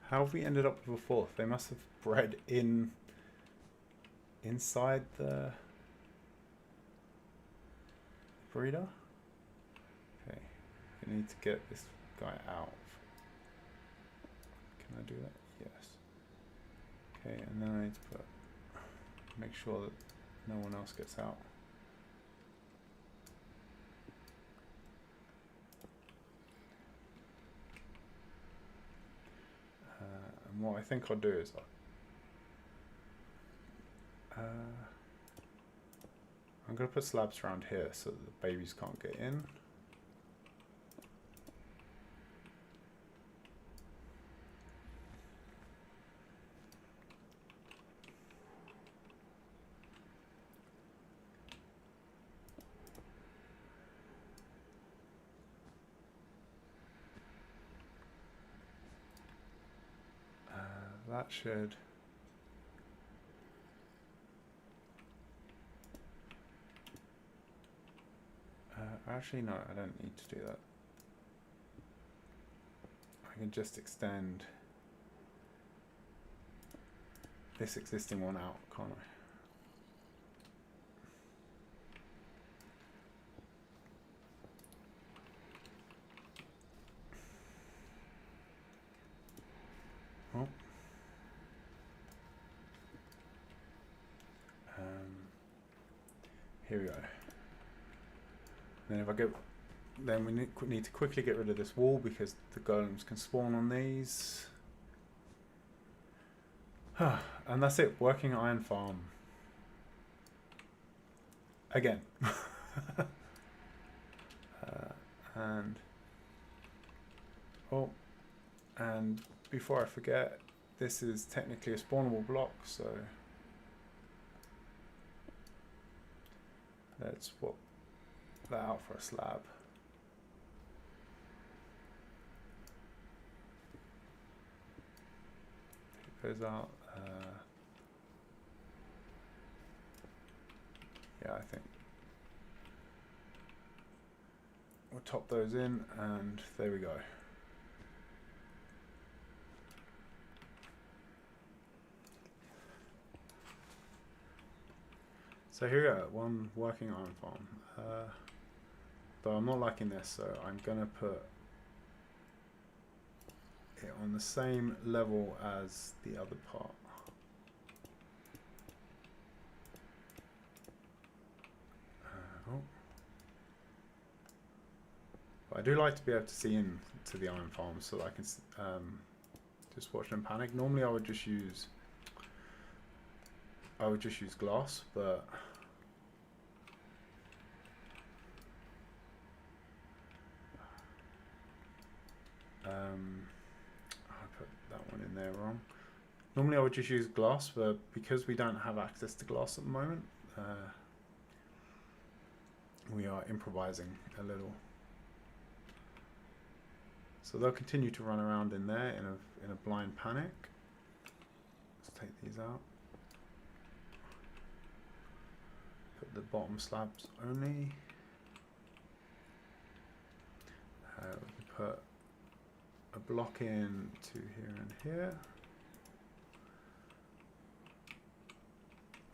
How have we ended up with a 4th? They must have bred inside the breeder. Okay, we need to get this guy out. Can I do that? Yes. Okay, and then I need to make sure that no one else gets out. And what I think I'll do is I'm going to put slabs around here so that the babies can't get in. That should... actually, no, I don't need to do that. I can just extend this existing one out, can't I? Oh. Here we go. Then if I go, then we need to quickly get rid of this wall because the golems can spawn on these. And that's it. Working iron farm. Again. And oh, and before I forget, this is technically a spawnable block, so let's swap that out for a slab. It goes out. Yeah, I think we'll top those in, and there we go. So here we go, one working iron farm. But I'm not liking this, so I'm going to put it on the same level as the other part. Oh. But I do like to be able to see into the iron farm so that I can just watch them panic. Normally I would just use glass, but I put that one in there wrong. Normally I would just use glass, but because we don't have access to glass at the moment, we are improvising a little. So they'll continue to run around in there in a blind panic. Let's take these out. Put the bottom slabs only. We can put a block in to here and here.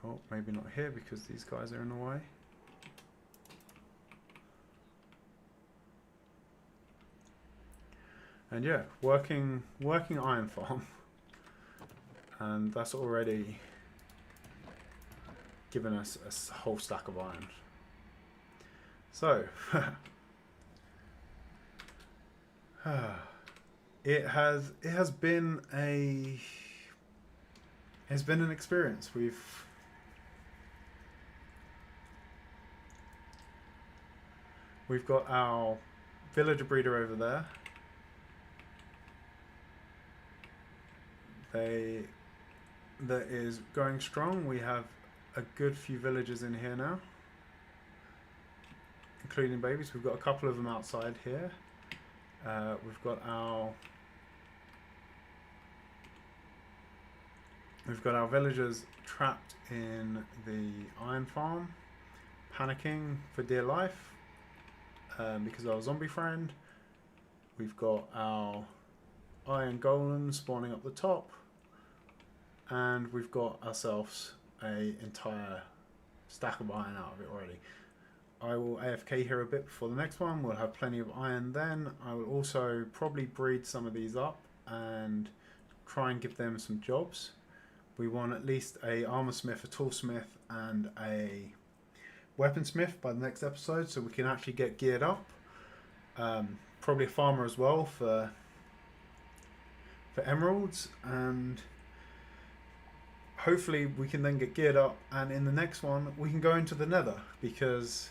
Oh, maybe not here because these guys are in the way. And yeah, working iron farm, and that's already given us a whole stack of iron. So it's been an experience. We've got our villager breeder over there. That is going strong. We have a good few villagers in here now, including babies. We've got a couple of them outside here. We've got our villagers trapped in the iron farm, panicking for dear life because of our zombie friend. We've got our iron golem spawning up the top, and we've got ourselves an entire stack of iron out of it already. I will AFK here a bit before the next one. We'll have plenty of iron then. I will also probably breed some of these up and try and give them some jobs. We want at least a armor smith, a toolsmith, and a weaponsmith by the next episode, so we can actually get geared up. Probably a farmer as well for for emeralds, and hopefully we can then get geared up, and in the next one we can go into the nether, because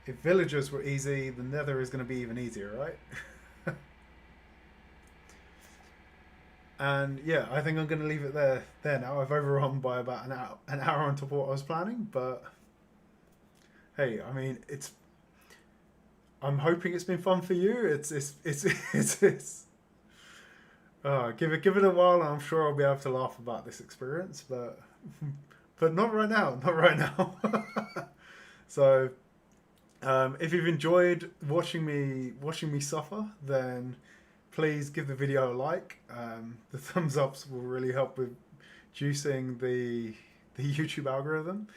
if villagers were easy, the nether is going to be even easier, right? And yeah, I think I'm going to leave it there now. I've overrun by about an hour on top of what I was planning, but hey, I mean, I'm hoping it's been fun for you. Give it a while, and I'm sure I'll be able to laugh about this experience, but not right now, not right now. So, if you've enjoyed watching me suffer, then please give the video a like. The thumbs ups will really help with juicing the YouTube algorithm.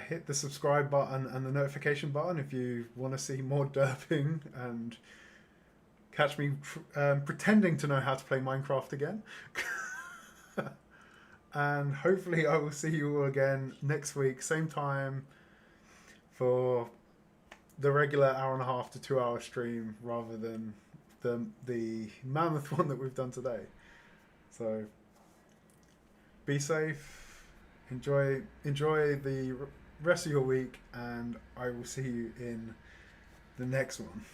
Hit the subscribe button and the notification button if you want to see more derping and catch me pretending to know how to play Minecraft again. And hopefully I will see you all again next week, same time, for the regular 1.5 to 2 hour stream rather than the mammoth one that we've done today. So be safe, enjoy the rest of your week, and I will see you in the next one.